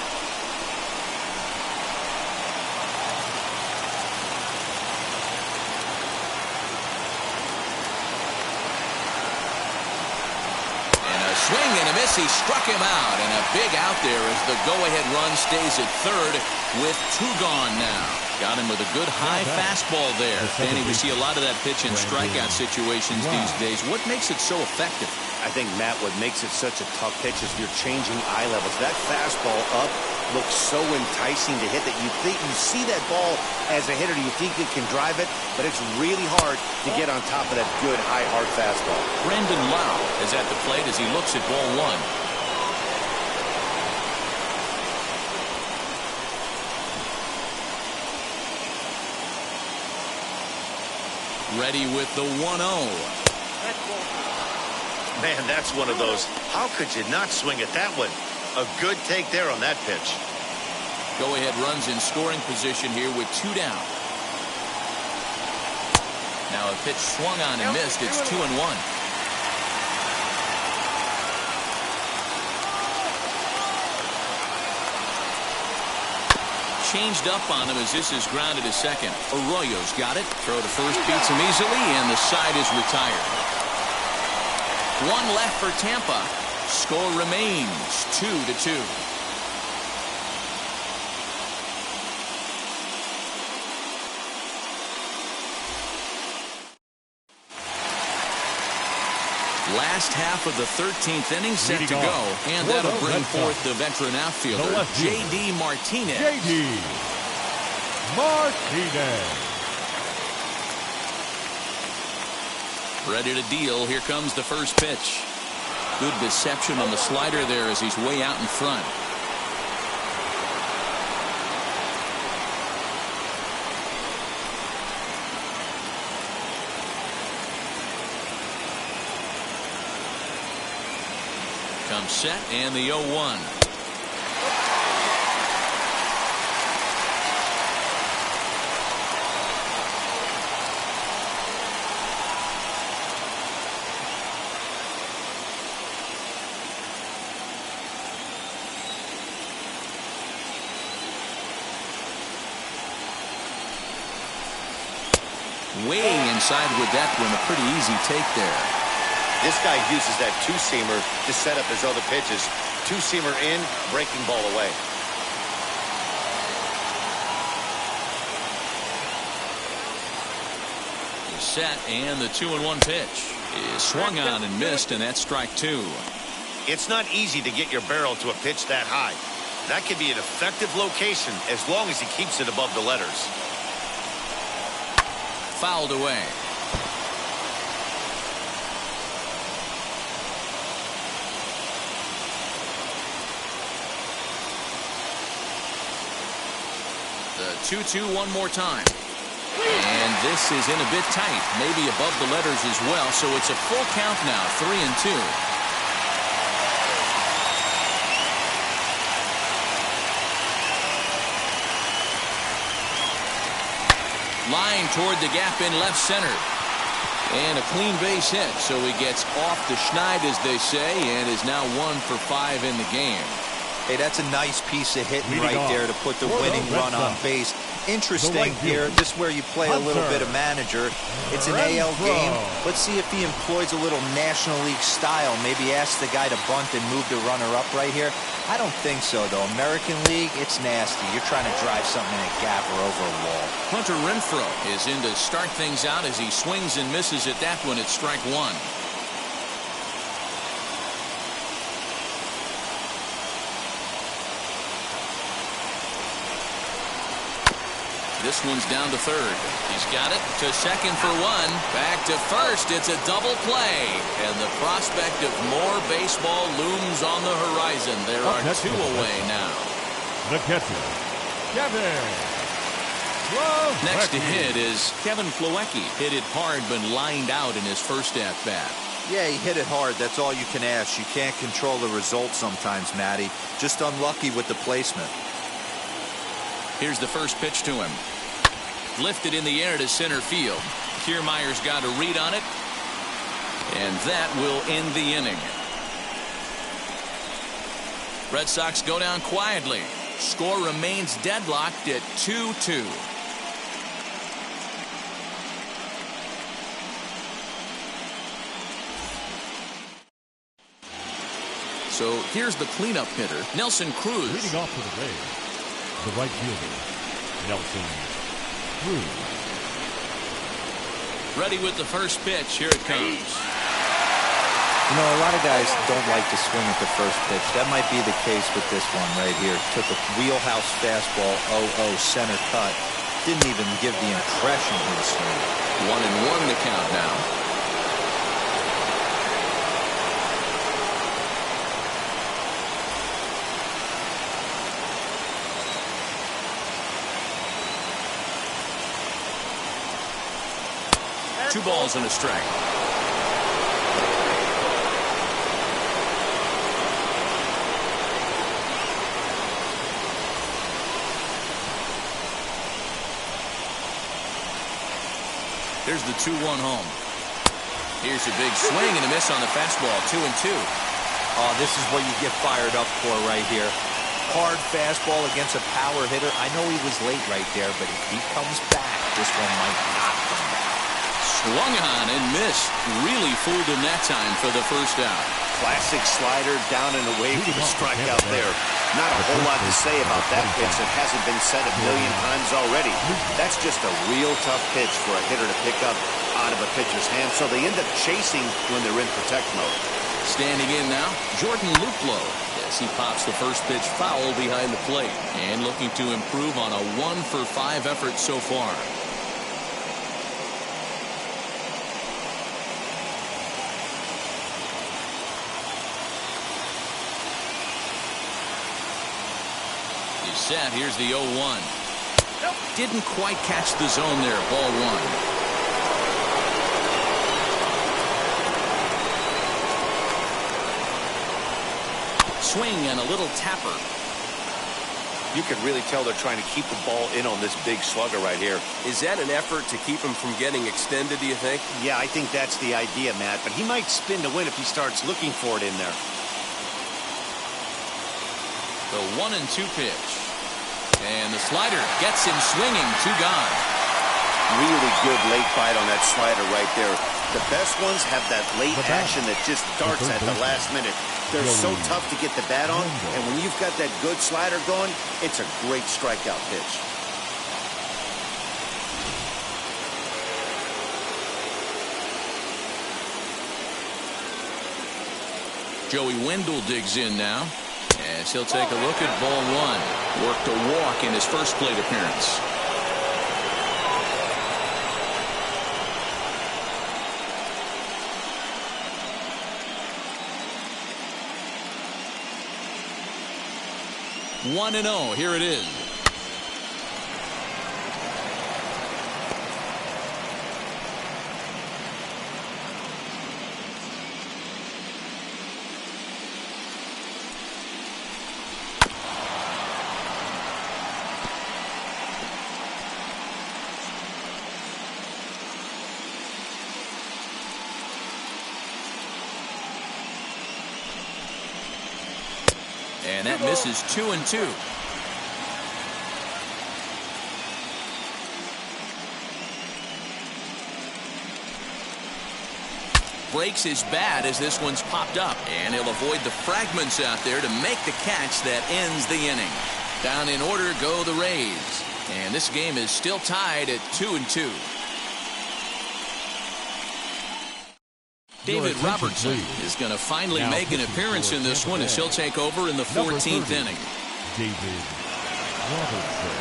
Swing and a miss. He struck him out, and a big out there as the go-ahead run stays at third with 2 gone now. Got him with a good high fastball there. Danny, we see a lot of that pitch in strikeout situations these days. What makes it so effective? I think, Matt, what makes it such a tough pitch is you're changing eye levels. That fastball up looks so enticing to hit that you think you see that ball as a hitter, you think you can drive it, but it's really hard to get on top of that good high hard fastball. Brendan Lau is at the plate as he looks at ball 1. Ready with the 1-0. Man, that's one of those. How could you not swing at that one? A good take there on that pitch. Go-ahead runs in scoring position here with 2 down. Now a pitch swung on and missed. It's 2-1. Changed up on him as this is grounded to second. Arroyo's got it. Throw to first beats him easily, and the side is retired. 1 left for Tampa. Score remains 2-2. Last half of the 13th inning set to go, and that'll bring forth the veteran outfielder, J.D. Martinez. J.D. Martinez. Ready to deal. Here comes the first pitch. Good deception on the slider there as he's way out in front. Comes set and the 0-1. Way inside with that one. A pretty easy take there. This guy uses that 2-seamer to set up his other pitches. 2-seamer in, breaking ball away. Set, and the 2-1 pitch is swung on and missed, and that's strike 2. It's not easy to get your barrel to a pitch that high. That can be an effective location as long as he keeps it above the letters. Fouled away. The 2-2 one more time. And this is in a bit tight, maybe above the letters as well, so it's a full count now, 3-2. Line toward the gap in left center. And a clean base hit, so he gets off the schneid, as they say, and is now 1 for 5 in the game. Hey, that's a nice piece of hitting right there to put the winning run on base. Interesting here, this is where you play a little bit of manager. It's an AL game. Let's see if he employs a little National League style. Maybe ask the guy to bunt and move the runner up right here. I don't think so, though. American League, it's nasty. You're trying to drive something in a gap or over a wall. Hunter Renfro is in to start things out as he swings and misses at that one at strike 1. This one's down to third. He's got it to second for 1. Back to first. It's a double play. And the prospect of more baseball looms on the horizon. There are 2 away now. The catcher, Kevin. Next to hit is Kevin Plawecki. Hit it hard, but lined out in his first at-bat. Yeah, he hit it hard. That's all you can ask. You can't control the result sometimes, Matty. Just unlucky with the placement. Here's the first pitch to him. Lifted in the air to center field. Kiermaier's got a read on it. And that will end the inning. Red Sox go down quietly. Score remains deadlocked at 2-2. So here's the cleanup hitter, Nelson Cruz. Leading off for the Rays, the right fielder, Nelson Cruz. Ready with the first pitch. Here it comes. You know, a lot of guys don't like to swing at the first pitch. That might be the case with this one right here. Took a wheelhouse fastball, 0-0 center cut. Didn't even give the impression he was swinging. 1-1 the count now. Two balls and a strike. Here's the 2-1 home. Here's a big swing and a miss on the fastball. 2-2. Oh, this is what you get fired up for right here. Hard fastball against a power hitter. I know he was late right there, but if he comes back, this one might not come back. Swung on and missed. Really fooled him that time for the first out. Classic slider down and away for the strikeout there. Not a whole lot to say about that pitch that hasn't been said a million times already. That's just a real tough pitch for a hitter to pick up out of a pitcher's hand, so they end up chasing when they're in protect mode. Standing in now, Jordan Luplow, as he pops the first pitch foul behind the plate and looking to improve on a 1-for-5 effort so far. Set. Here's the 0-1. Didn't quite catch the zone there. Ball 1. Swing and a little tapper. You can really tell they're trying to keep the ball in on this big slugger right here. Is that an effort to keep him from getting extended, do you think? Yeah, I think that's the idea, Matt. But he might spin to win if he starts looking for it in there. The 1-2 pitch. And the slider gets him swinging. 2 gone. Really good late bite on that slider right there. The best ones have that late action that just darts at the last minute. They're so tough to get the bat on, and when you've got that good slider going, it's a great strikeout pitch. Joey Wendell digs in now, as he'll take a look at ball one. Worked a walk in his first plate appearance. One and 0. Here it is. And that misses 2-2. Breaks his bat as this one's popped up, and he'll avoid the fragments out there to make the catch that ends the inning. Down in order go the Rays, and this game is still tied at 2-2. David Robertson is going to finally make an appearance in this one as he'll take over in the 14th inning. David Robertson.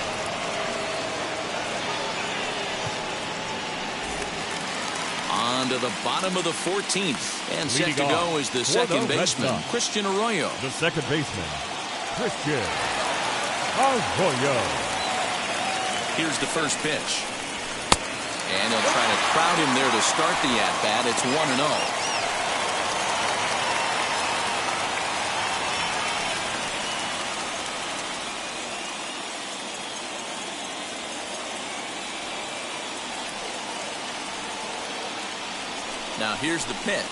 On to the bottom of the 14th, and set to go is the second baseman, Christian Arroyo. The second baseman, Christian Arroyo. Here's the first pitch. And he'll try to crowd him there to start the at-bat. It's 1-0. Now here's the pitch.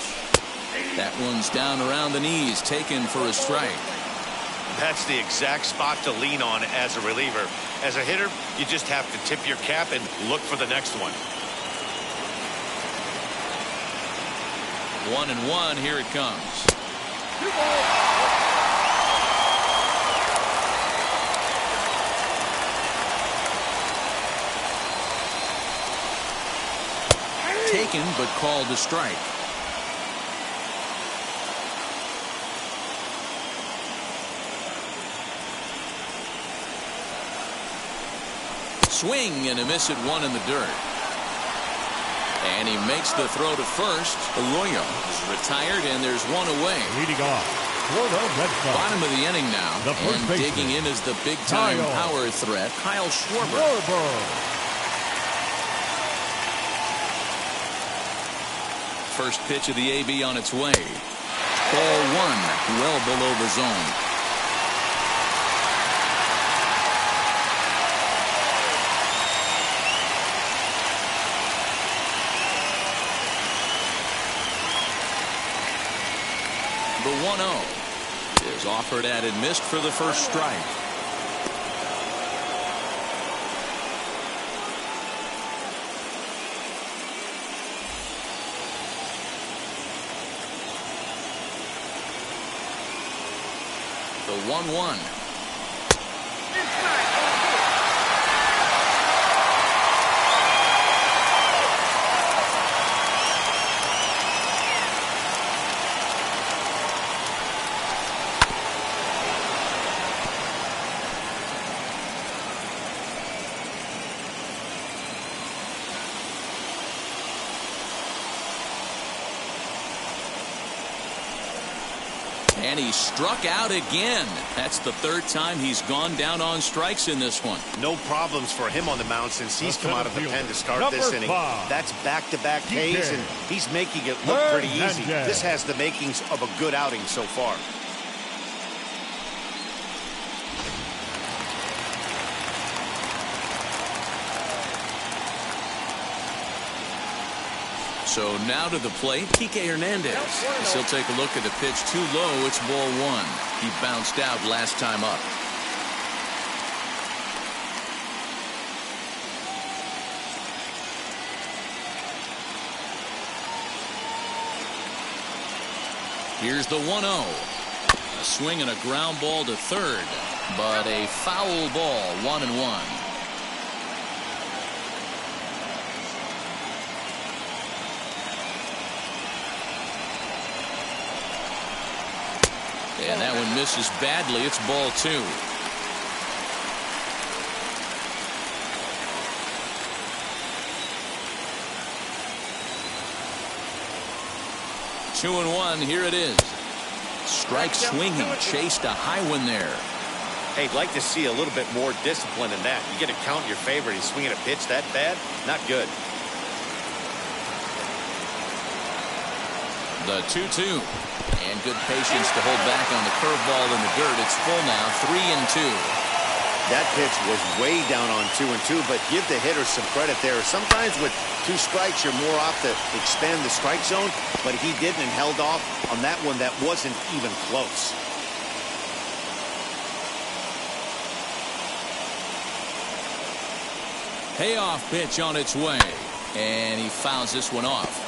That one's down around the knees, taken for a strike. That's the exact spot to lean on as a reliever. As a hitter, you just have to tip your cap and look for the next one. 1-1, here it comes. Taken, but called a strike. Swing and a miss at one in the dirt. And he makes the throw to first. Arroyo is retired, and there's one away. Leading off, bottom of the inning now, and digging in is the big-time power threat, Kyle Schwarber. First pitch of the AB on its way. Ball one, well below the zone. The 1-0 is offered at and missed for the first strike. The 1-1. And he struck out again. That's the third time he's gone down on strikes in this one. No problems for him on the mound since he's come out of the pen to start this inning. That's back-to-back Ks, and he's making it look pretty easy. This has the makings of a good outing so far. So now to the plate, Kike Hernandez. As he'll take a look at the pitch too low. It's ball one. He bounced out last time up. Here's the 1-0. A swing and a ground ball to third, but a foul ball, 1-1. And that one misses badly. It's ball 2. Two and one. Here it is. Strike swinging. Chased a high one there. Hey, I'd like to see a little bit more discipline in that. You get a count in your favor. He's swinging a pitch that bad. Not good. The 2-2. And good patience to hold back on the curveball in the dirt. It's full now. 3-2. That pitch was way down on 2-2, but give the hitter some credit there. Sometimes with 2 strikes, you're more off to expand the strike zone, but he didn't and held off on that one that wasn't even close. Payoff pitch on its way, and he fouls this one off.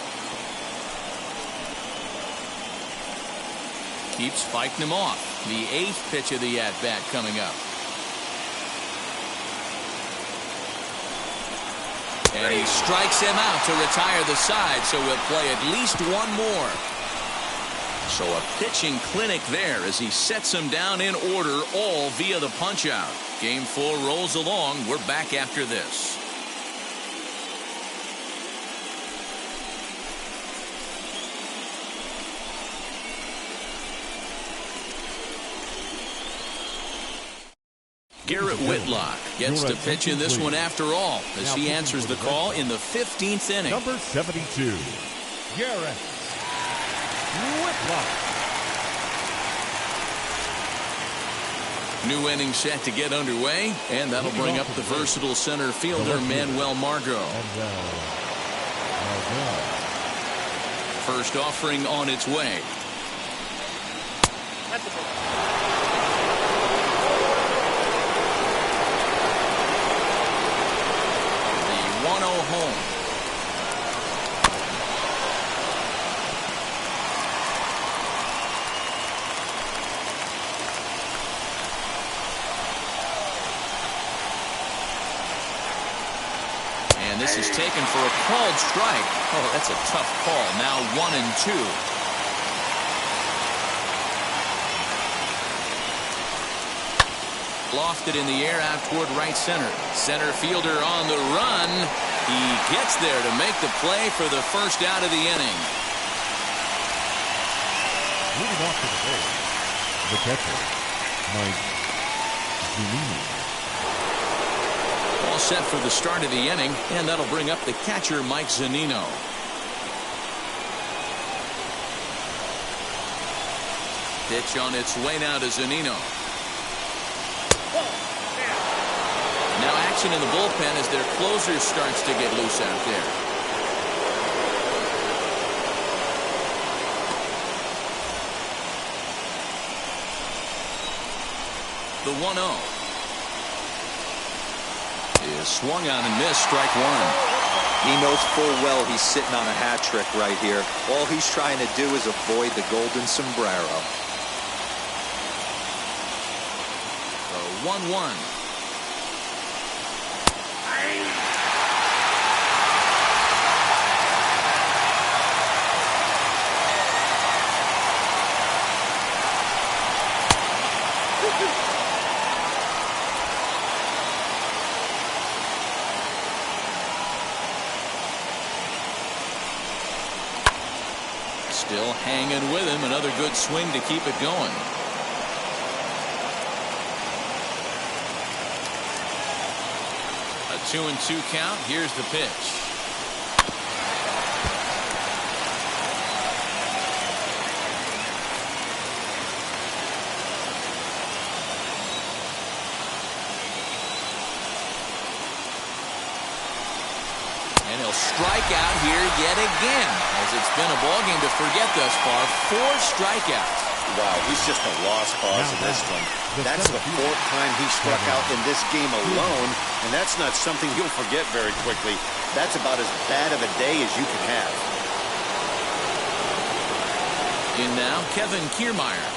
Keeps fighting him off. The 8th pitch of the at-bat coming up. And he strikes him out to retire the side, so we'll play at least one more. So a pitching clinic there as he sets him down in order, all via the punch-out. Game 4 rolls along. We're back after this. Garrett Whitlock gets to pitch in this one after all as he answers the call in the 15th inning. Number 72, Garrett Whitlock. New inning set to get underway, and that'll bring up the versatile center fielder Manuel Margot. First offering on its way. The 1-0 home. And this is taken for a called strike. Oh, that's a tough call. Now 1-2. Lofted in the air out toward right center. Center fielder on the run. He gets there to make the play for the first out of the inning. Moving off to the ball, the catcher, Mike Zunino. All set for the start of the inning, and that'll bring up the catcher, Mike Zunino. Pitch on its way now to Zunino. Now action in the bullpen as their closer starts to get loose out there. The 1-0 is swung on and missed. Strike one. He knows full well he's sitting on a hat trick right here. All he's trying to do is avoid the golden sombrero. The 1-1. Still hanging with him. Another good swing to keep it going. A 2-2 count. Here's the pitch. And he'll strike out here yet again, as it's been a ball game to forget thus far. 4 strikeouts. Wow, he's just a lost cause in this one. That's the 4th time he struck out in this game alone, and that's not something you'll forget very quickly. That's about as bad of a day as you can have. In now, Kevin Kiermaier.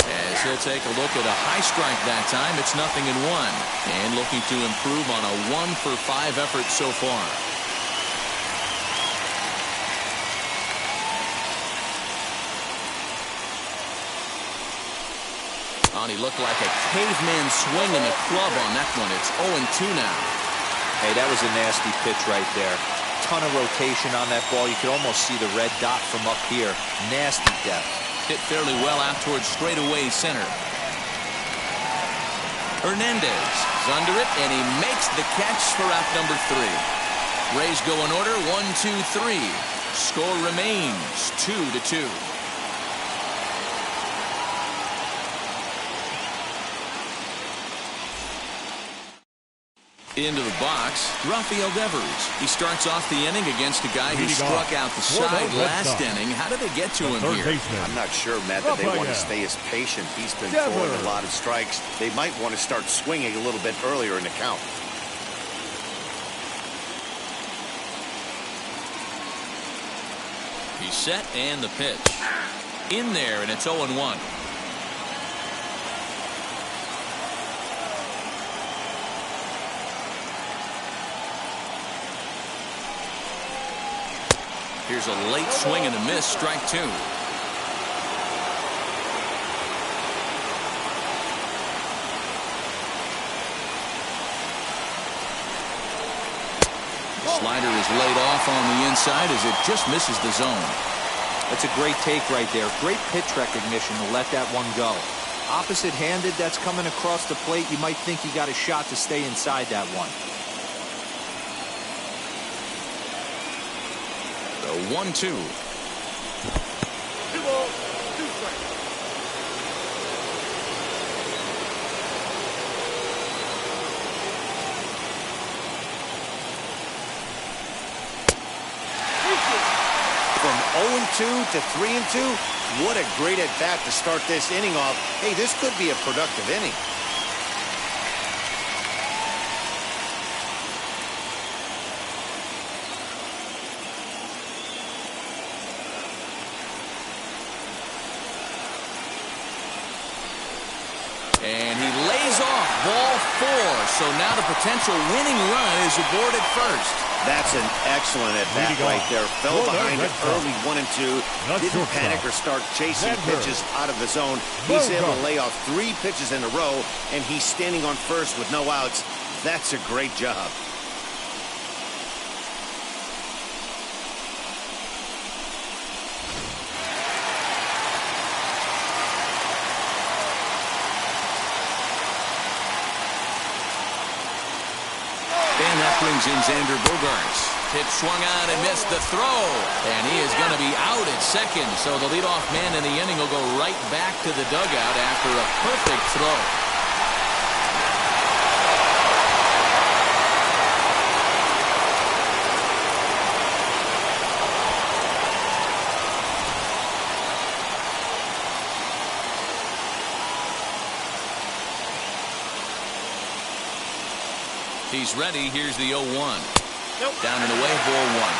As he'll take a look at a high strike that time. It's 0-1. And looking to improve on a 1-for-5 effort so far. Oh, and he looked like a caveman swinging the club on that one. It's 0-2 now. Hey, that was a nasty pitch right there. Ton of rotation on that ball. You could almost see the red dot from up here. Nasty depth. Hit fairly well out towards straightaway center. Hernandez is under it, and he makes the catch for out number 3. Rays go in order, 1-2-3. Score remains 2-2. Into the box, Rafael Devers. He starts off the inning against a guy who struck out the side last inning. How did they get to him here? I'm not sure, Matt, that they want to stay as patient. He's been throwing a lot of strikes. They might want to start swinging a little bit earlier in the count. He's set, and the pitch. In there, and it's 0-1. Here's a late swing and a miss, strike 2. The slider is laid off on the inside as it just misses the zone. That's a great take right there. Great pitch recognition to let that one go. Opposite-handed, that's coming across the plate. You might think he got a shot to stay inside that one. 1-2. 2 balls, 2 strikes. From 0-2 to 3-2, what a great at-bat to start this inning off. Hey, this could be a productive inning. And he lays off ball 4. So now the potential winning run is aboard at first. That's an excellent at-bat right there. Fell behind it early 1-2. Didn't panic or start chasing pitches out of the zone. He's able to lay off 3 pitches in a row, and he's standing on first with no outs. That's a great job. And that brings in Xander Bogaerts. Pitch swung on and missed the throw. And he is going to be out at second. So the leadoff man in the inning will go right back to the dugout after a perfect throw. He's ready. Here's the 0-1. Nope. Down and away, ball 1.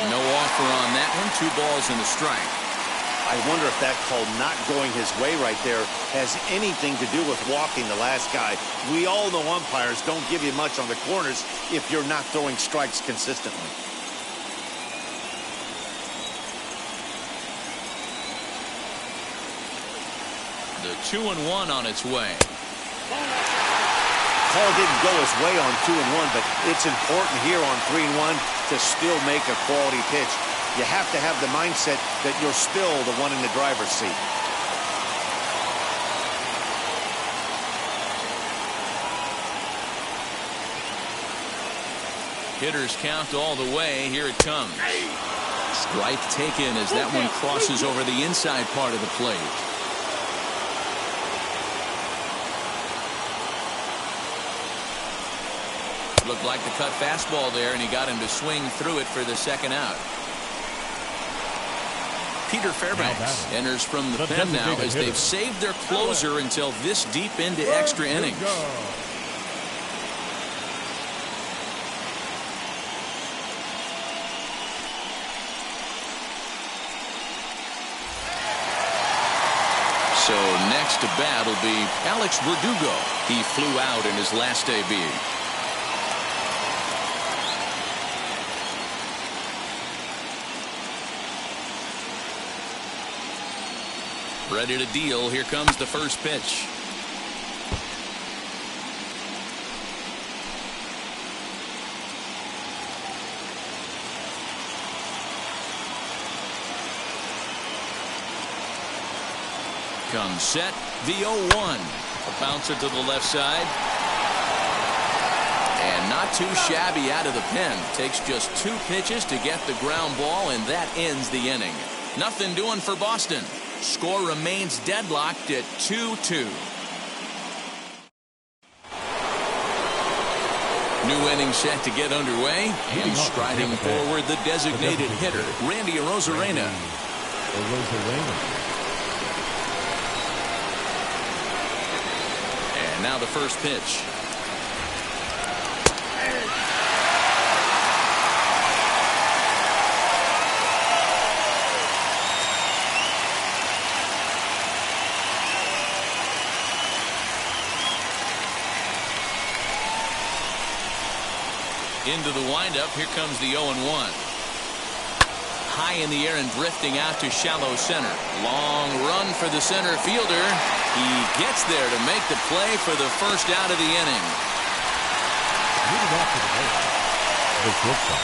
No offer on that one. 2 balls and a strike. I wonder if that call not going his way right there has anything to do with walking the last guy. We all know umpires don't give you much on the corners if you're not throwing strikes consistently. The 2-1 on its way. Call didn't go his way on 2-1, but it's important here on 3-1 to still make a quality pitch. You have to have the mindset that you're still the one in the driver's seat. Hitters count all the way. Here it comes. Strike taken as that one crosses over the inside part of the plate. Looked like the cut fastball there, and he got him to swing through it for the second out. Peter Fairbanks enters from the pen now as they've saved their closer until this deep into extra innings. So next to bat will be Alex Verdugo. He flew out in his last debut. Ready to deal. Here comes the first pitch. Comes set. The 0-1. A bouncer to the left side. And not too shabby out of the pen. Takes just 2 pitches to get the ground ball, and that ends the inning. Nothing doing for Boston. Score remains deadlocked at 2-2. New inning set to get underway. And striding forward, the designated hitter, Randy Arozarena. And now the first pitch. Into the windup. Here comes the 0-1. High in the air and drifting out to shallow center. Long run for the center fielder. He gets there to make the play for the first out of the inning. Moving off to the base. The shortstop,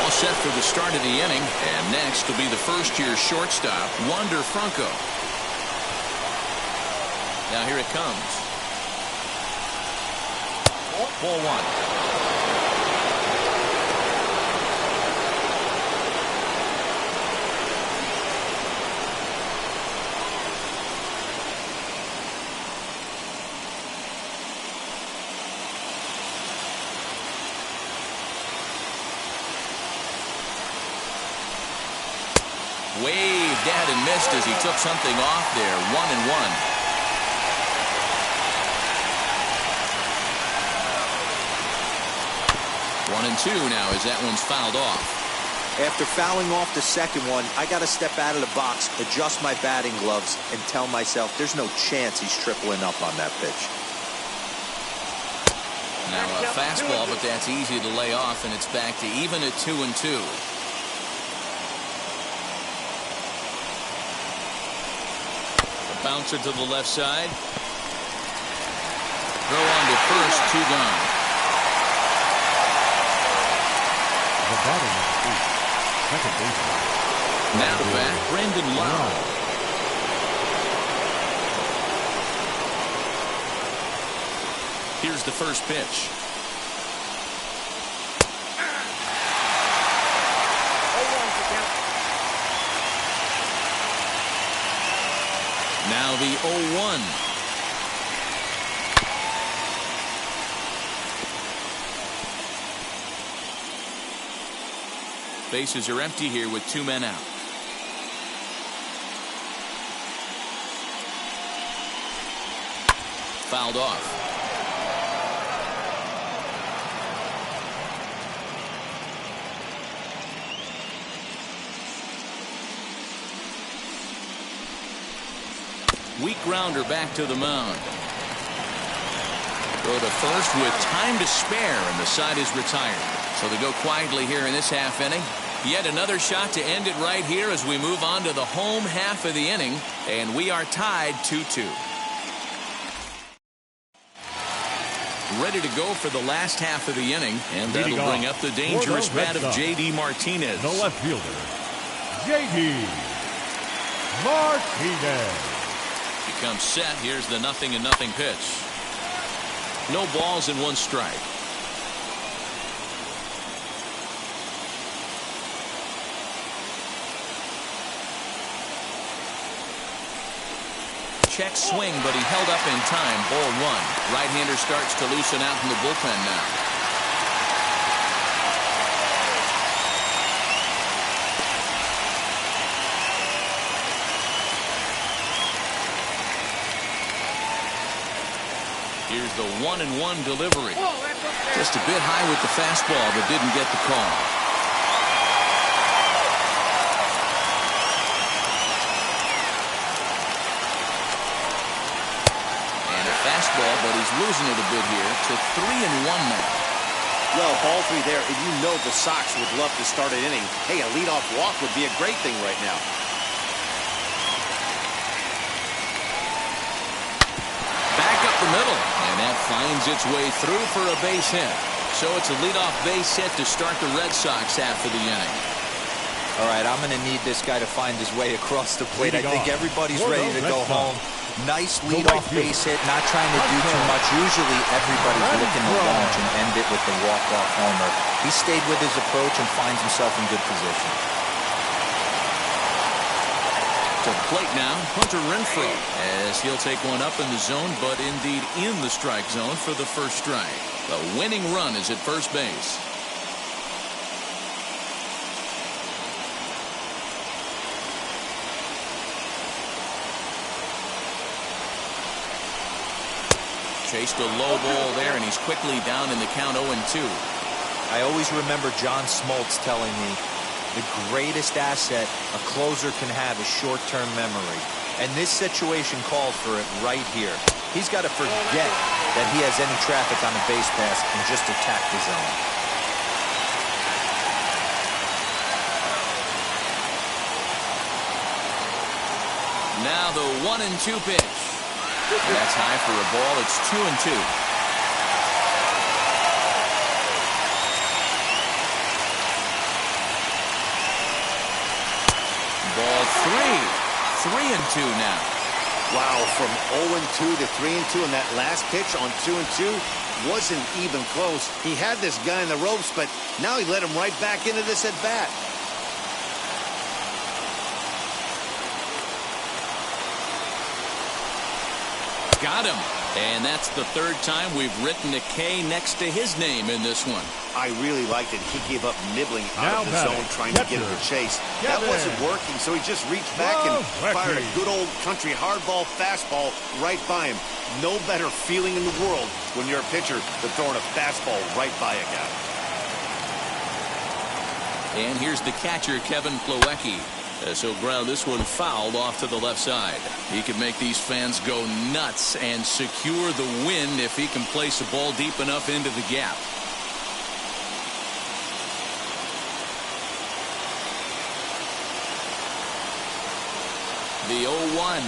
All set for the start of the inning. And next will be the first-year shortstop, Wander Franco. Now here it comes. Ball 1. Waved at and missed as he took something off there. 1-1. 1-2 now as that one's fouled off. After fouling off the second one, I got to step out of the box, adjust my batting gloves, and tell myself there's no chance he's tripling up on that pitch. Now a fastball, but that's easy to lay off, and it's back to even at 2-2. A bouncer to the left side. Throw on to first, 2 gone. Now to bat, Brendan Lau. Here's the first pitch. Now the 0-1. Bases are empty here with 2 men out. Fouled off. Weak grounder back to the mound. Go to first with time to spare, and the side is retired. So they go quietly here in this half inning. Yet another shot to end it right here as we move on to the home half of the inning, and we are tied 2-2. Ready to go for the last half of the inning, and that'll bring up the dangerous bat of J.D. Martinez. The left fielder, J.D. Martinez. Becomes set. Here's the 0-0 pitch. No balls and 1 strike. Check swing, but he held up in time. Ball 1. Right-hander starts to loosen out in the bullpen now. Here's the 1-1 delivery. Just a bit high with the fastball, but didn't get the call. is losing it a bit here to 3-1 now. Well, ball three there, and you know the Sox would love to start an inning. Hey, a leadoff walk would be a great thing right now. Back up the middle, and that finds its way through for a base hit. So it's a leadoff base hit to start the Red Sox half of the inning. All right, I'm going to need this guy to find his way across the plate. I think everybody's ready to go home. Nice leadoff base hit, not trying to do too much. Usually everybody's looking to launch and end it with the walk-off homer. He stayed with his approach and finds himself in good position. To the plate now, Hunter Renfro, as he'll take one up in the zone, but indeed in the strike zone for the first strike. The winning run is at first base. Chased a low ball there, and he's quickly down in the count 0-2. I always remember John Smoltz telling me the greatest asset a closer can have is short-term memory. And this situation called for it right here. He's got to forget that he has any traffic on the base pass and just attack the zone. Now the 1-2 pitch. And that's high for a ball. It's 2-2. Ball 3-2 now. Wow, from 0-2 to 3-2, and that last pitch on 2-2 wasn't even close. He had this guy in the ropes, but now he let him right back into this at bat. Got him. And that's the third time we've written a K next to his name in this one. I really liked it. He gave up nibbling out of the zone trying to get in the chase. That wasn't working, so he just reached back and fired a good old country hardball fastball right by him. No better feeling in the world when you're a pitcher than throwing a fastball right by a guy. And here's the catcher, Kevin Plawecki. As he'll ground this one fouled off to the left side. He can make these fans go nuts and secure the win if he can place a ball deep enough into the gap. The 0-1.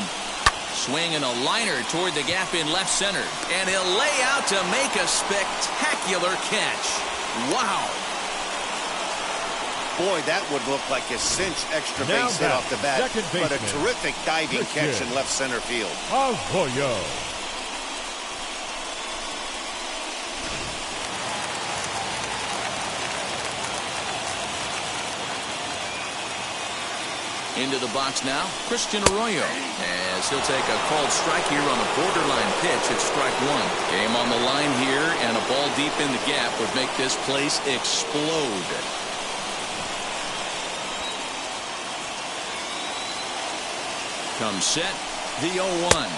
Swinging a liner toward the gap in left center. And he'll lay out to make a spectacular catch. Wow. Boy, that would look like a cinch extra base hit off the bat, but a terrific diving catch in left center field. Arroyo. Into the box now, Christian Arroyo, as he'll take a called strike here on a borderline pitch at strike one. Game on the line here, and a ball deep in the gap would make this place explode. Comes set, the 0-1.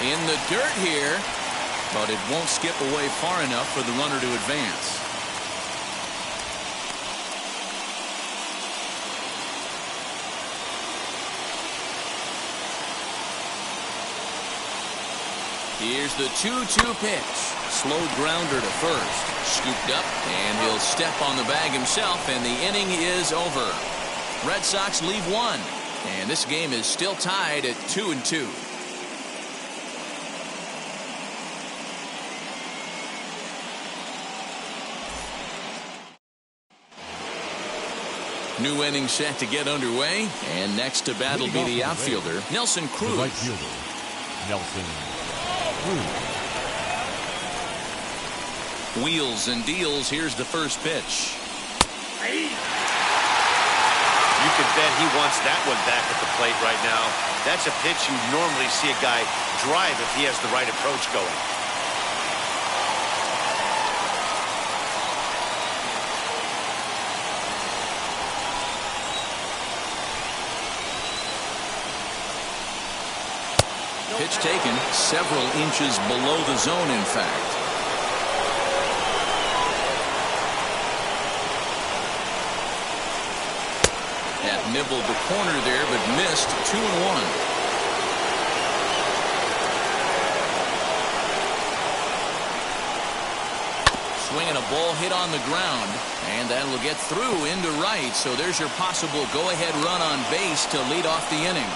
In the dirt here. But it won't skip away far enough for the runner to advance. Here's the 2-2 pitch. Slow grounder to first. Scooped up, and he'll step on the bag himself, and the inning is over. Red Sox lead one, and this game is still tied at 2-2. New inning set to get underway, and next to bat will be the outfielder, Nelson Cruz. The right fielder, Nelson Cruz. Wheels and deals. Here's the first pitch. You can bet he wants that one back at the plate right now. That's a pitch you normally see a guy drive if he has the right approach going. Pitch taken several inches below the zone, in fact. That nibbled the corner there, but missed. 2-1. Swinging a ball hit on the ground, and that'll get through into right. So there's your possible go-ahead run on base to lead off the inning.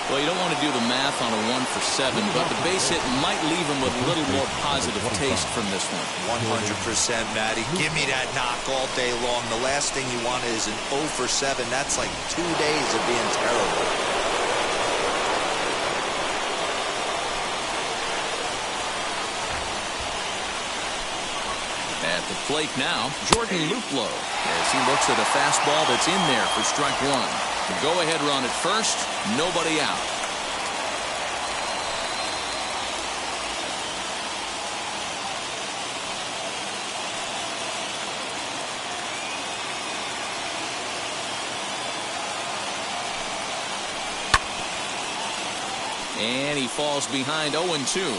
Well, you don't want to do the math on a 1 for 7, but the base hit might leave him with a little more positive taste from this one. 100%, Matty. Give me that knock all day long. The last thing you want is an 0 for 7. That's like 2 days of being terrible. At the plate now, Jordan Luplow, as he looks at a fastball that's in there for strike 1. The go-ahead run at first, nobody out. And he falls behind 0-2.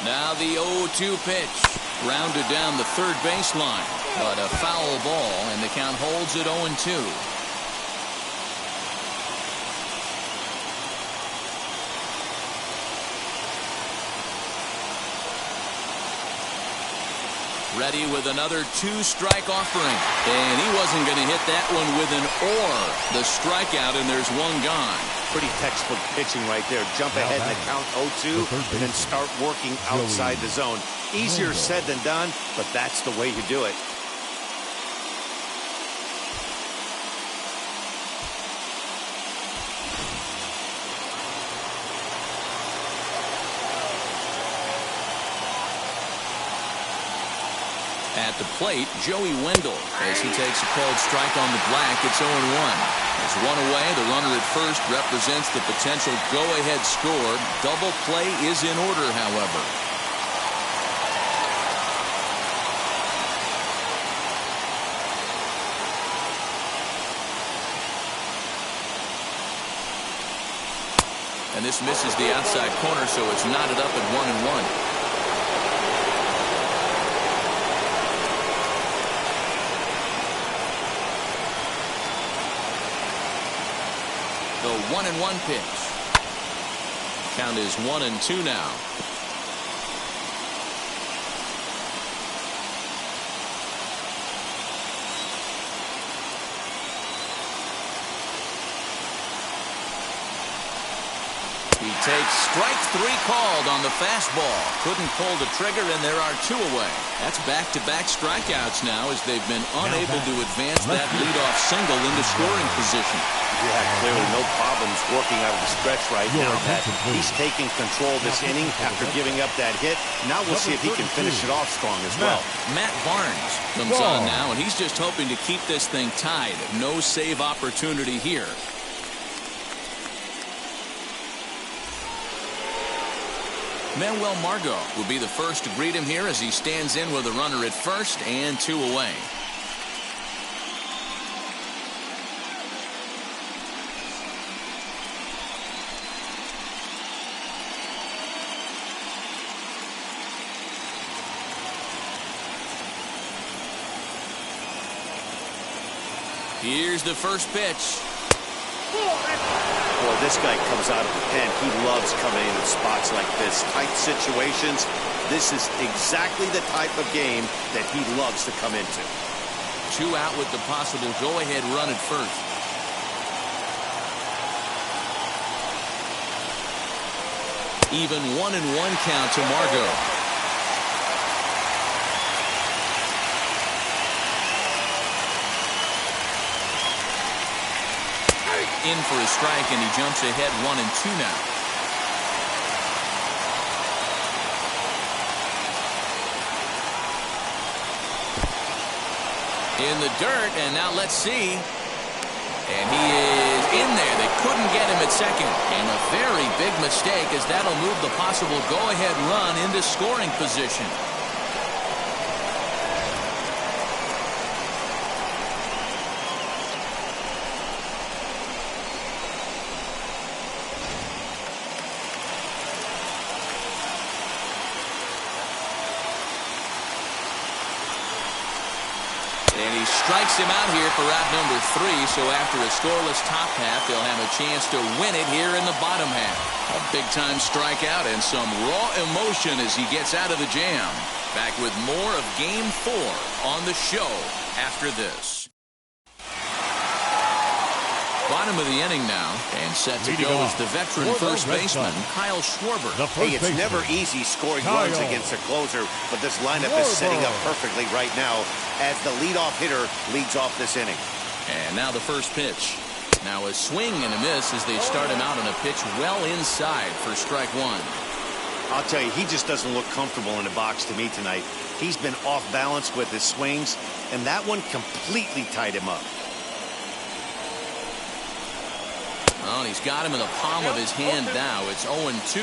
Now the 0-2 pitch. Rounded down the third baseline. But a foul ball, and the count holds at 0-2. Ready with another 2-strike offering. And he wasn't going to hit that one with an or. The strikeout, and there's one gone. Pretty textbook pitching right there. Jump ahead in the count 0-2 and then start working outside the zone. Easier said than done, but that's the way you do it. At the plate, Joey Wendell, as he takes a called strike on the black. It's 0-1. There's one away. The runner at first represents the potential go-ahead score. Double play is in order, however. And this misses the outside corner, so it's knotted up at 1-1. The 1-1 pitch. Count is 1-2 now. He takes strike 3 called on the fastball. Couldn't pull the trigger, and there are 2 away. That's back-to-back strikeouts now, as they've been unable to advance that leadoff single into scoring position. Yeah, clearly no problems working out of the stretch right now. That he's taking control this inning after giving up that hit. Now we'll see if he can finish it off strong as well. Matt Barnes comes on now, and he's just hoping to keep this thing tied. No save opportunity here. Manuel Margot will be the first to greet him here as he stands in with a runner at first and 2 away. Here's the first pitch. Boy, this guy comes out of the pen. He loves coming in spots like this. Tight situations. This is exactly the type of game that he loves to come into. 2 out with the possible go-ahead run at first. Even 1-1 count to Margot. In for a strike, and he jumps ahead 1-2 now. In the dirt, and now let's see. And he is in there. They couldn't get him at second. And a very big mistake, as that'll move the possible go-ahead run into scoring position. And he strikes him out here for out number 3. So after a scoreless top half, they'll have a chance to win it here in the bottom half. A big-time strikeout and some raw emotion as he gets out of the jam. Back with more of Game 4 on the show after this. Bottom of the inning now, and set to go is the veteran first baseman, Kyle Schwarber. Hey, it's never easy scoring runs against a closer, but this lineup is setting up perfectly right now as the leadoff hitter leads off this inning. And now the first pitch. Now a swing and a miss as they start him out on a pitch well inside for strike 1. I'll tell you, he just doesn't look comfortable in the box to me tonight. He's been off balance with his swings, and that one completely tied him up. Well, he's got him in the palm of his hand now. It's 0-2.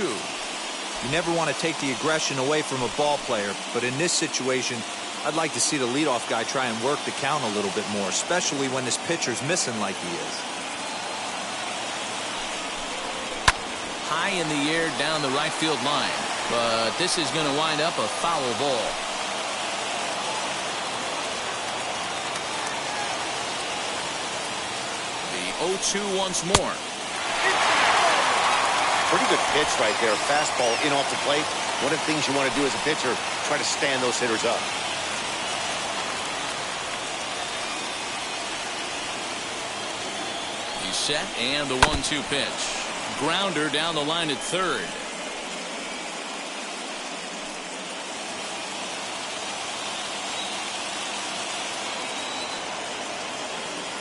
You never want to take the aggression away from a ball player, but in this situation, I'd like to see the leadoff guy try and work the count a little bit more, especially when this pitcher's missing like he is. High in the air down the right field line, but this is going to wind up a foul ball. The 0-2 once more. Pretty good pitch right there. Fastball in off the plate. One of the things you want to do as a pitcher, try to stand those hitters up. He's set, and the 1-2 pitch. Grounder down the line at third.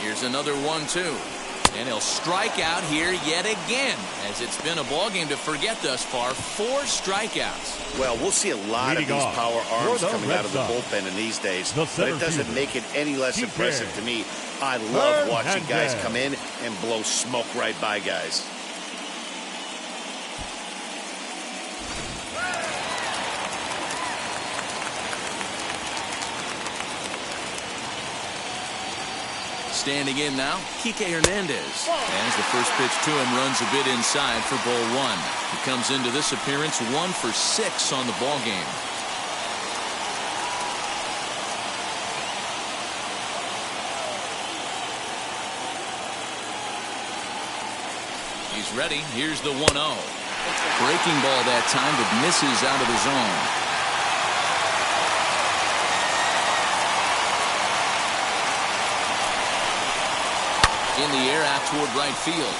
Here's another 1-2. And he'll strike out here yet again, as it's been a ballgame to forget thus far. 4 strikeouts. Well, we'll see a lot of these power arms coming out of the bullpen in these days, but it doesn't make it any less impressive to me. I love watching guys come in and blow smoke right by guys. Standing in now, Kike Hernandez. As the first pitch to him runs a bit inside for ball 1. He comes into this appearance 1 for 6 on the ball game. He's ready. Here's the 1-0. Breaking ball that time, but misses out of the zone. In the air out toward right field.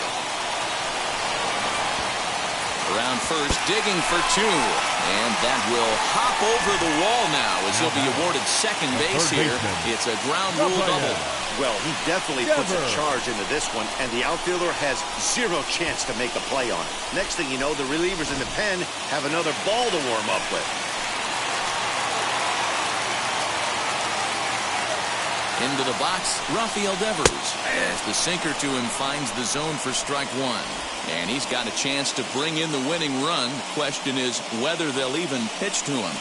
Around first, digging for 2. And that will hop over the wall now as he'll be awarded second base here. It's a ground rule double. Well, he definitely puts a charge into this one, and the outfielder has 0 chance to make a play on it. Next thing you know, the relievers in the pen have another ball to warm up with. Into the box, Rafael Devers, as the sinker to him finds the zone for strike 1. And he's got a chance to bring in the winning run. The question is whether they'll even pitch to him.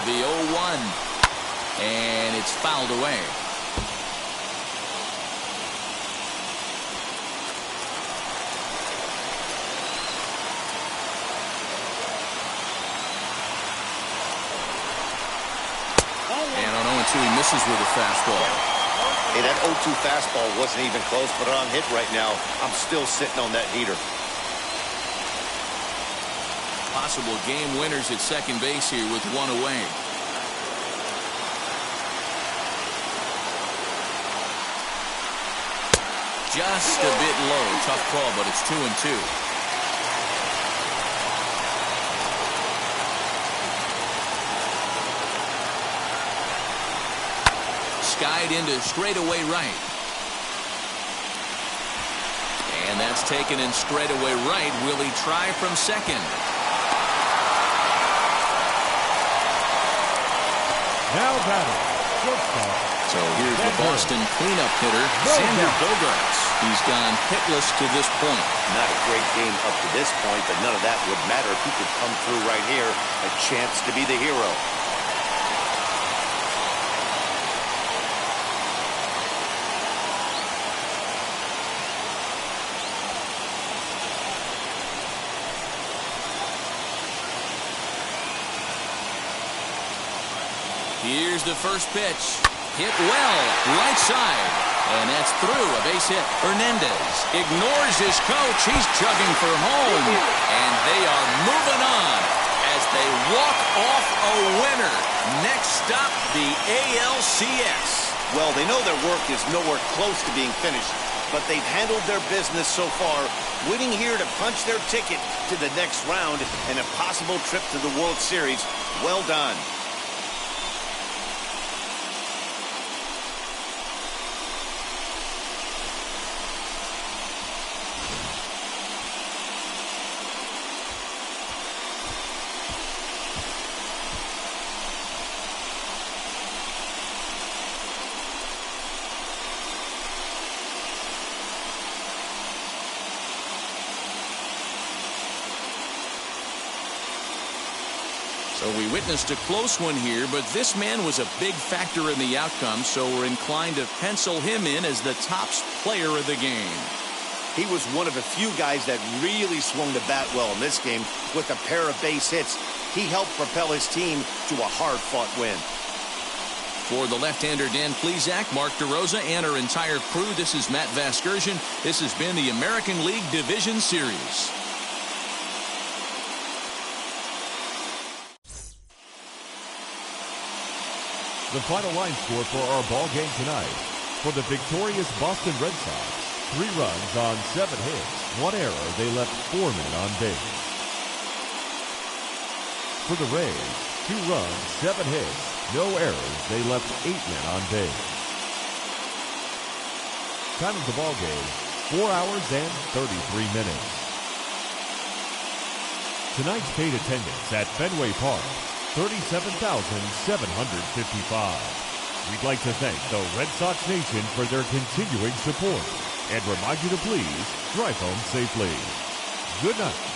The 0-1, and it's fouled away. He misses with a fastball. Hey, that 0-2 fastball wasn't even close, but on hit right now, I'm still sitting on that heater. Possible game winners at second base here with 1 away. Just a bit low. Tough call, but it's 2-2. Skied into straightaway right. And that's taken in straightaway right. Will he try from second? Now batting, shortstop. So here's the Boston cleanup hitter, Xander Bogaerts. He's gone hitless to this point. Not a great game up to this point, but none of that would matter if he could come through right here. A chance to be the hero. Here's the first pitch. Hit well, right side. And that's through, a base hit. Hernandez ignores his coach. He's chugging for home. And they are moving on as they walk off a winner. Next stop, the ALCS. Well, they know their work is nowhere close to being finished, but they've handled their business so far, winning here to punch their ticket to the next round and a possible trip to the World Series. Well done. So we witnessed a close one here, but this man was a big factor in the outcome, so we're inclined to pencil him in as the top player of the game. He was one of a few guys that really swung the bat well in this game with a pair of base hits. He helped propel his team to a hard-fought win. For the left-hander Dan Plesac, Mark DeRosa, and our entire crew, this is Matt Vasquez. This has been the American League Division Series. The final line score for our ball game tonight. For the victorious Boston Red Sox, 3 runs on 7 hits, 1 error. They left 4 men on base. For the Rays, 2 runs, 7 hits, no errors. They left 8 men on base. Time of the ball game, 4 hours and 33 minutes. Tonight's paid attendance at Fenway Park, 37,755. We'd like to thank the Red Sox Nation for their continuing support and remind you to please drive home safely. Good night.